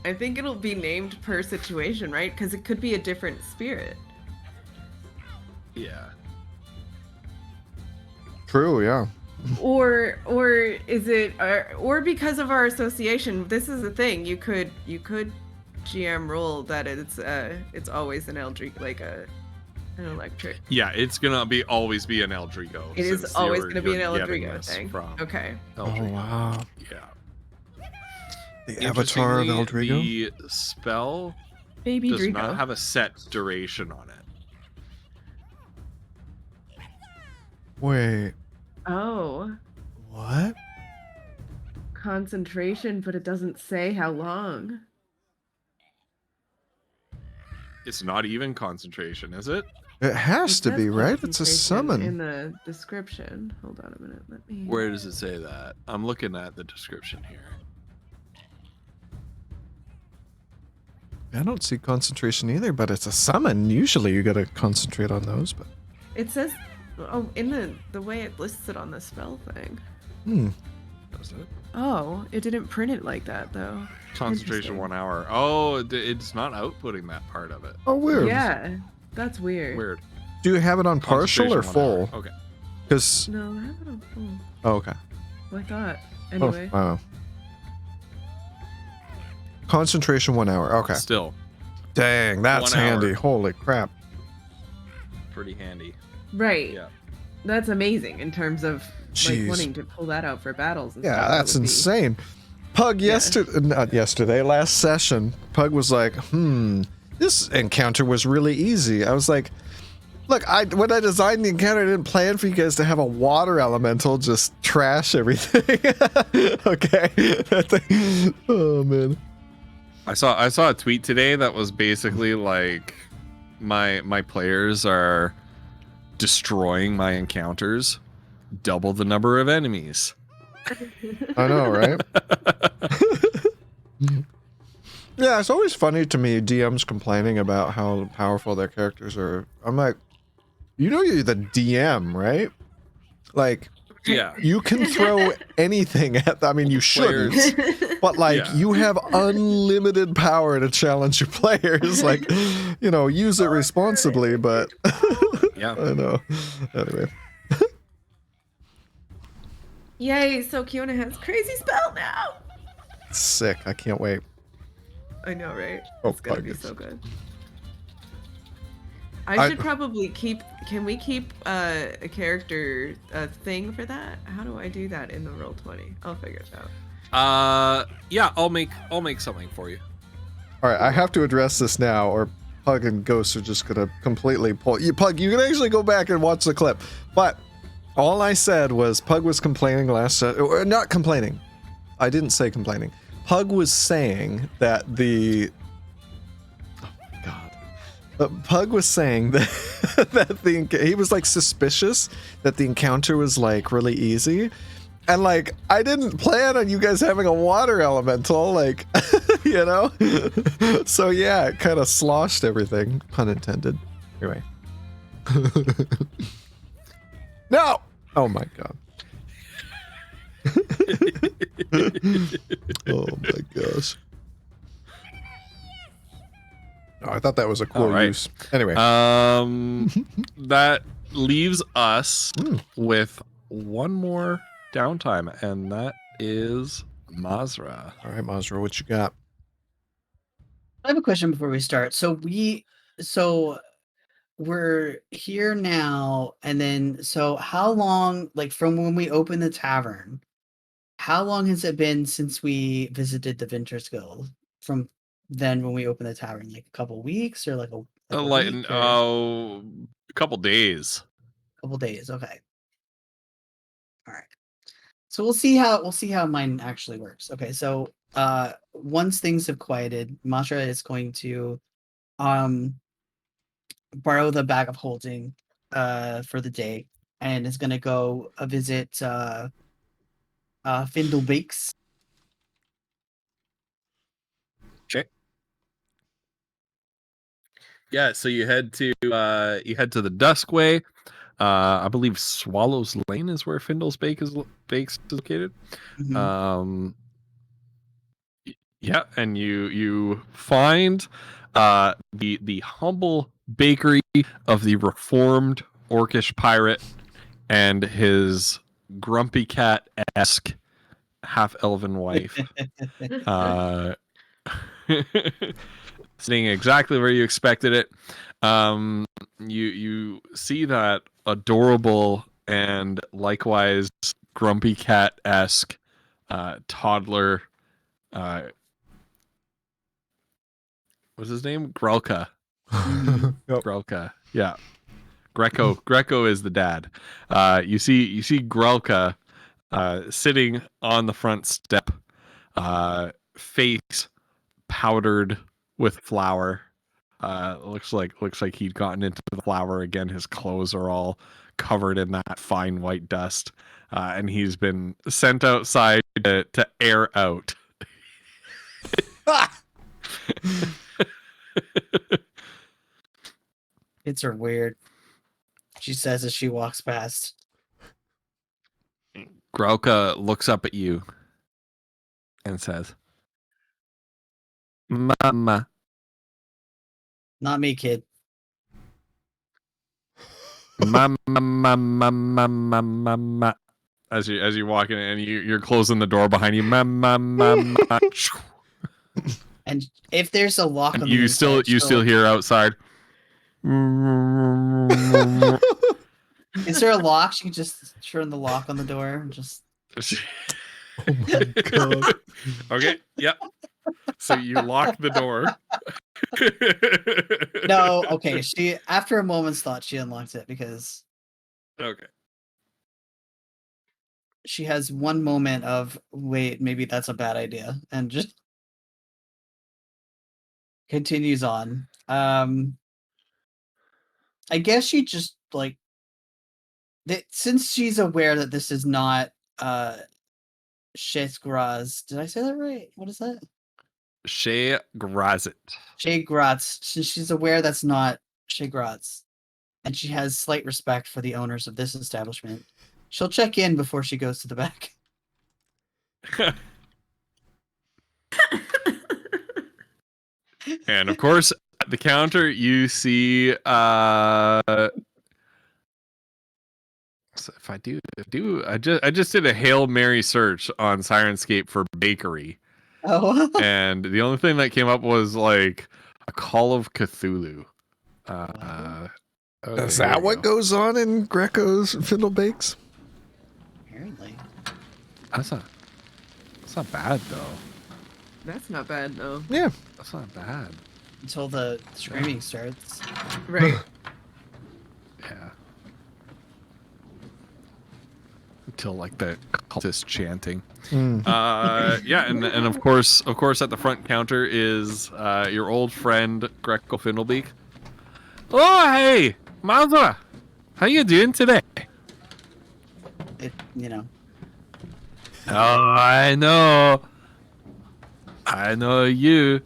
I think it'll be named per situation, right? Because it could be a different spirit. Yeah. True, yeah. Or is it or because of our association? This is the thing. You could GM rule that it's always an Eldritch, like an electric. Yeah, it's gonna always be an Eldrigo. It is since always you're going to be an getting Eldrigo this thing. from Okay. Eldrigo. Oh, wow. Yeah. The avatar of Interestingly, Eldrigo? The spell Baby does Drigo. not have a set duration on it. Wait, Oh, what? concentration, but it doesn't say how long. It's not even concentration, is it? It has It to says be, right? It's a concentration summon. in the description. Hold on a minute. Let me. Where does it say that? I'm looking at the description here. I don't see concentration either, but it's a summon. Usually you gotta concentrate on those, but... It says, oh, in the way it lists it on the spell thing. Hmm. Does it? Oh, it didn't print it like that though. Concentration Interesting. 1 hour. Oh, it's not outputting that part of it. Oh, weird. Yeah, that's weird. Weird. Do you have it on partial or Concentration 1 hour. full? Okay. Because... No, I have it on full. Oh, okay. Well, I thought. Anyway. Oh, wow. Concentration 1 hour. Okay. Still Dang, that's 1 hour. handy. Holy crap. pretty handy. Right. Yeah. That's amazing in terms of Jeez. like wanting to pull that out for battles. And Yeah, stuff. That that's would be- insane. Pug Yeah. last session, Pug was like, this encounter was really easy. I was like, look, when I designed the encounter, I didn't plan for you guys to have a water elemental just trash everything. Okay. Oh man. I saw a tweet today that was basically like my players are destroying my encounters, double the number of enemies. I know, right? Yeah, it's always funny to me, DMs complaining about how powerful their characters are. I'm like, you know you're the DM, right? Like, Yeah. you can throw anything at them. I mean, you shouldn't, but like, Yeah. you have unlimited power to challenge your players. Like, use it responsibly, but Yeah. I know. Anyway. Yay! So Kiona has crazy spell now. Sick. I can't wait. I know, right? Oh, It's gonna be Pug. so good. I should probably keep. Can we keep a character thing for that? How do I do that in the Roll20? I'll figure it out. Yeah, I'll make something for you. All right, I have to address this now, or Pug and Ghost are just gonna completely pull you. Pug, you can actually go back and watch the clip, but all I said was Pug was complaining or not complaining. I didn't say complaining. Pug was saying that Pug was saying that he was like suspicious that the encounter was like really easy, and like I didn't plan on you guys having a water elemental, like you know. So yeah, it kind of sloshed everything, pun intended. Anyway. No. Oh my god. Oh my gosh. Oh, I thought that was a cool All right. use. Anyway. That leaves us with one more downtime, and that is Mazra. All right, Mazra, what you got? I have a question before we start. So we're here now, and then so how long, like from when we opened the tavern, how long has it been since we visited the Vinters Guild? From then when we opened the tavern, like a couple weeks or like a week or A couple days. couple days? Okay. All right. So we'll see how mine actually works. Okay, so once things have quieted, Matra is going to borrow the bag of holding for the day and is gonna go visit Findlebeaks. Okay. Yeah, so you head to the Duskway. I believe Swallow's Lane is where Findle's Bakes is located. Mhm. Yeah, and you find the humble bakery of the reformed orcish pirate and his grumpy cat-esque half-elven wife. Sitting exactly where you expected it. You see that adorable and likewise grumpy cat-esque toddler. What's his name? Grelka. Mhm. Yep. Grelka. Yeah. Greco is the dad. You see Grelka sitting on the front step, face powdered with flour. Looks like he'd gotten into the flour again. His clothes are all covered in that fine white dust, and he's been sent outside to air out. Kids are weird. She says as she walks past. Grelka looks up at you and says, "Mama." Not me, kid. Ma. As you walk in and you're closing the door behind you. Ma. And if there's a lock And on you the still inside, she'll- hear outside. Is there a lock? She can just turn the lock on the door and just. Oh my god. Okay. Yep. So you lock the door. No, okay. She after a moment's thought, she unlocks it because Okay. she has one moment of wait, maybe that's a bad idea, and just continues on. I guess she just like that since she's aware that this is not Shesgraz. Did I say that right? What is that? Shea Grazit. Shea Graz. Since she's aware that's not Shea Graz, and she has slight respect for the owners of this establishment, she'll check in before she goes to the back. And of course, at the counter, you see. So if I just did a Hail Mary search on Sirenscape for bakery, Oh, and the only thing that came up was like a Call of Cthulhu. Okay, Is here that we what go. goes on in Greco's Fiddlebakes? apparently. That's not bad though. That's not bad though. Yeah. That's not bad. Until the screaming starts. Right. Yeah. Until like the cultist chanting. Yeah, and of course at the front counter is your old friend Greco Fiddlebeak. Oh hey, Mother, how you doing today? It, you know. Oh, I know you.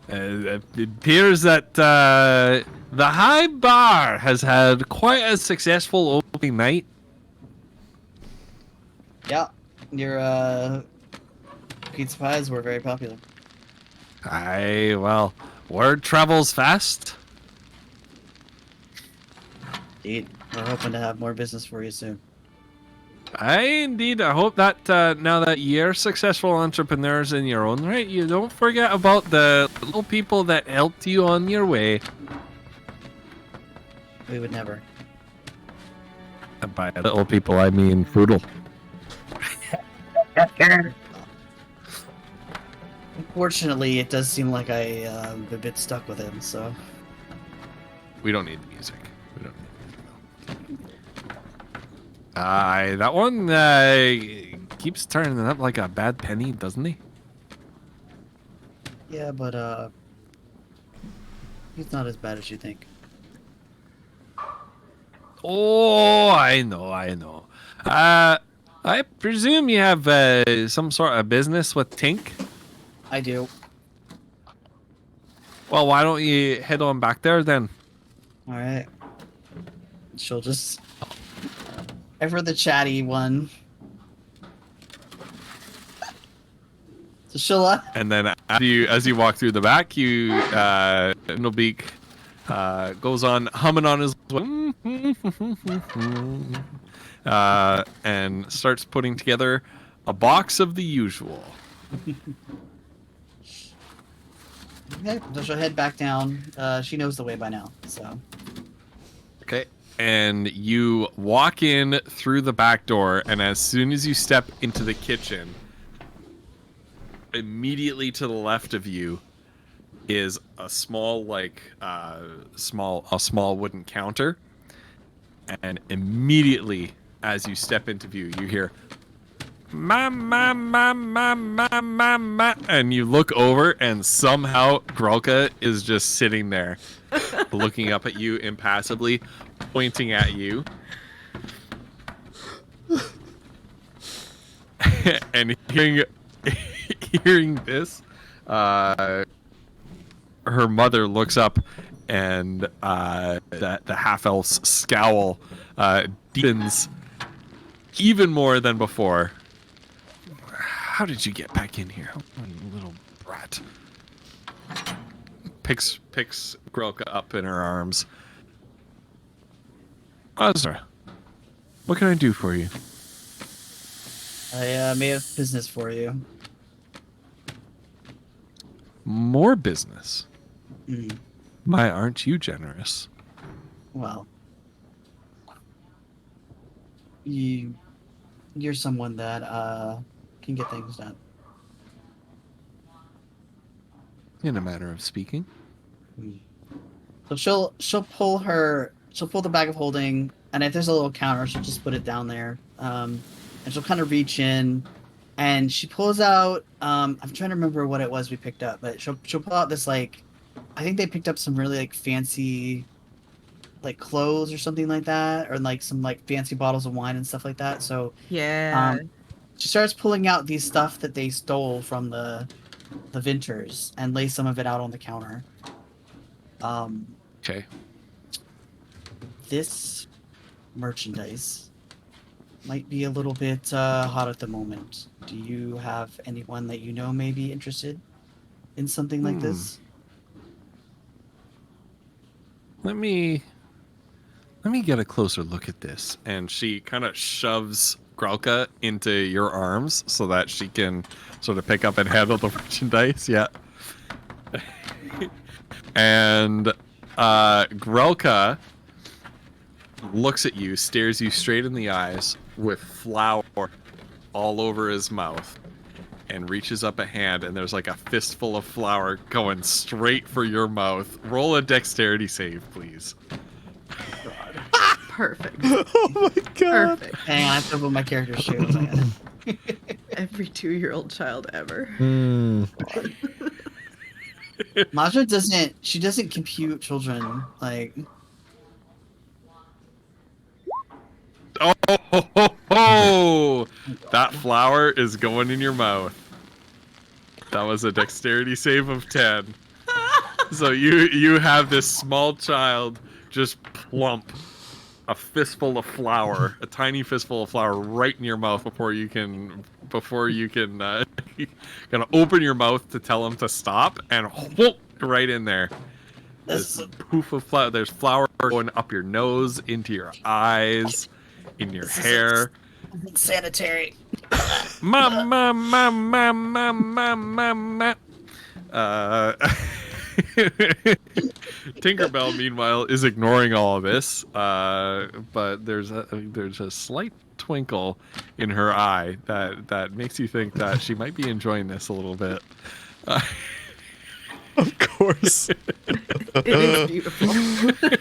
It appears that the High Bar has had quite a successful opening night. Yeah, your pizza pies were very popular. Aye, well, word travels fast. Indeed. We're hoping to have more business for you soon. Aye, indeed. I hope that now that you're successful entrepreneurs in your own right, you don't forget about the little people that helped you on your way. We would never. And by little people, I mean Foodle. Unfortunately, it does seem like I'm a bit stuck with him, so. We don't need the music. We don't need music, though. That one keeps turning up like a bad penny, doesn't he? Yeah, but he's not as bad as you think. Oh, I know. I presume you have some sort of business with Tink? I do. Well, why don't you head on back there then? All right. She'll just. Ever the chatty one. So she'll. And then as you walk through the back, Fiddlebeak goes on humming on his and starts putting together a box of the usual. Okay, so she'll head back down. She knows the way by now, so. Okay. And you walk in through the back door, and as soon as you step into the kitchen, immediately to the left of you is a small small wooden counter. And immediately as you step into view, you hear ma, and you look over, and somehow Grolka is just sitting there looking up at you impassively, pointing at you. And hearing this, her mother looks up, and the half-elf's scowl deepens even more than before. How did you get back in here, you little brat? Picks Grolka up in her arms. Azra, what can I do for you? I may have business for you. More business? Mm, My, aren't you generous? well, you're someone that can get things done. In a manner of speaking. Mm. So she'll pull the bag of holding, and if there's a little counter, she'll just put it down there. And she'll kind of reach in, and she pulls out. I'm trying to remember what it was we picked up, but she'll pull out this, like, I think they picked up some really like fancy, like, clothes or something like that, or like some like fancy bottles of wine and stuff like that. So Yeah. she starts pulling out these stuff that they stole from the Vinters and lay some of it out on the counter. Okay. This merchandise might be a little bit hot at the moment. Do you have anyone that you know may be interested in something like this? Let me let me get a closer look at this. And she kind of shoves Grelka into your arms so that she can sort of pick up and handle the merchandise. Yeah. And Grelka looks at you, stares you straight in the eyes with flour all over his mouth, and reaches up a hand, and there's like a fistful of flour going straight for your mouth. Roll a dexterity save, please. Perfect. Oh my god. Perfect. Hang on, I have to put my character's shoes. Every 2-year-old child ever. Hmm. Masha doesn't compute children. Like, Oh, that flour is going in your mouth. That was a dexterity save of 10. So you have this small child just plump a fistful of flour, a tiny fistful of flour, right in your mouth before you can kind of open your mouth to tell him to stop, and whoop, right in there. This poof of flour. There's flour going up your nose, into your eyes, in your hair. sanitary. Ma. Tinkerbell, meanwhile, is ignoring all of this, but there's a slight twinkle in her eye that makes you think that she might be enjoying this a little bit. Of course. It is beautiful.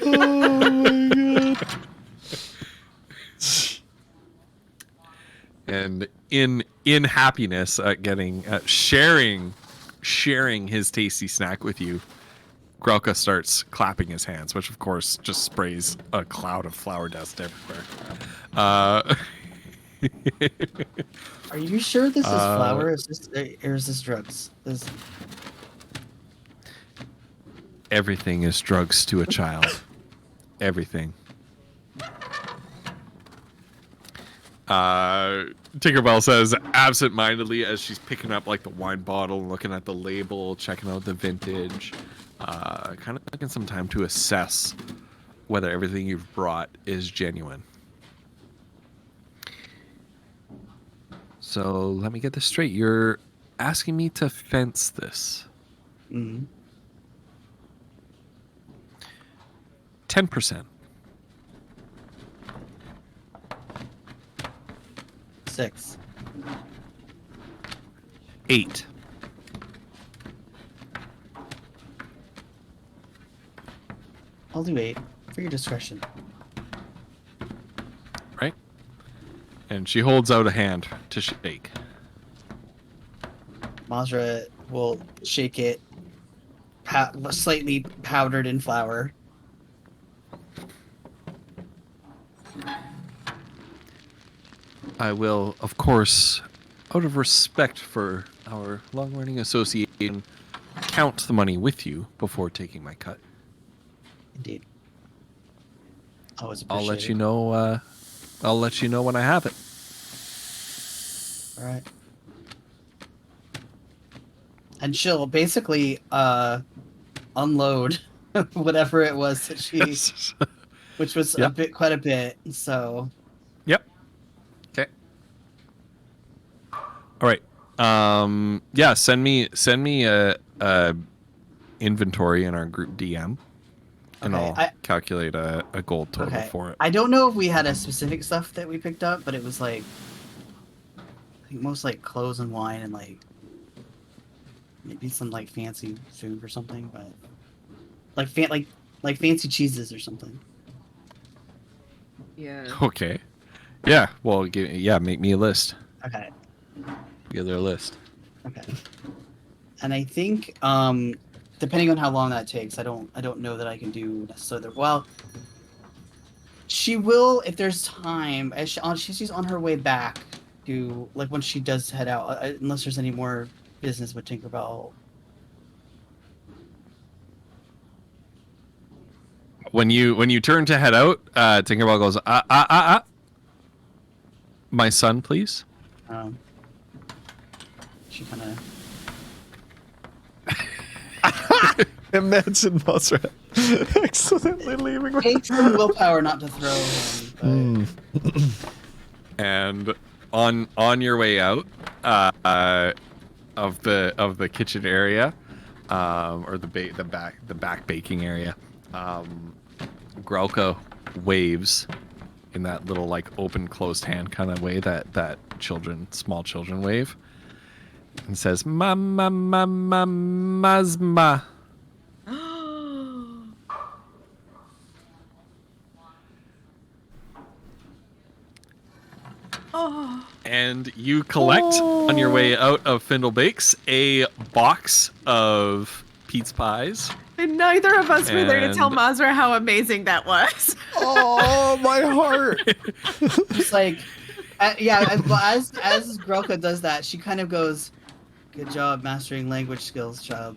Oh my god. And in happiness at getting sharing his tasty snack with you, Grelka starts clapping his hands, which of course just sprays a cloud of flour dust everywhere. Are you sure this is flour? Or is this drugs? Everything is drugs to a child. Everything. Tinkerbell says absent-mindedly as she's picking up like the wine bottle and looking at the label, checking out the vintage, kind of taking some time to assess whether everything you've brought is genuine. So let me get this straight. You're asking me to fence this. Mm-hmm. 10%. 6. 8. I'll do 8 for your discretion. Right? And she holds out a hand to shake. Mazra will shake it, slightly powdered in flour. I will, of course, out of respect for our long-running association, count the money with you before taking my cut. Indeed. Always I'll let appreciate you it. know. I'll let you know when I have it. All right. And she'll basically unload whatever it was that she, which was Yep. quite a bit. So Yep. Okay. All right. Yeah. Send me a inventory in our group DM, and Okay, I'll calculate a gold total okay. for it. I don't know if we had a specific stuff that we picked up, but it was like I think most like clothes and wine and like maybe some like fancy food or something, but like fancy cheeses or something. Yeah. Okay. Yeah. Well, make me a list. Okay. Together a list. Okay. And I think depending on how long that takes, I don't know that I can do necessarily. Well, she will if there's time. As she's on her way back to like when she does head out, unless there's any more business with Tinkerbell. When you turn to head out, Tinkerbell goes, my son, please. She kind Imagine Mozart accidentally leaving. Takes some willpower not to throw him. And on your way out of the kitchen area, or the back baking area, Grelka waves in that little like open closed hand kind of way that small children wave, and says "Mama, mama, mazma." Oh. And you collect on your way out of Findlebakes a box of Pete's pies. And neither of us were there to tell And- Mazra how amazing that was. Oh, my heart. Just like, yeah. As Grelka does that, she kind of goes, "Good job mastering language skills, child."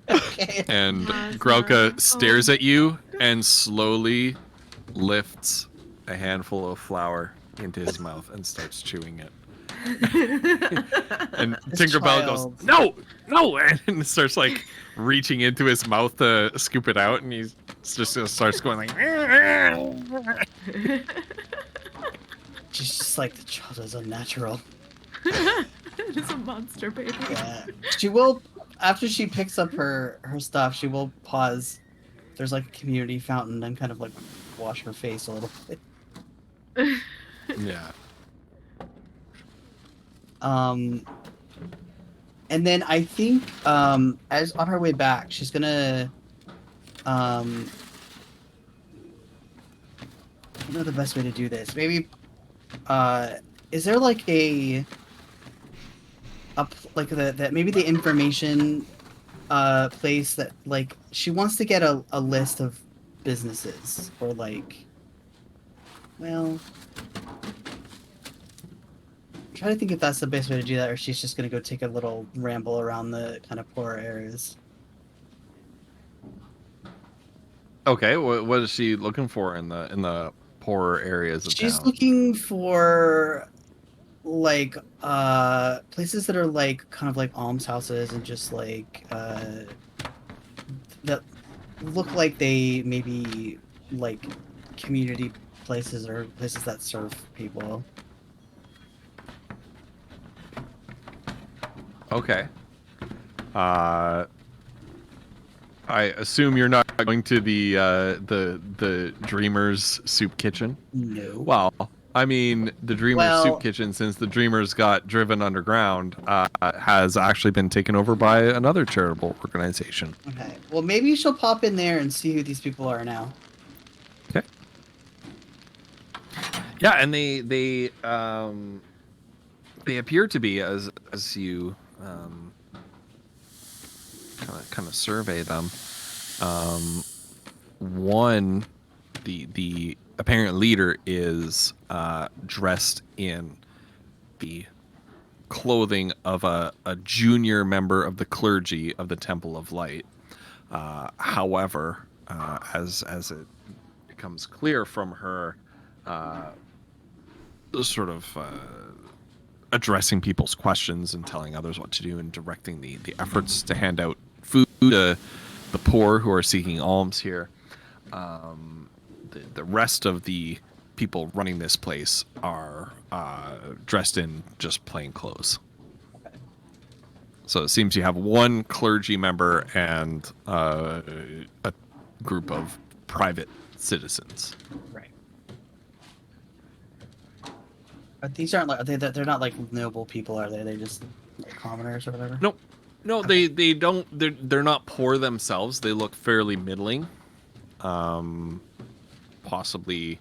Okay. And Mazma. Grelka stares at you and slowly lifts a handful of flour into his mouth and starts chewing it. And This Tinkerbell goes, child. no, and starts like reaching into his mouth to scoop it out, and he just starts going like. She's just like, the child is unnatural. It is a monster baby. Yeah. She will, after she picks up her stuff, she will pause. There's like a community fountain and kind of like wash her face a little bit. Yeah. And then I think as on her way back, she's gonna I don't know the best way to do this. Maybe is there like that maybe the information place that like she wants to get a list of businesses or like, well, I'm trying to think if that's the best way to do that, or she's just gonna go take a little ramble around the kind of poorer areas. Okay, what is she looking for in the poorer areas of She's town? looking for like places that are like kind of like almshouses and just like that look like they maybe like community places or places that serve people. Okay. I assume you're not going to the Dreamers Soup Kitchen. No. Well, I mean, the Dreamers Well- Soup Kitchen, since the Dreamers got driven underground, has actually been taken over by another charitable organization. Okay. Well, maybe she'll pop in there and see who these people are now. Okay. Yeah, and they appear to be, as you kind of survey them. One, the apparent leader is dressed in the clothing of a junior member of the clergy of the Temple of Light. However, as it becomes clear from her sort of addressing people's questions and telling others what to do and directing the efforts to hand out food to the poor who are seeking alms here. The rest of the people running this place are dressed in just plain clothes. So it seems you have one clergy member and a group of private citizens. Right. But these aren't like they're not like noble people, are they? They're just like commoners or whatever. Nope. No, they don't. They're not poor themselves. They look fairly middling. Possibly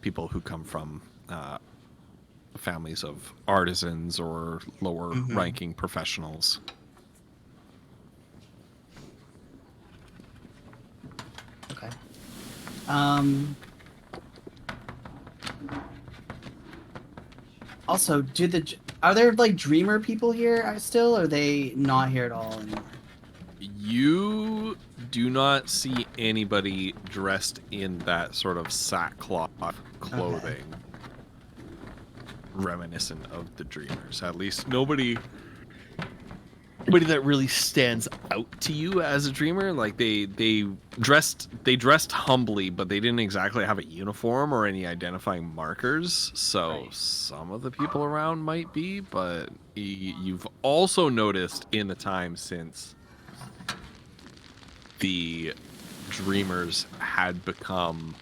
people who come from families of artisans or lower ranking professionals. Okay. Also, are there like dreamer people here still? Or are they not here at all anymore? You do not see anybody dressed in that sort of sackcloth clothing. reminiscent of the Dreamers. At least nobody that really stands out to you as a dreamer. Like they dressed humbly, but they didn't exactly have a uniform or any identifying markers. So some of the people around might be, but you've also noticed in the time since the Dreamers had become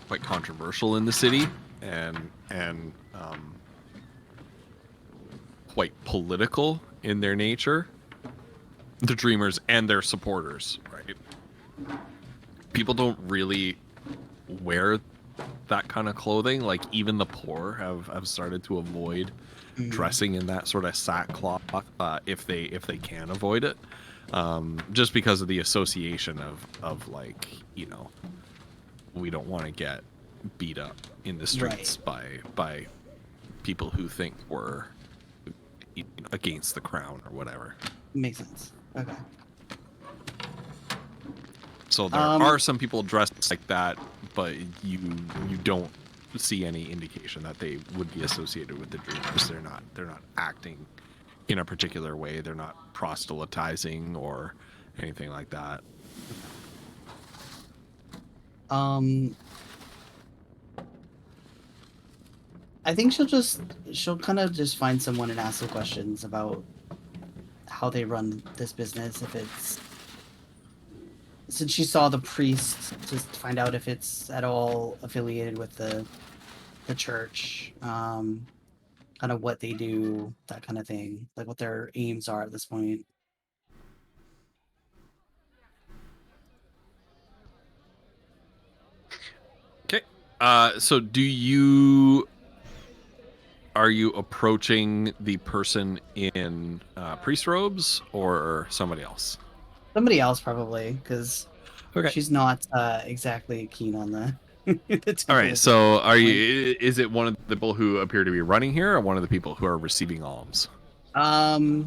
quite controversial in the city and quite political in their nature. The Dreamers and their supporters, right? People don't really wear that kind of clothing. Like even the poor have started to avoid dressing in that sort of sackcloth if they can avoid it, just because of the association of like, you know, we don't want to get beat up in the streets by people who think we're against the crown or whatever. Makes sense. Okay. So there are some people dressed like that, but you don't see any indication that they would be associated with the Dreamers. They're not acting in a particular way. They're not proselytizing or anything like that. I think she'll kind of just find someone and ask some questions about how they run this business. If it's, since she saw the priest, just find out if it's at all affiliated with the church, kind of what they do, that kind of thing, like what their aims are at this point. Okay. So are you approaching the person in priest robes or somebody else? Somebody else probably, because Okay. she's not exactly keen on the. All right. So are you? Is it one of the people who appear to be running here, or one of the people who are receiving alms? Probably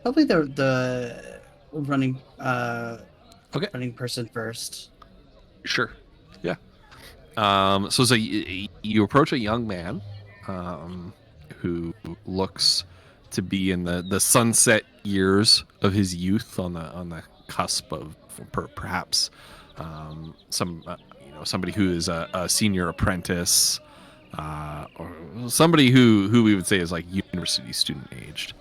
the running running person first. Sure. Yeah. So you approach a young man, who looks to be in the sunset years of his youth, on the cusp of perhaps somebody who is a senior apprentice, or somebody who we would say is like university student aged,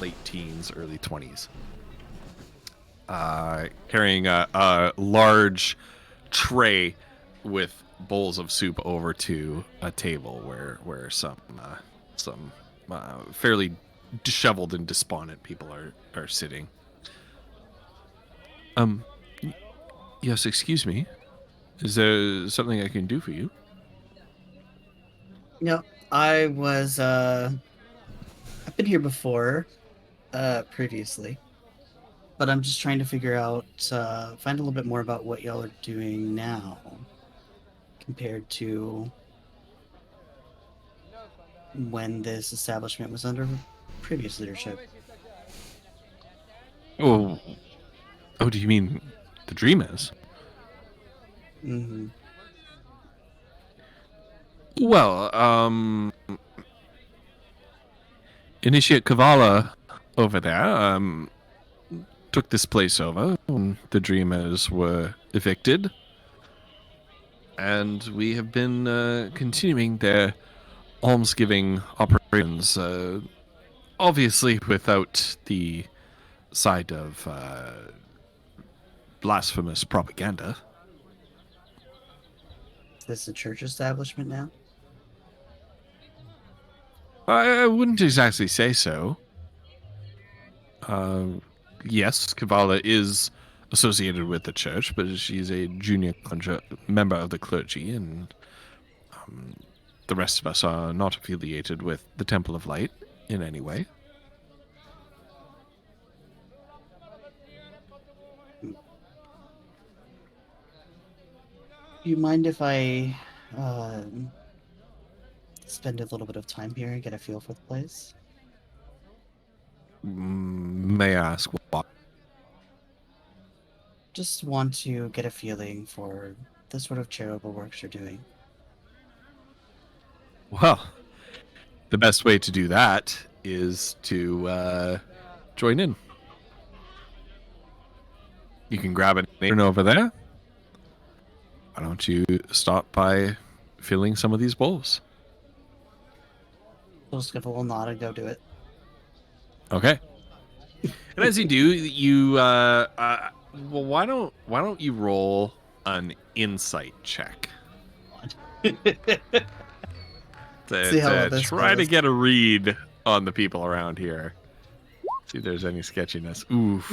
late teens, early 20s, carrying a large tray with bowls of soup over to a table where some fairly disheveled and despondent people are sitting. Yes, excuse me. Is there something I can do for you? No, I was I've been here before, previously, but I'm just trying to figure out, find a little bit more about what y'all are doing now compared to when this establishment was under previous leadership. Oh, do you mean the Dreamers? Mm-hmm. Well, Initiate Kavala over there took this place over when the Dreamers were evicted, and we have been continuing their almsgiving operations, obviously without the side of blasphemous propaganda. Is this a church establishment now? I wouldn't exactly say so. Yes, Kavala is associated with the church, but she's a junior member of the clergy, and the rest of us are not affiliated with the Temple of Light in any way. Do you mind if I spend a little bit of time here and get a feel for the place? May I ask why? Just want to get a feeling for the sort of charitable works you're doing. Well, the best way to do that is to join in. You can grab an apron over there. Why don't you stop by filling some of these bowls? We'll just give a little nod and go do it. Okay. And as you do, you well, why don't you roll an insight check See how to this try to goes. get a read on the people around here. See if there's any sketchiness. Oof.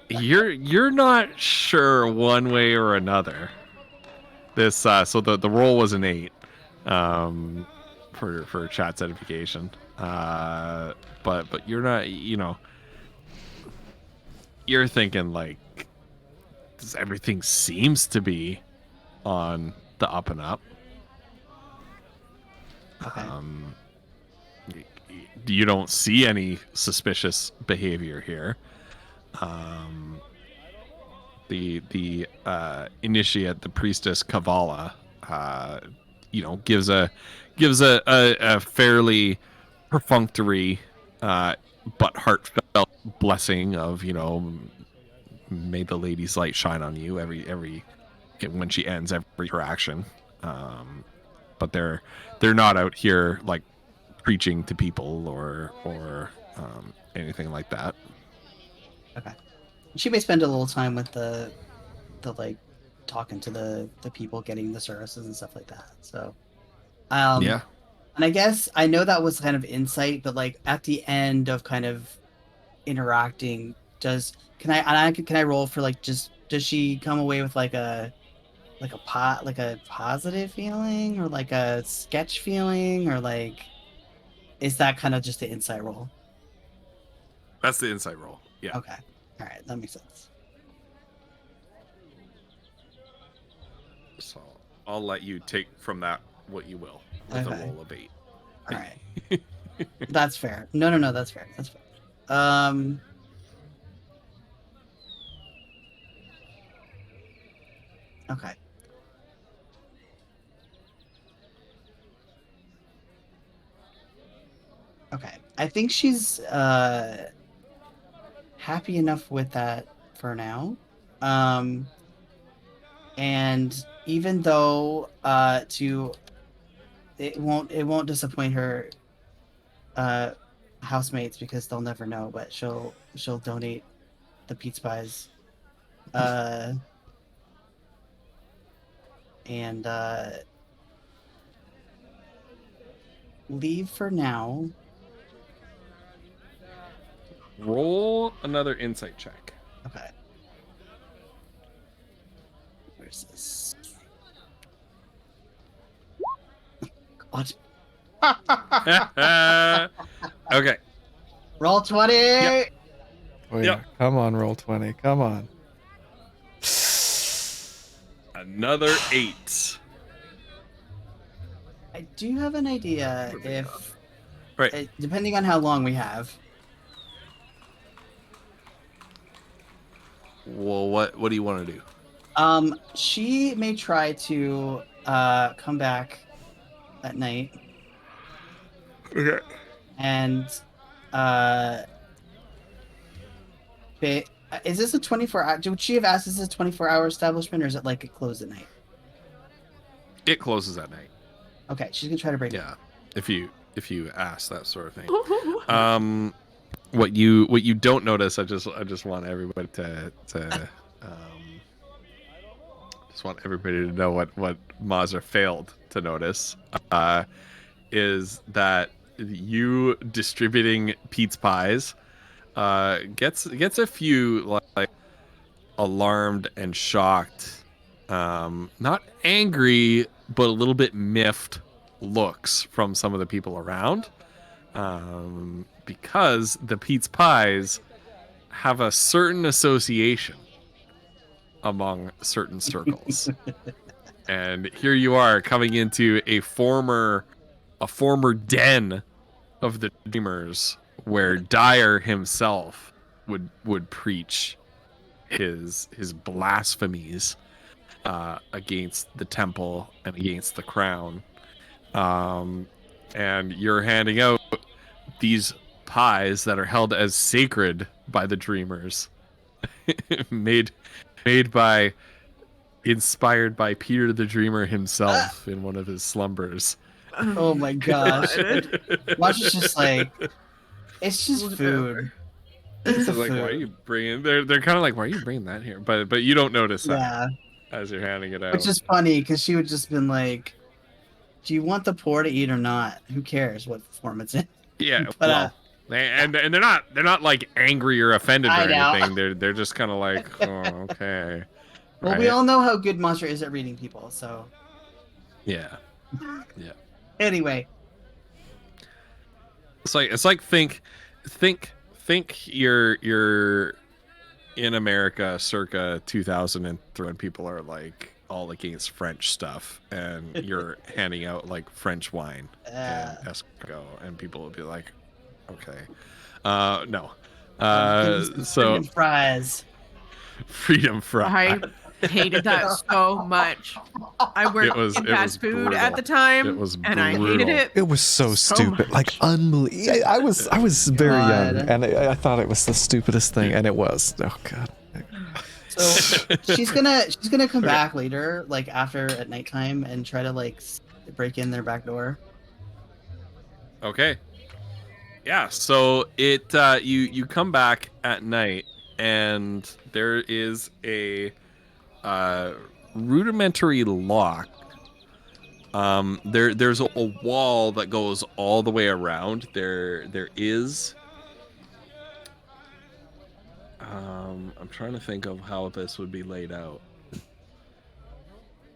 You're not sure one way or another. This so the roll was an 8 for chat's edification. But you're not, you're thinking like everything seems to be on the up and up. Okay. You don't see any suspicious behavior here. The initiate, the priestess Kavala, gives a fairly perfunctory but heartfelt blessing of, may the lady's light shine on you every when she ends every interaction. But they're not out here like preaching to people or anything like that. Okay. She may spend a little time with the like talking to the people getting the services and stuff like that. So Yeah. And I guess I know that was kind of insight, but like at the end of kind of interacting, can I roll for like does she come away with like a positive feeling or like a sketch feeling or like is that kind of just the insight roll? That's the insight roll. Yeah. Okay. All right, that makes sense. So I'll let you take from that what you will with Okay. a roll of 8. All right. That's fair. No, that's fair. That's fair. Okay. Okay. I think she's happy enough with that for now. And even though it won't disappoint her housemates because they'll never know, but she'll donate the pizza pies. And leave for now. Roll another insight check. Okay. Where's this? What? Okay. Roll 20! Yep. Oh, yeah. Yep. Come on, roll 20. Come on. Another 8. I do have an idea if... Right. depending on how long we have. Well, what do you want to do? She may try to come back at night Okay. and is this a 24-hour? Would she have asked, is this a 24-hour establishment or is it like it closed at night? It closes at night. Okay, she's gonna try to break it. Yeah. If you ask that sort of thing. What you don't notice, I just want everybody to just want everybody to know what Mazra failed to notice is that you distributing pizza pies gets a few like alarmed and shocked, not angry but a little bit miffed looks from some of the people around, because the pizza pies have a certain association among certain circles. And here you are coming into a former den of the dreamers where Dyer himself would preach his blasphemies against the temple and against the crown. And you're handing out these pies that are held as sacred by the dreamers, inspired by Peter the Dreamer himself in one of his slumbers. Oh my gosh. Watch is just like, it's just food. It's So like, why are you bringing? They're kind of like, why are you bringing that here? But you don't notice that Yeah, as you're handing it out. which is funny because she would just been like, "Do you want the poor to eat or not? Who cares what form it's in?" Yeah, But, well, and they're not like angry or offended or I know. anything. They're just kind of like, oh, okay. Well, we Right? all know how good Monster is at reading people, so Yeah. anyway. It's like think you're in America circa 2003 when people are like all against French stuff and you're handing out like French wine and escargot and people will be like, okay, no, so Fries. freedom fry. I hated that so much. I worked in fast food brutal. at the time, It was and I brutal. hated it. It was so stupid, much. like unbelievable. I was very God. young, and I thought it was the stupidest thing, and it was. Oh god. So she's gonna come back later, like after at nighttime, and try to like break in their back door. Okay. Yeah, so it you come back at night and there is a rudimentary lock. There's a wall that goes all the way around. There is I'm trying to think of how this would be laid out.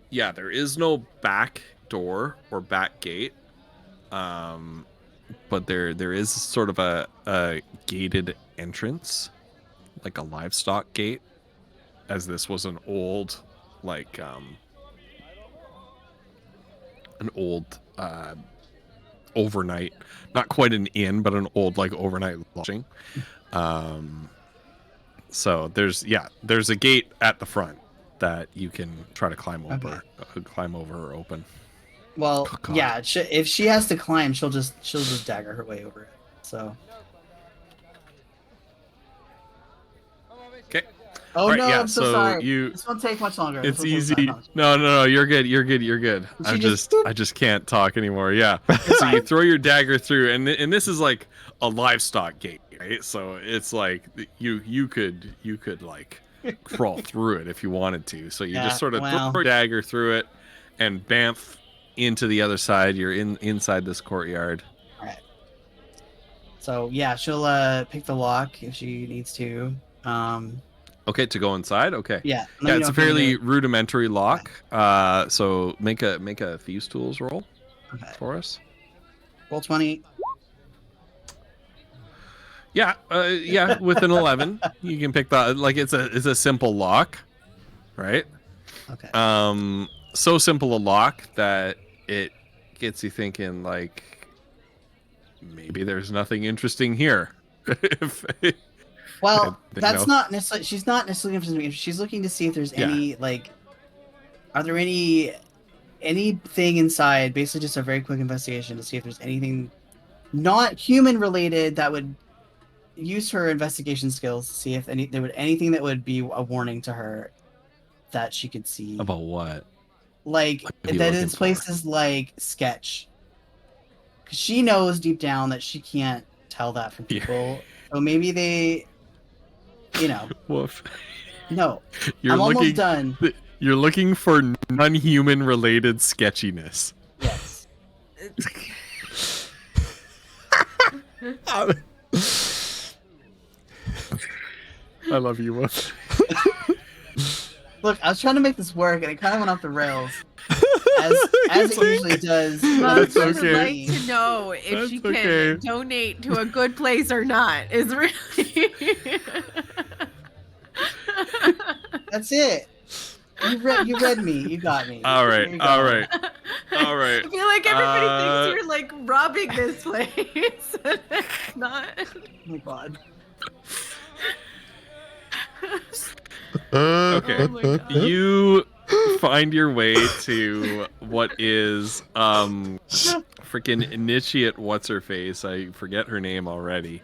Yeah, there is no back door or back gate. But there is sort of a gated entrance, like a livestock gate, as this was an old, like overnight, not quite an inn, but an old like overnight lodging. So there's a gate at the front that you can try to climb over, or open. Well, Oh, God. yeah. If she has to climb, she'll just dagger her way over it. So. Okay. Oh Right, no! yeah, I'm so so sorry. you- This won't take much longer. It's This one easy. takes much. No, you're good. You're good. She I just can't talk anymore. Yeah. So you throw your dagger through, and this is like a livestock gate, right? So it's like you could like crawl through it if you wanted to. So you Yeah, just sort of well. throw your dagger through it, and bamf into the other side. You're inside this courtyard. All right. So yeah, she'll pick the lock if she needs to. Okay, to go inside. Okay. Yeah. Yeah, it's a fairly rudimentary lock. So make a thieves tools roll for us. Roll 20. Yeah, with an 11, you can pick that. Like it's a simple lock, right? Okay. So simple a lock that it gets you thinking like maybe there's nothing interesting here. Well, you that's know. not necessarily. She's not necessarily interested. She's looking to see if there's any like. Are there anything inside? Basically, just a very quick investigation to see if there's anything not human related that would use her investigation skills to see if there would anything that would be a warning to her that she could see. About what? Like What are you that looking it's for? places like sketch. Because she knows deep down that she can't tell that from Yeah. people. So maybe they, Woof. no. You're I'm looking. almost done. You're looking for non-human related sketchiness. Yes. I love you, Woof. Look, I was trying to make this work, and it kind of went off the rails, as it usually does. That's I would okay. like to know if That's she can okay. donate to a good place or not. Is really. That's it. You read me. You got me. All There right, you go. all right, all right. I feel like everybody Uh, thinks you're like robbing this place. It's not. Oh my god. Okay. Oh my God. You find your way to what is freaking initiate what's her face. I forget her name already.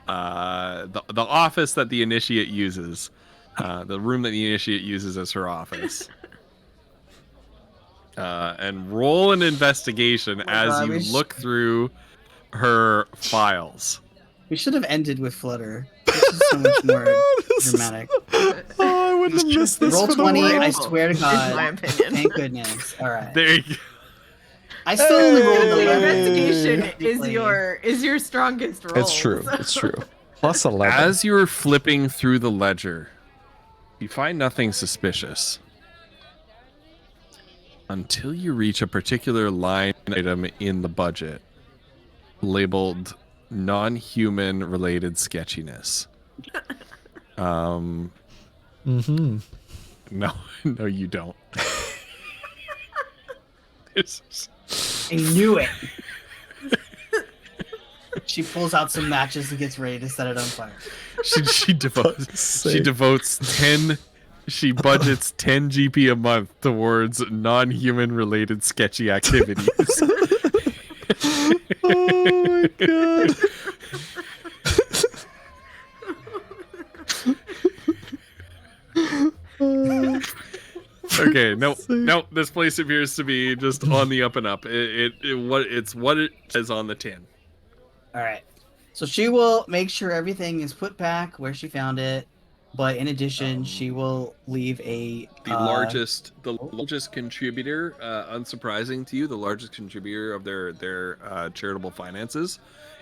The office that the initiate uses. The room that the initiate uses as her office. And roll an investigation my as God, you we look through her files. We should have ended with Flutter. This is so much more dramatic. Oh, I wouldn't have missed this Roll for the 20, world. I swear to In my God. opinion. Thank goodness. All right. There you go. I still only rolled Hey! an The 11. investigation Technically. is your strongest roll. It's true. It's true. Plus 11. As you are flipping through the ledger, you find nothing suspicious until you reach a particular line item in the budget labeled non-human related sketchiness. Mm-hmm. No, you don't. I knew it. She pulls out some matches and gets ready to set it on fire. She budgets 10 GP a month towards non-human related sketchy activities. Oh my God. Okay, no, this place appears to be just on the up and up. It's what it says on the tin. All right. So she will make sure everything is put back where she found it, but in addition, she will leave a The largest contributor, unsurprising to you, the largest contributor of their charitable finances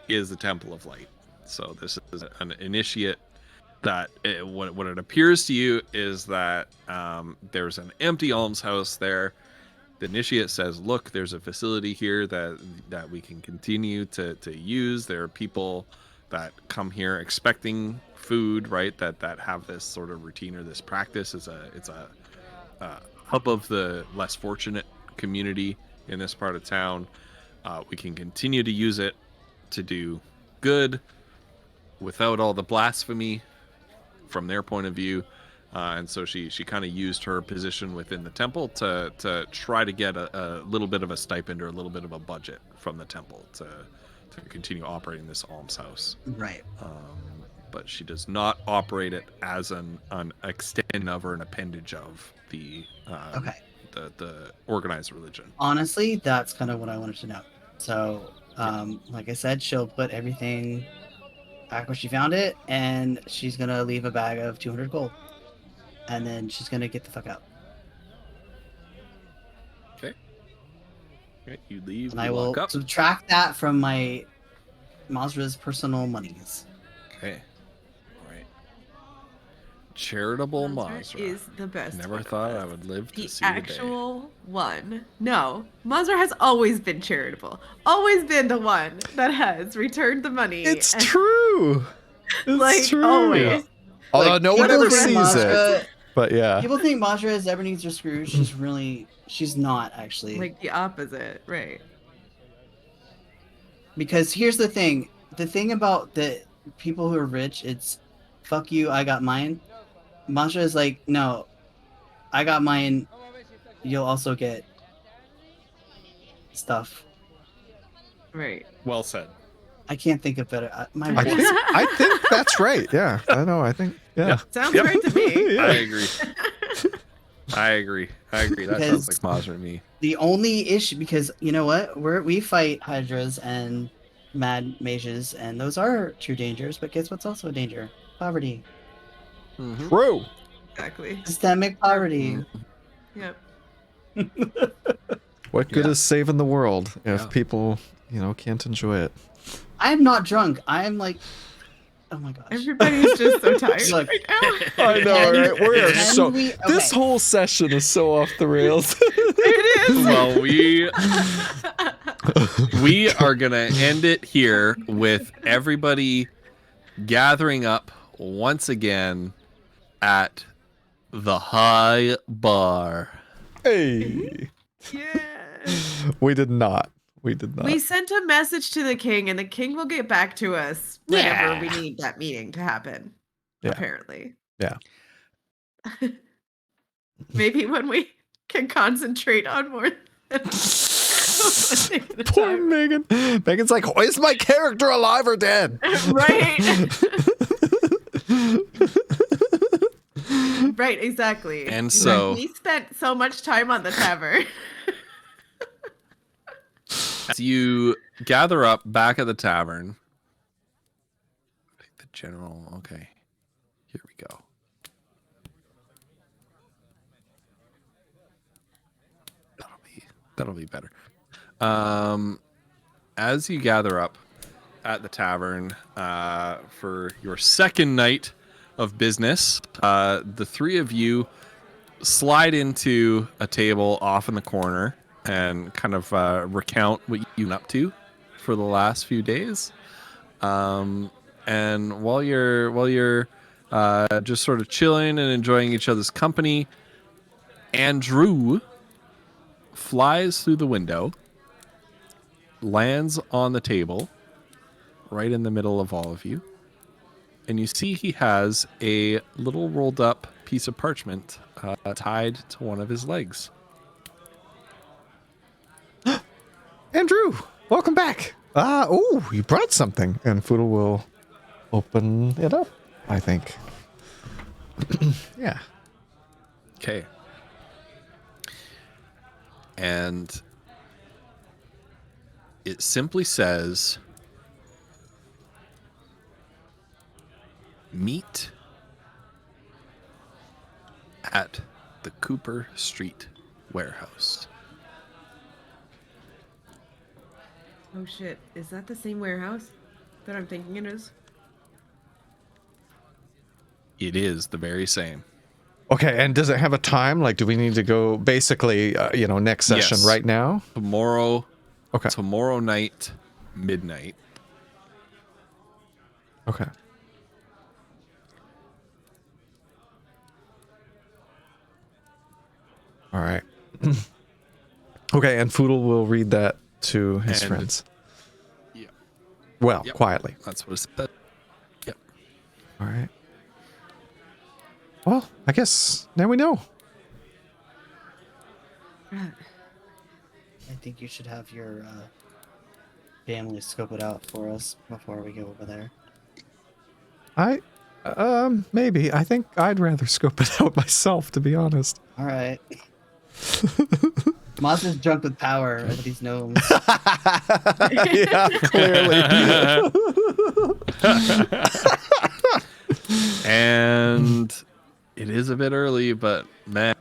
is the Temple of Light. So this is an initiate that what it appears to you is that there's an empty almshouse there. The initiate says, look, there's a facility here that we can continue to use. There are people that come here expecting food, right? That have this sort of routine or this practice. It's a hub of the less fortunate community in this part of town. We can continue to use it to do good without all the blasphemy from their point of view. And so she kind of used her position within the temple to try to get a little bit of a stipend or a little bit of a budget from the temple to continue operating this almshouse. right. But she does not operate it as an extension of or an appendage of the Okay. the organized religion. Honestly, that's kind of what I wanted to know. So, like I said, she'll put everything back where she found it, and she's gonna leave a bag of 200 gold, and then she's gonna get the fuck out. Okay. Okay, you leave. And you I will walk up. subtract that from my Mazra's personal monies. Okay. All right. Charitable Mazra Mazra. is the best. Never one of thought us. I would live to The see the day. actual one. No, Mazra has always been charitable. Always been the one that has returned the money. It's and- true. It's like true. always. Although Like, no one people ever think sees Mazra- it. But yeah. People think Mazra is Ebenezer Scrooge. She's not actually. Like the opposite, right? Because here's the thing about the people who are rich, it's fuck you, I got mine. Masha is like, no, I got mine, you'll also get stuff. Right. Well said. I can't think of better. I think that's right. Yeah. I know. I think. Yeah. Sounds right to me. Yeah. I agree. I agree. That Because- sounds like Mazra to me. The only issue, because you know what, we fight hydras and mad mages, and those are true dangers. But guess what's also a danger? Poverty, True. Exactly. systemic poverty. Yep. What good Yeah. is saving the world if Yeah. people, can't enjoy it? I am not drunk. I am like, oh my gosh. Everybody's just so tired Look. right now. I know, Can- right? We are can so. we- This okay. whole session is so off the rails. It is. Well, we are gonna end it here with everybody gathering up once again at the high bar. Hey, Yeah. we did not. We did not. We sent a message to the king, and the king will get back to us whenever we need that meeting to happen. Yeah. Apparently. Yeah. Maybe when we can concentrate on more than Poor Megan. Megan's like, oh, is my character alive or dead? Right. Right, exactly. And so we spent so much time on the tavern. as you gather up back at the tavern, the general, okay, here we go. That'll be better. As you gather up at the tavern for your second night of business, the three of you slide into a table off in the corner and kind of recount what you've been up to for the last few days. And while you're just sort of chilling and enjoying each other's company, Andrew flies through the window, lands on the table right in the middle of all of you, and you see he has a little rolled up piece of parchment tied to one of his legs. Andrew, welcome back. Oh, you brought something. And Foodle will open it up, I think. Yeah. Okay. And it simply says, meet at the Cooper Street warehouse. Oh shit, is that the same warehouse that I'm thinking it is? It is the very same. Okay, and does it have a time? Like, do we need to go basically, next session Yes. right now? Tomorrow night, midnight. Okay. All right. Okay, and Foodle will read that to his And- friends. Yeah. Well, Yep. quietly. That's what it said. Yep. All right. Well, I guess now we know. I think you should have your family scope it out for us before we go over there. Maybe. I think I'd rather scope it out myself, to be honest. All right. Monster's drunk with power over these gnomes. Yeah, clearly. And it is a bit early, but man,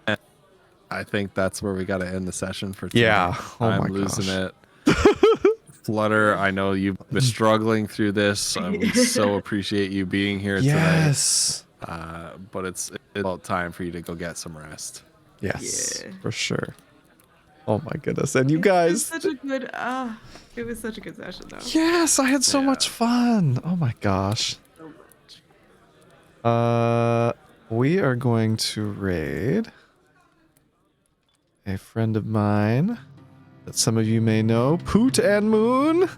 I think that's where we got to end the session for tonight. Yeah. Oh I'm my losing gosh. it. Flutter, I know you've been struggling through this. We so appreciate you being here Yes. tonight. But it's about time for you to go get some rest. Yes. Yeah. For sure. Oh my goodness. And you It guys. was such a good it was such a good session though. Yes, I had so Yeah. much fun. Oh my gosh. So much. We are going to raid a friend of mine that some of you may know, Poot and Moon,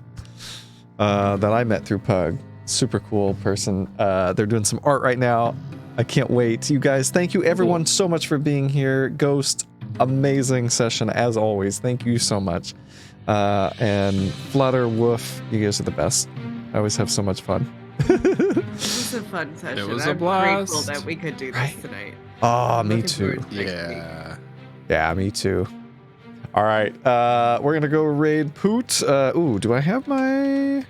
that I met through Pug. Super cool person. They're doing some art right now. I can't wait. You guys, thank you everyone so much for being here. Ghost, amazing session as always. Thank you so much. And Flutter, Woof, you guys are the best. I always have so much fun. It was a fun session. was a I'm grateful blast. that we could do this Right. tonight. Oh, me Looking too. forward to next week. Yeah. Yeah, me too. All right, we're gonna go raid Poot. Ooh, do I have my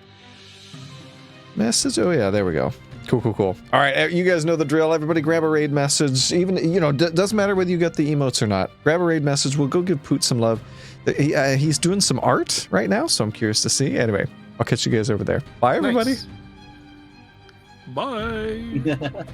message? Oh yeah, there we go. Cool. All right, you guys know the drill. Everybody grab a raid message. Even, doesn't matter whether you got the emotes or not. Grab a raid message. We'll go give Poot some love. He's doing some art right now, so I'm curious to see. Anyway, I'll catch you guys over there. Bye, everybody. Nice. Bye.